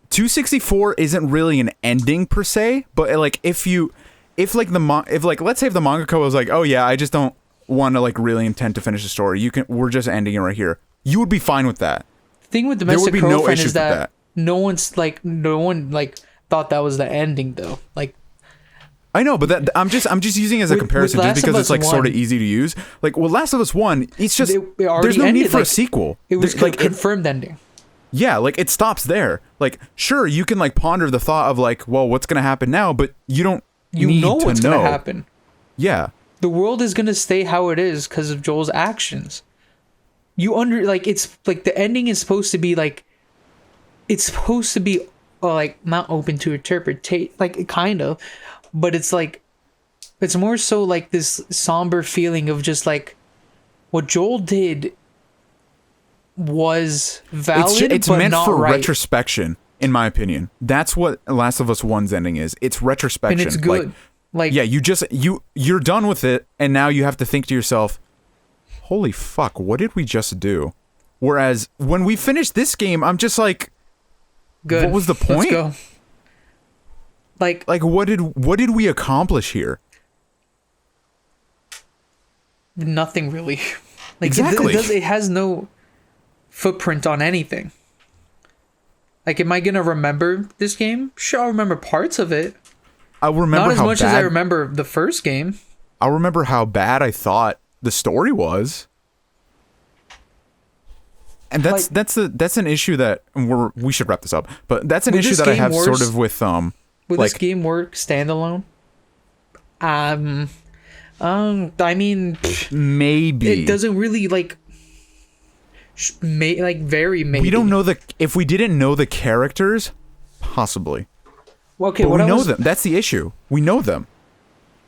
264 isn't really an ending per se, but like if let's say if the mangaka was like, oh yeah, I just don't want to like really intend to finish the story, we're just ending it right here, you would be fine with that. The thing with would Domestic be no Girlfriend issues is with that, that. no one thought that was the ending though. Like, I know, but that I'm just using it as a With comparison just Last of because it's Us like sort of 1, easy to use. Like, well, Last of Us 1, it's just it already there's no need ended, for a like, sequel. it was There's, like confirmed ending. yeah, like it stops there. Like, sure, you can like ponder the thought of like, well, what's gonna happen now, but you don't You need know to what's know. gonna happen. Yeah. The world is gonna stay how it is because of Joel's actions. It's like the ending is supposed to be like, it's supposed to be like not open to interpretation, like kind of, but it's like, it's more so like this somber feeling of just like what Joel did was valid, It's but meant not for right. retrospection, in my opinion. That's what Last of Us 1's ending is. It's retrospection. And it's good. Like, yeah, you're done with it, and now you have to think to yourself, holy fuck, what did we just do? Whereas when we finish this game, I'm just like, good. what was the point? Let's go. Like, what did we accomplish here? nothing really. Like, Exactly. It has no footprint on anything. Like, am I gonna remember this game? Sure, I'll remember parts of it. I'll remember Not as how much bad, as I remember the first game. I'll remember how bad I thought the story was. And that's an issue that we should wrap this up. But that's an Would issue this that I game have sort worse- of with Would like this game work standalone? I mean, maybe it doesn't really like. Very maybe. we don't know if we didn't know the characters, possibly. Well, okay, But what we I know was, them. That's the issue. We know them.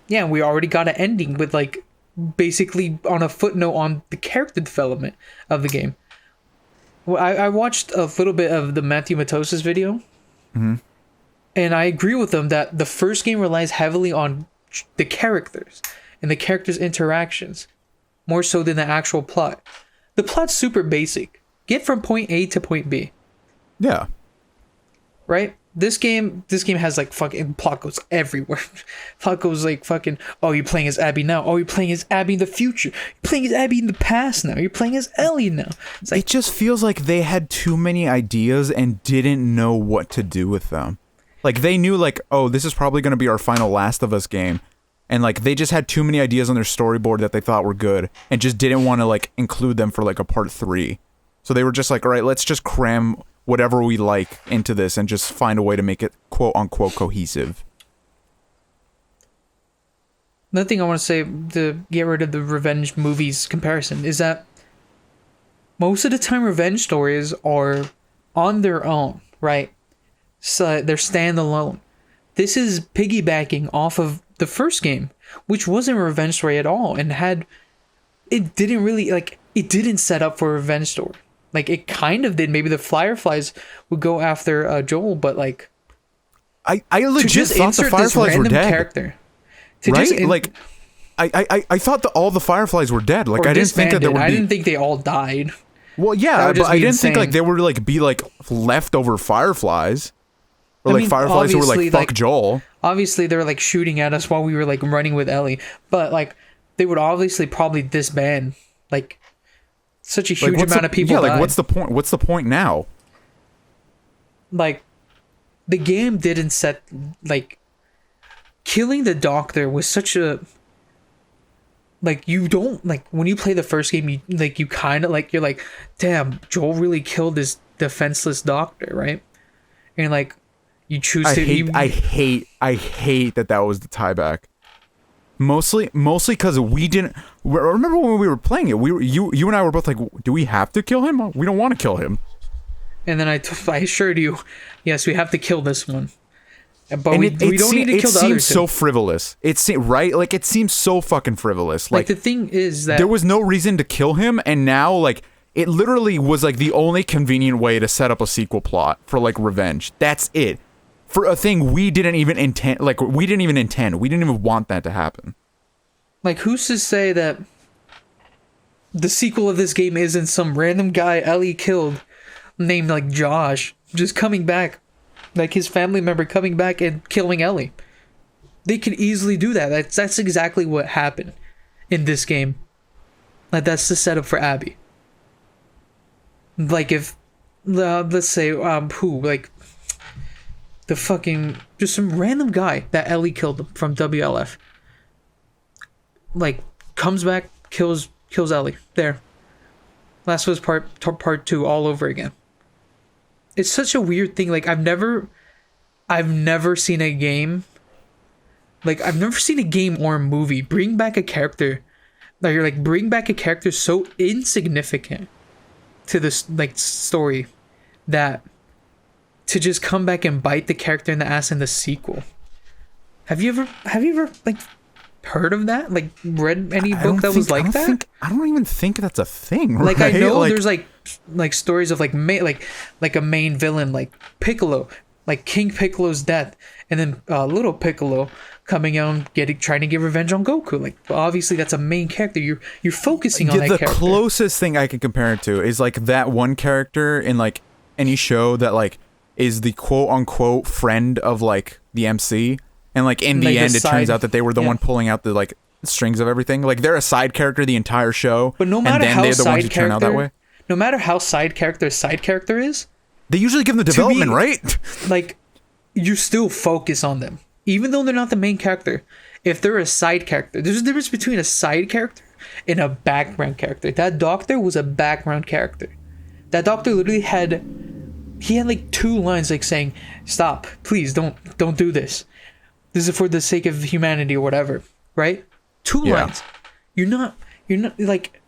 yeah, we already got an ending with like basically on a footnote on the character development of the game. Well, I watched a little bit of the Matthew Matos's video, and I agree with them that the first game relies heavily on the characters and the characters' interactions, more so than the actual plot. The plot's super basic. Get from point A to point B, Yeah. right? this game has like fucking plot goes everywhere. Plot goes like fucking, oh, you're playing as Abby now. Oh, you're playing as Abby in the future. You're playing as Abby in the past now. You're playing as Ellie now. It's like, it just feels like they had too many ideas and didn't know what to do with them. Like they knew like, oh, this is probably going to be our final Last of Us game. And like they just had too many ideas on their storyboard that they thought were good and just didn't want to like include them for like a part 3. So they were just like, all right, let's just cram whatever we like into this and just find a way to make it quote unquote cohesive. Another thing I want to say to get rid of the revenge movies comparison is that most of the time revenge stories are on their own, right? So they're standalone. This is piggybacking off of the first game, which wasn't a revenge story at all, and it didn't set up for a revenge story. Like, it kind of did. Maybe the Fireflies would go after Joel, but like... I legit thought the Fireflies were dead. Character, right? I thought that all the Fireflies were dead. Like, I didn't think that there would be... I didn't think they all died. Well, yeah, but I didn't think like they were like be like leftover Fireflies. Or like Fireflies who were like, fuck Joel. Obviously, they were like shooting at us while we were like running with Ellie. But like, they would obviously probably disband. Like, such a huge amount of people died. Like, what's the point? What's the point now? Like, the game didn't set, like, killing the Doctor was such a, like, you don't, like, when you play the first game, you kind of, like, you're like, damn, Joel really killed this defenseless Doctor, right? And, like, you choose I hate that was the tieback. Mostly because we didn't. Remember when we were playing it? You and I were both like, "Do we have to kill him? We don't want to kill him." And then I assured you, yes, we have to kill this one. But we don't need to kill the other two. It seems so frivolous. Right? Like it seems so fucking frivolous. Like the thing is that there was no reason to kill him, and now like it literally was like the only convenient way to set up a sequel plot for like revenge. That's it. For a thing we didn't even intend. Like we didn't even want that to happen. Like, who's to say that the sequel of this game isn't some random guy Ellie killed named, like, Josh, just coming back, like, his family member coming back and killing Ellie? They could easily do that. That's exactly what happened in this game. Like, that's the setup for Abby. Like, if, let's say, like, the fucking, just some random guy that Ellie killed from WLF. Like, comes back, kills Ellie. There. Last of Us part 2 all over again. It's such a weird thing. Like, I've never seen a game. Like, I've never seen a game or a movie bring back a character. Like, you're like, bring back a character so insignificant to this, like, story that to just come back and bite the character in the ass in the sequel. Have you ever like heard of that? Like, read any book that was like that? I don't even think that's a thing. Right? Like, I know there's like stories of like a main villain like Piccolo, like King Piccolo's death, and then little Piccolo coming out and trying to get revenge on Goku. Like, obviously that's a main character. You're focusing on that character. The closest thing I can compare it to is like that one character in like any show that like is the quote unquote friend of like the MC. And like in the end, it turns out that they were the one pulling out the like strings of everything. Like they're a side character the entire show. But no matter and then how they're the ones side who turn out that way. No matter how side character is, they usually give them the development, right? Like, you still focus on them, even though they're not the main character. If they're a side character, there's a difference between a side character and a background character. That Doctor was a background character. That Doctor literally had like 2 lines, like saying, "Stop, please, don't do this. This is for the sake of humanity," or whatever, right? 2 lines. You're not like,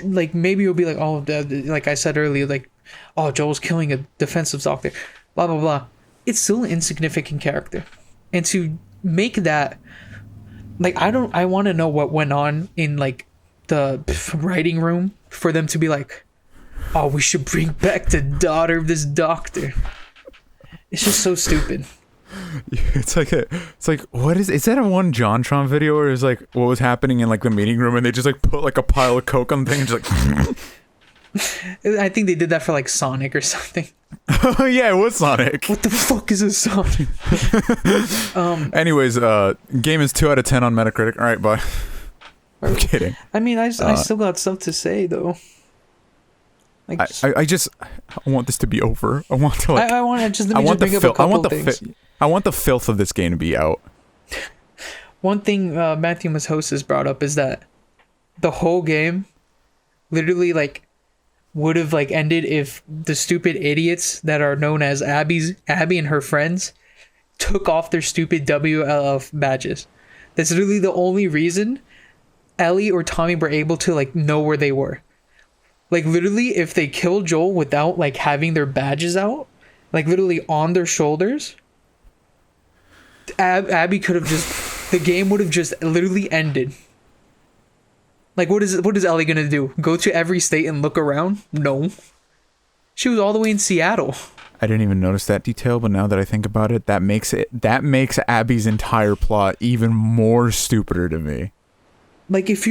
like maybe you'll be like, oh, like I said earlier, like, oh, Joel's killing a defensive Doctor, blah blah blah. It's still an insignificant character, and to make that, like, I want to know what went on in like the writing room for them to be like, oh, we should bring back the daughter of this Doctor. It's just so stupid. It's like what is that a one JonTron video where it's like what was happening in like the meeting room and they just like put like a pile of coke on the thing and just like I think they did that for like Sonic or something. Yeah, it was Sonic. What the fuck is a Sonic? Anyways, game is 2 out of 10 on Metacritic. All right, bye. I'm kidding. I mean, I still got stuff to say though. Like, I want this to be over. I want to like. I want to just let me just bring up a couple things. I want the filth of this game to be out. One thing Matthew Matos has brought up is that the whole game literally like would have like ended if the stupid idiots that are known as Abby and her friends took off their stupid WLF badges. That's literally the only reason Ellie or Tommy were able to like know where they were. Like literally if they killed Joel without like having their badges out, like literally on their shoulders, Abby could have just, the game would have just literally ended. Like what is Ellie gonna do? Go to every state and look around? No. She was all the way in Seattle. I didn't even notice that detail, but now that I think about it, that makes Abby's entire plot even more stupider to me. Like if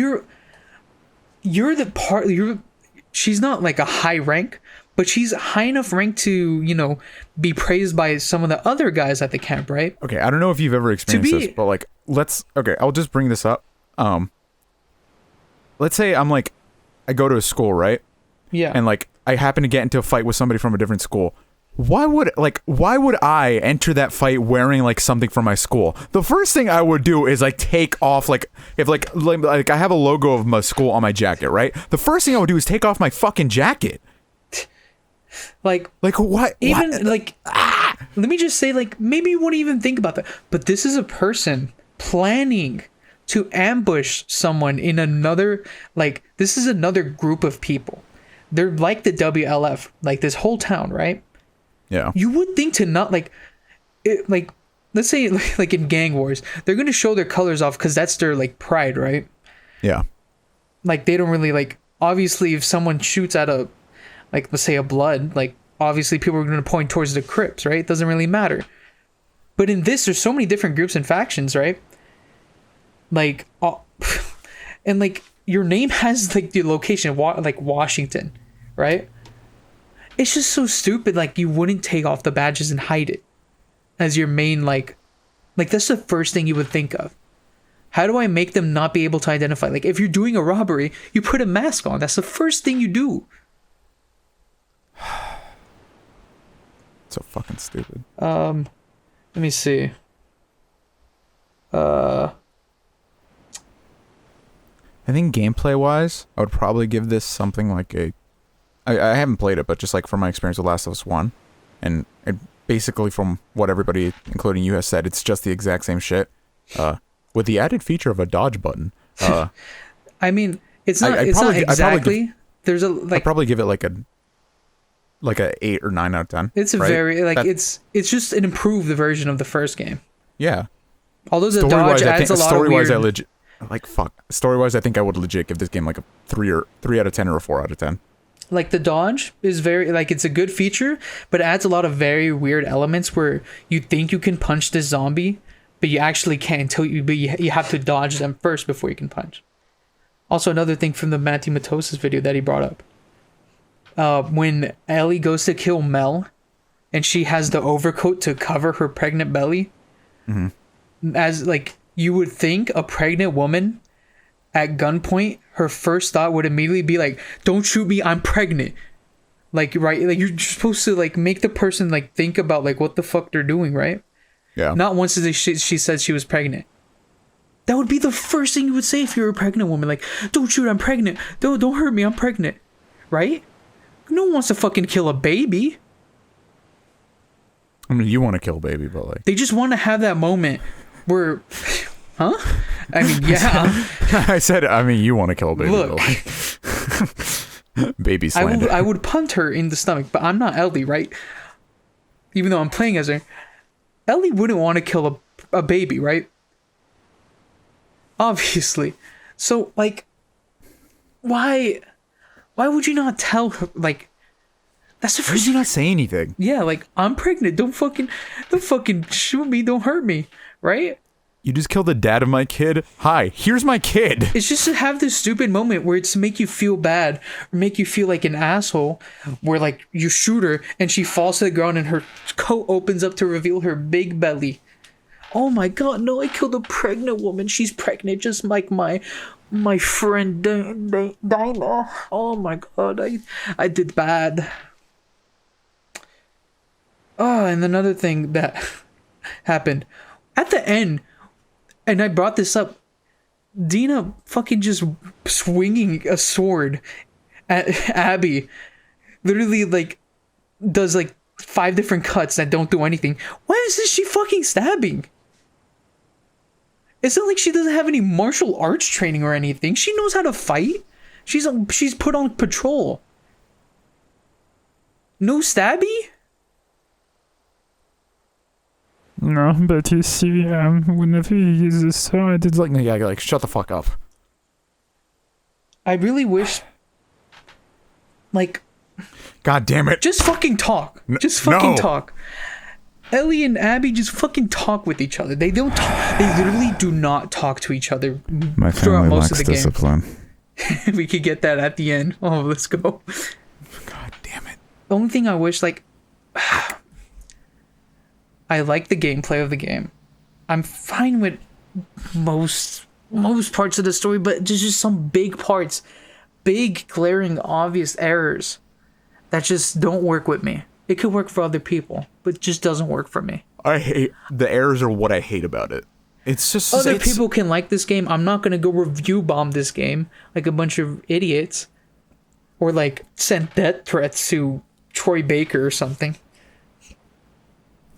she's not like a high rank, but she's high enough rank to, you know, be praised by some of the other guys at the camp, right? Okay, I don't know if you've ever experienced this, but like I'll just bring this up. Let's say I go to a school, right? Yeah. And like I happen to get into a fight with somebody from a different school. Why would I enter that fight wearing like something from my school? The first thing I would do is like take off like if like I have a logo of my school on my jacket, right? The first thing I would do is take off my fucking jacket. Like what? Even what? like let me just say like maybe you wouldn't even think about that. But this is a person planning to ambush someone in another, like this is another group of people. They're like the WLF, like this whole town, right? Yeah. You would think to not like let's say like in gang wars, they're going to show their colors off cuz that's their like pride, right? Yeah. Like they don't really like, obviously if someone shoots at a, like let's say a blood, like obviously people are going to point towards the Crips, right? It doesn't really matter. But in this there's so many different groups and factions, right? Like and like your name has like the location like Washington, right? It's just so stupid. Like you wouldn't take off the badges and hide it as your main like that's the first thing you would think of. How do I make them not be able to identify? Like if you're doing a robbery, you put a mask on. That's the first thing you do. So fucking stupid. Let me see. I think gameplay wise, I would probably give this something like I haven't played it, but just like from my experience with Last of Us 1, and it basically from what everybody, including you, has said, it's just the exact same shit, with the added feature of a dodge button. I mean, it's not exactly. There's a like. I'd probably give it like a 8 or 9 out of 10. It's a right? very like it's just an improved version of the first game. Yeah. Although the dodge adds a lot of weird. Story-wise, I think I would legit give this game like a 3 out of 10 or a 4 out of 10. Like the dodge is very like it's a good feature, but it adds a lot of very weird elements where you think you can punch this zombie, but you actually can't until you have to dodge them first before you can punch. Also, another thing from the Matthew Matos video that he brought up, when Ellie goes to kill Mel, and she has the overcoat to cover her pregnant belly, as like you would think a pregnant woman at gunpoint, her first thought would immediately be like, don't shoot me, I'm pregnant. Like, right? Like, you're supposed to, like, make the person, like, think about, like, what the fuck they're doing, right? Yeah. Not once did she said she was pregnant. That would be the first thing you would say if you were a pregnant woman. Like, don't shoot, I'm pregnant. Don't hurt me, I'm pregnant. Right? No one wants to fucking kill a baby. I mean, you want to kill a baby, but, like... They just want to have that moment where... Huh? I mean, yeah. I said, I mean, you want to kill a baby. Look. Baby slander. I would punt her in the stomach, but I'm not Ellie, right? Even though I'm playing as her. Ellie wouldn't want to kill a baby, right? Obviously. So, like, why would you not tell her, like, that's the first... Why did you not say anything? Yeah, like, I'm pregnant, don't fucking shoot me, don't hurt me, right? You just killed the dad of my kid? Hi, here's my kid. It's just to have this stupid moment where it's to make you feel bad or make you feel like an asshole, where like you shoot her and she falls to the ground and her coat opens up to reveal her big belly. Oh my god, no, I killed a pregnant woman. She's pregnant just like my friend Dinah. Oh my god, I did bad. Oh, and another thing that happened at the end, and I brought this up, Dina fucking just swinging a sword at Abby, literally like does like 5 different cuts that don't do anything. Why is she fucking stabbing? It's not like she doesn't have any martial arts training or anything. She knows how to fight. She's put on patrol. No stabby? No, but you see, whenever you use a sword, It's like shut the fuck up. I really wish, like, God damn it. just fucking talk. Just fucking talk. Ellie and Abby just fucking talk with each other. They don't talk. They literally do not talk to each other my throughout family most of lacks the game. discipline. We could get that at the end. Oh, let's go. God damn it. The only thing I wish, like, I like the gameplay of the game. I'm fine with most parts of the story, but there's just some big parts, big glaring obvious errors that just don't work with me. It could work for other people, but it just doesn't work for me. I hate the errors are what I hate about it. It's just Other people can like this game. I'm not gonna go review bomb this game like a bunch of idiots, or like send death threats to Troy Baker or something.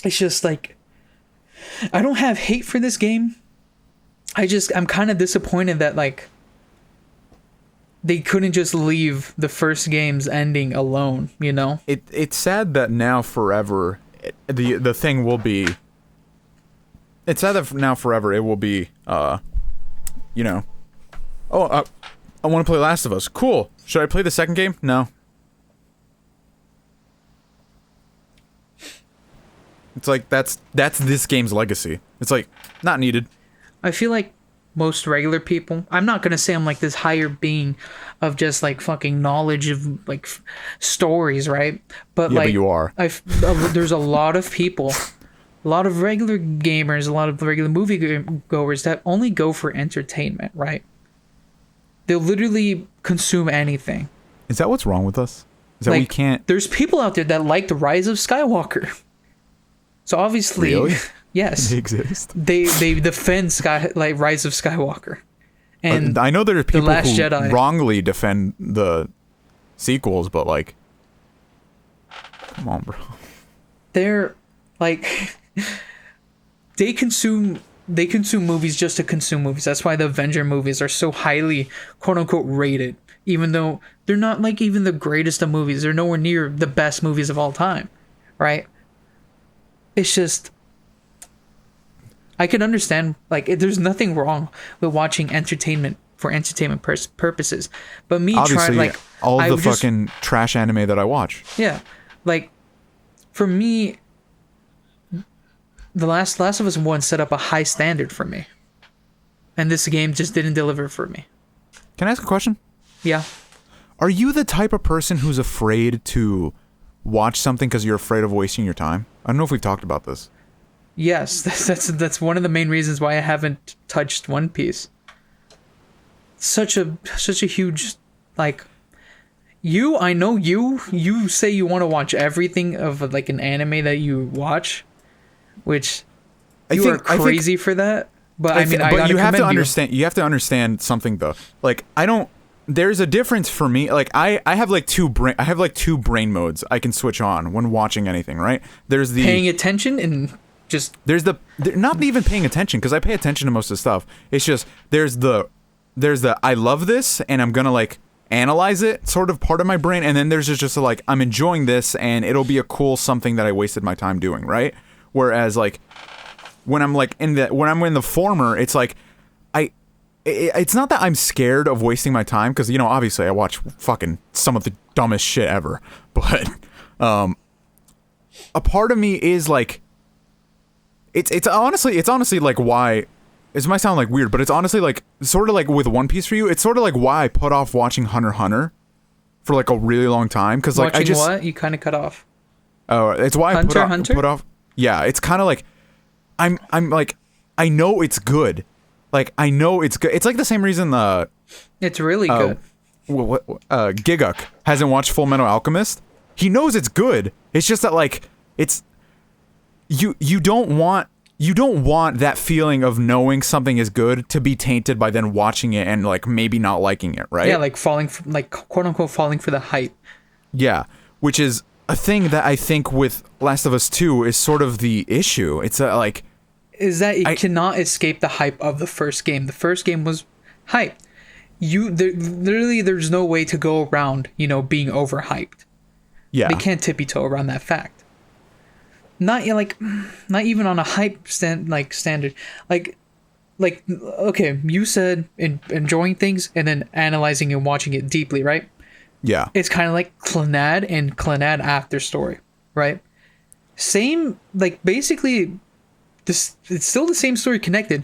It's just like, I don't have hate for this game. I'm kind of disappointed that like they couldn't just leave the first game's ending alone, you know? It's sad that now forever the thing will be. It's sad that now forever it will be you know. Oh, I want to play Last of Us. Cool. Should I play the second game? No. It's like that's this game's legacy. It's like not needed. I feel like most regular people, I'm not gonna say I'm like this higher being of just like fucking knowledge of like stories, right? But Yeah, like but you are. There's a lot of people, a lot of regular gamers, a lot of regular movie goers that only go for entertainment, right? They'll literally consume anything. Is that what's wrong with us? Is that Like, we can't? There's people out there that like the Rise of Skywalker. So obviously, Really? yes, They exist. they defend Rise of Skywalker, and I know there are people Last who Jedi. wrongly defend the sequels, but like, come on, bro. they're like they consume movies just to consume movies. That's why the Avenger movies are so highly quote unquote rated, even though they're not like even the greatest of movies. They're nowhere near the best movies of all time, right? It's just, I can understand, like, there's nothing wrong with watching entertainment for entertainment purposes, but me Obviously, trying, like, all I the would just- fucking trash anime that I watch. yeah, like, for me, the Last of Us 1 set up a high standard for me, and this game just didn't deliver for me. Can I ask a question? Yeah. Are you the type of person who's afraid to watch something because you're afraid of wasting your time? I don't know if we've talked about this. Yes, that's one of the main reasons why I haven't touched One Piece. Such a huge, like, I know you say you want to watch everything of like an anime that you watch, which you are crazy for that. But I mean, I gotta you have to commend understand. You have to understand something though. Like, I don't. There's a difference for me. Like, I have like two brain modes I can switch on when watching anything. Right? There's the paying attention and just not even paying attention, because I pay attention to most of the stuff. It's just there's the I love this and I'm gonna like analyze it sort of part of my brain, and then there's just a, like, I'm enjoying this and it'll be a cool something that I wasted my time doing. Right? Whereas like when I'm like in the former, it's like it's not that I'm scared of wasting my time, because, you know, obviously I watch fucking some of the dumbest shit ever, but a part of me is like, it's honestly like why This might sound like weird, but it's honestly like sort of like with One Piece for you. It's sort of like why I put off watching Hunter x Hunter for like a really long time because like Watching what? You kind of cut off. Oh, it's why Hunter I x Hunter? put off. Yeah, it's kind of like I'm like I know it's good. Like I know it's good. It's like the same reason It's really good. Giguk hasn't watched Full Metal Alchemist. He knows it's good. It's just that like it's you don't want that feeling of knowing something is good to be tainted by then watching it and like maybe not liking it, right? Yeah, like falling for, like quote unquote falling for the hype. Yeah, which is a thing that I think with Last of Us 2 is sort of the issue. It's like is that it cannot escape the hype of the first game. The first game was hype. Literally there's no way to go around, being overhyped. Yeah. They can't tippy-toe around that fact. Not even on a hype standard. Like okay, you said enjoying things and then analyzing and watching it deeply, right? Yeah. It's kind of like Clannad and Clannad After Story, right? Same, like basically this, it's still the same story connected,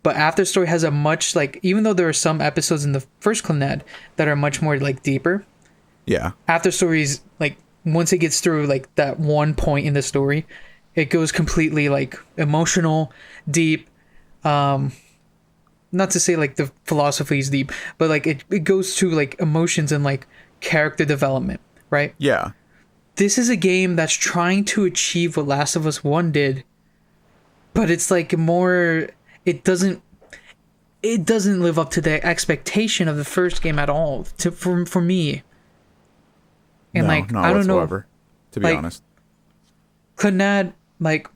but After Story has a much like, even though there are some episodes in the first Clannad that are much more like deeper. Yeah. After Story's like once it gets through like that one point in the story, it goes completely like emotional, deep. Not to say like the philosophy is deep, but like it goes to like emotions and like character development, right? Yeah. This is a game that's trying to achieve what Last of Us 1 did, but it's like more, it doesn't live up to the expectation of the first game at all for me. And no, like not I don't whatsoever, know, to be honest. Clannad, like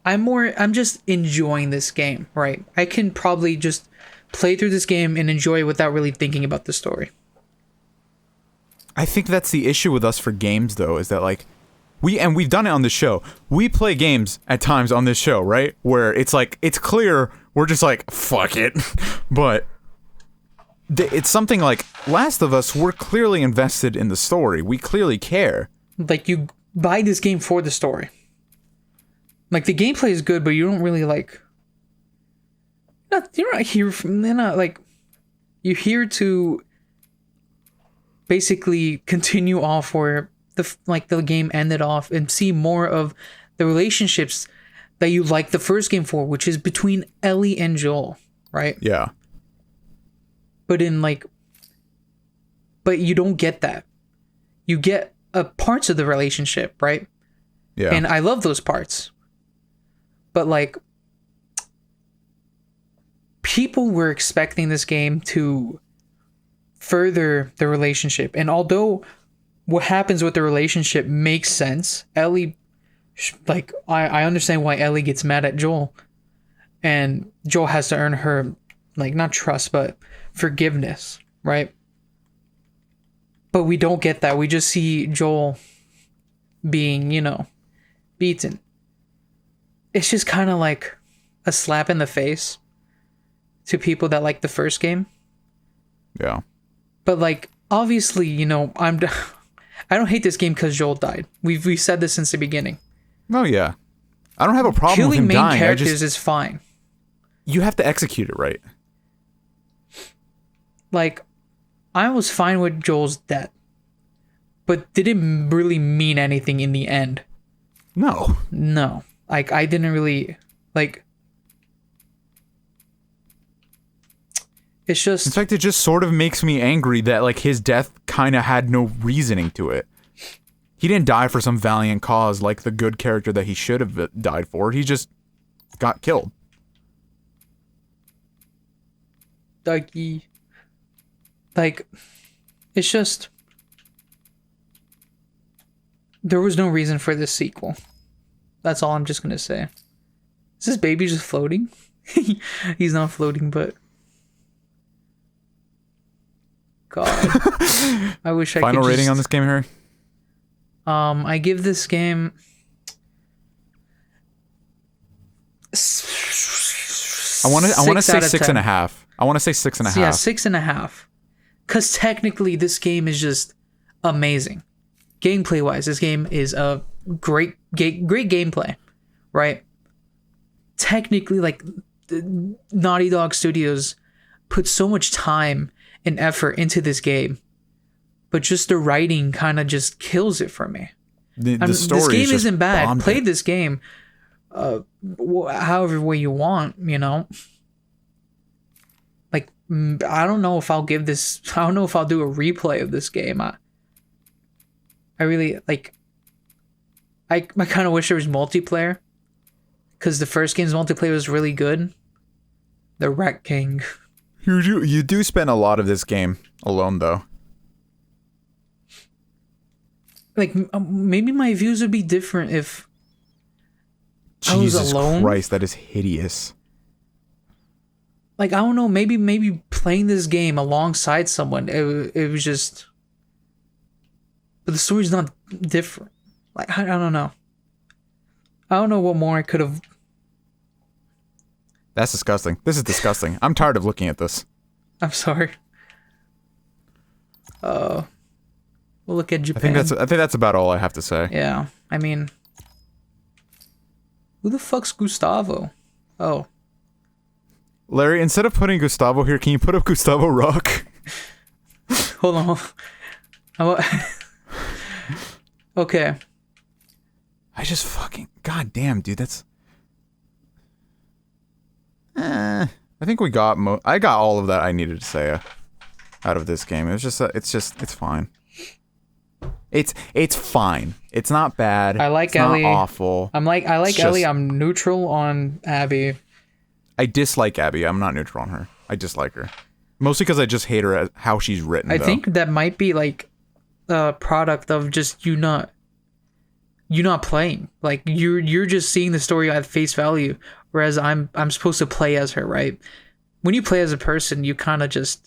I'm just enjoying this game, right? I can probably just play through this game and enjoy it without really thinking about the story. I think that's the issue with us for games though, is that like we've done it on this show. We play games at times on this show, right? Where it's like it's clear we're just like fuck it. But it's something like Last of Us, we're clearly invested in the story. We clearly care. Like you buy this game for the story. Like the gameplay is good, but you don't really like. You're not here from. They're not like. You're here to. Basically, continue off where the game ended off and see more of the relationships that you liked the first game for, which is between Ellie and Joel, right? Yeah. But you don't get that. You get parts of the relationship, right? Yeah. And I love those parts. But like, people were expecting this game to further the relationship. And although what happens with the relationship makes sense, Ellie, like, I understand why Ellie gets mad at Joel. And Joel has to earn her, like, not trust, but forgiveness, right? But we don't get that. We just see Joel being, beaten. It's just kind of like a slap in the face to people that like the first game. Yeah. But like, obviously, I don't hate this game because Joel died. We've said this since the beginning. Oh yeah. I don't have a problem Killing with him main dying. characters is fine. You have to execute it right. Like, I was fine with Joel's death, but did it really mean anything in the end? No. No. Like, I didn't really, like... It's just... In fact, it just sort of makes me angry that, like, his death kind of had no reasoning to it. He didn't die for some valiant cause like the good character that he should have died for. He just got killed. Dougie. Like, it's just... There was no reason for this sequel. That's all I'm just gonna say. Is this baby just floating? He's not floating, but... God. I wish I could Final rating on this game, Harry? I give this game... I want to say 6.5. I want to say 6.5. Yeah, 6.5. Because technically, this game is just amazing. Gameplay-wise, this game is a great gameplay, right? Technically, like, Naughty Dog Studios put so much time and effort into this game, but just the writing kind of just kills it for me. The story this game just isn't bad. bombed Play it. this game however way you want, you know? Like, I don't know if I'll do a replay of this game. I really, like, I kind of wish there was multiplayer, because the first game's multiplayer was really good. The Wreck King. You do spend a lot of this game alone, though. Like, maybe my views would be different if I was Jesus alone. Christ, that is hideous. Like, I don't know, maybe playing this game alongside someone, it was just... But the story's not different. Like, I don't know. I don't know what more I could have... That's disgusting. This is disgusting. I'm tired of looking at this. I'm sorry. We'll look at I Japan. think that's about all I have to say. Yeah, I mean... Who the fuck's Gustavo? Oh. Larry, instead of putting Gustavo here, can you put up Gustavo Rock? Hold on. Okay. I just fucking... God damn, dude, that's... I think we got... I got all of that I needed to say out of this game. It's fine. It's fine. It's not bad. I like it's Ellie. Not awful. I like It's Ellie. just- I'm neutral on Abby. I dislike Abby. I'm not neutral on her. I dislike her. Mostly because I just hate her as how she's written, I though. think that might be like a product of just you not playing. Like you're just seeing the story at face value, whereas I'm supposed to play as her, right? When you play as a person, you kind of get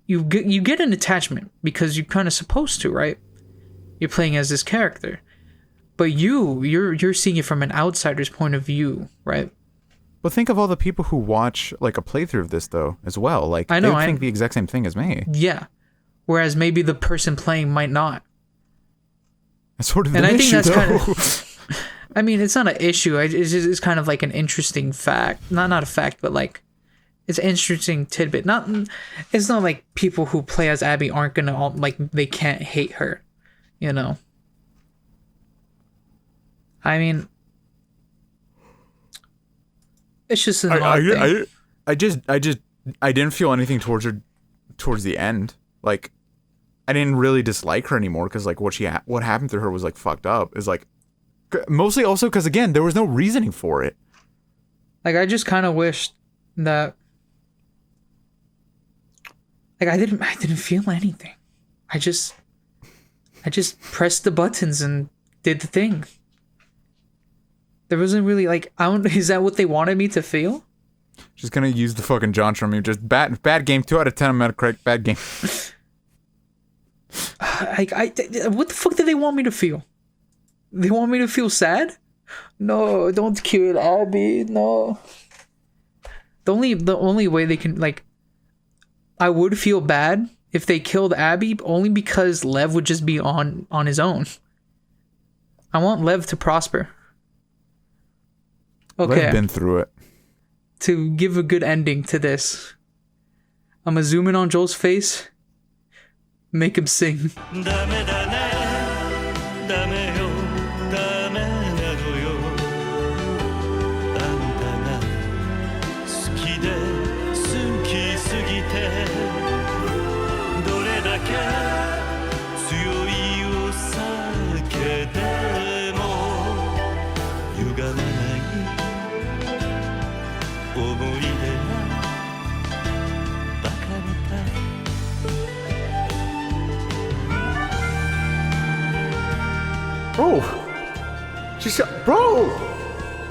you get an attachment because you're kind of supposed to, right? You're playing as this character. But you're seeing it from an outsider's point of view, right? But think of all the people who watch like a playthrough of this though, as well. Like I know, they would think the exact same thing as me. Yeah. Whereas maybe the person playing might not. That's sort of And an I think issue, that's though. kind of I mean, it's not an issue. It's kind of like an interesting fact. Not a fact, but like it's an interesting tidbit. It's not like people who play as Abby aren't gonna like they can't hate her, you know. I mean, it's just an odd thing. I didn't feel anything towards her towards the end. Like, I didn't really dislike her anymore because like what happened to her was like fucked up. Is like mostly also because again there was no reasoning for it. Like I just kind of wished that like I didn't feel anything. I just pressed the buttons and did the thing. There wasn't really like is that what they wanted me to feel? Just gonna use the fucking John from you. Just bad game. 2 out of 10 on Metacritic. Bad game. What the fuck did they want me to feel? They want me to feel sad? No, don't kill Abby. No. The only way they can like, I would feel bad if they killed Abby only because Lev would just be on his own. I want Lev to prosper. Okay. I've been through it. To give a good ending to this, I'm gonna zoom in on Joel's face, make him sing.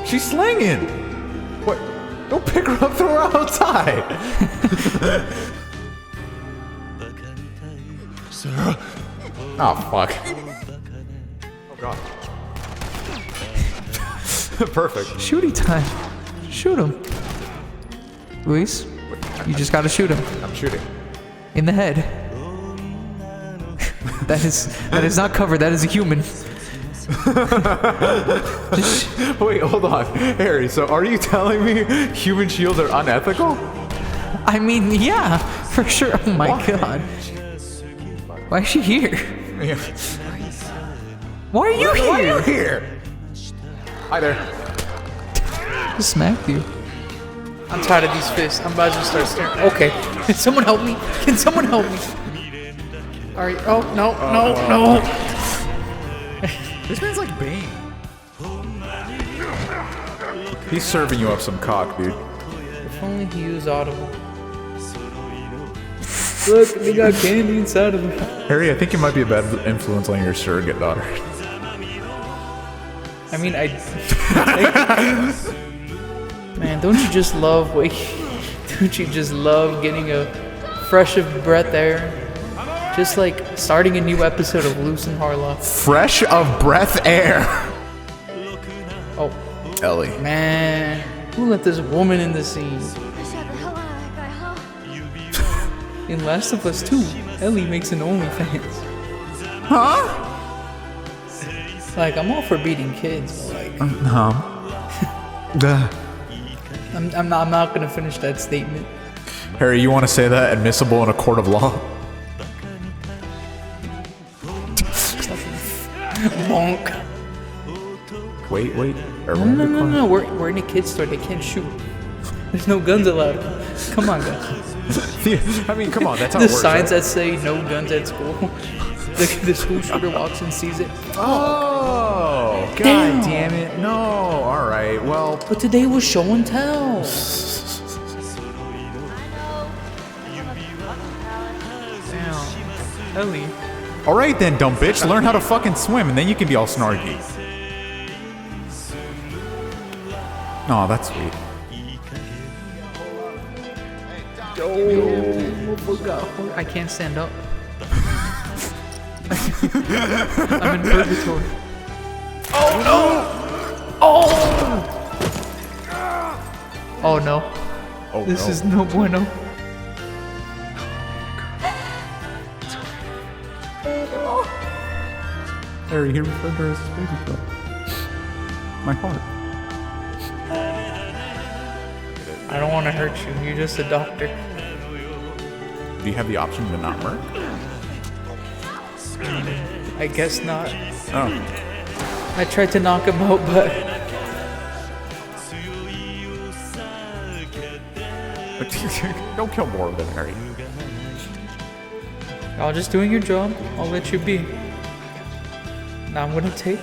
She's slinging. What? Don't pick her up, throw her outside. Sarah. Oh fuck. Oh god. Perfect. Shooty time. Shoot him. Luis, you just gotta shoot him. I'm shooting. In the head. That is not covered, that is a human. Wait, hold on. Harry, so are you telling me human shields are unethical? I mean, yeah, for sure. Oh my god. Why is she here? Yeah. Why are you here? Why are you here? Hi there. I smacked you. I'm tired of these fists. I'm about to start staring. Okay. Can someone help me? Can someone help me? Alright. Oh, no, no. This man's like Bane. He's serving you up some cock, dude. If only he used Audible. Look, they got candy inside of them. Harry, I think you might be a bad influence on your surrogate daughter. I mean, man, don't you just love don't you just love getting a fresh of breath air? Just like starting a new episode of Loos Harlock. Fresh of breath air. Oh, Ellie. man, who let this woman in the scene? In Last of Us 2, Ellie makes an OnlyFans. Huh? Like, I'm all for beating kids, but like, No. I'm not gonna finish that statement. Harry, you want to say that admissible in a court of law? Bonk. Wait. No. We're in a kid's store. They can't shoot. There's no guns allowed. Come on, guys. I mean, come on, that's how The it works. signs Right? that say no guns at school. The school shooter walks and sees it. Oh, god damn it. No, alright, well. But today was show and tell. Damn. Ellie. Alright then, dumb bitch, learn how to fucking swim and then you can be all snarky. Aw, that's sweet. I can't stand up. I'm in purgatory. Oh no! Oh no. Oh, This no. is no bueno. Harry, he referred to her as his baby girl. My heart. I don't want to hurt you. You're just a doctor. Do you have the option to not murk? I guess not. Oh. I tried to knock him out, but Don't kill more of them, Harry. I was just doing your job. I'll let you be. Now I'm gonna take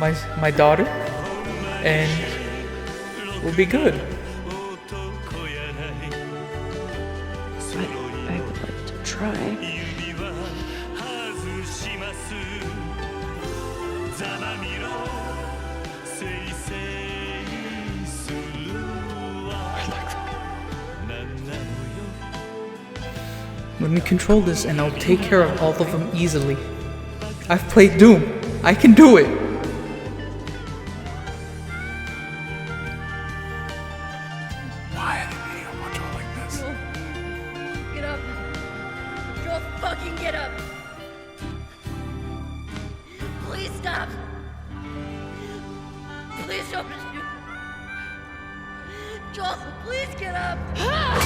my daughter, and we'll be good. I would like to try. Let me control this, and I'll take care of all of them easily. I've played Doom. I can do it. Why are they making a watch out like this? Get up. Joel, fucking get up. Please stop. Please don't shoot. Joel, please get up.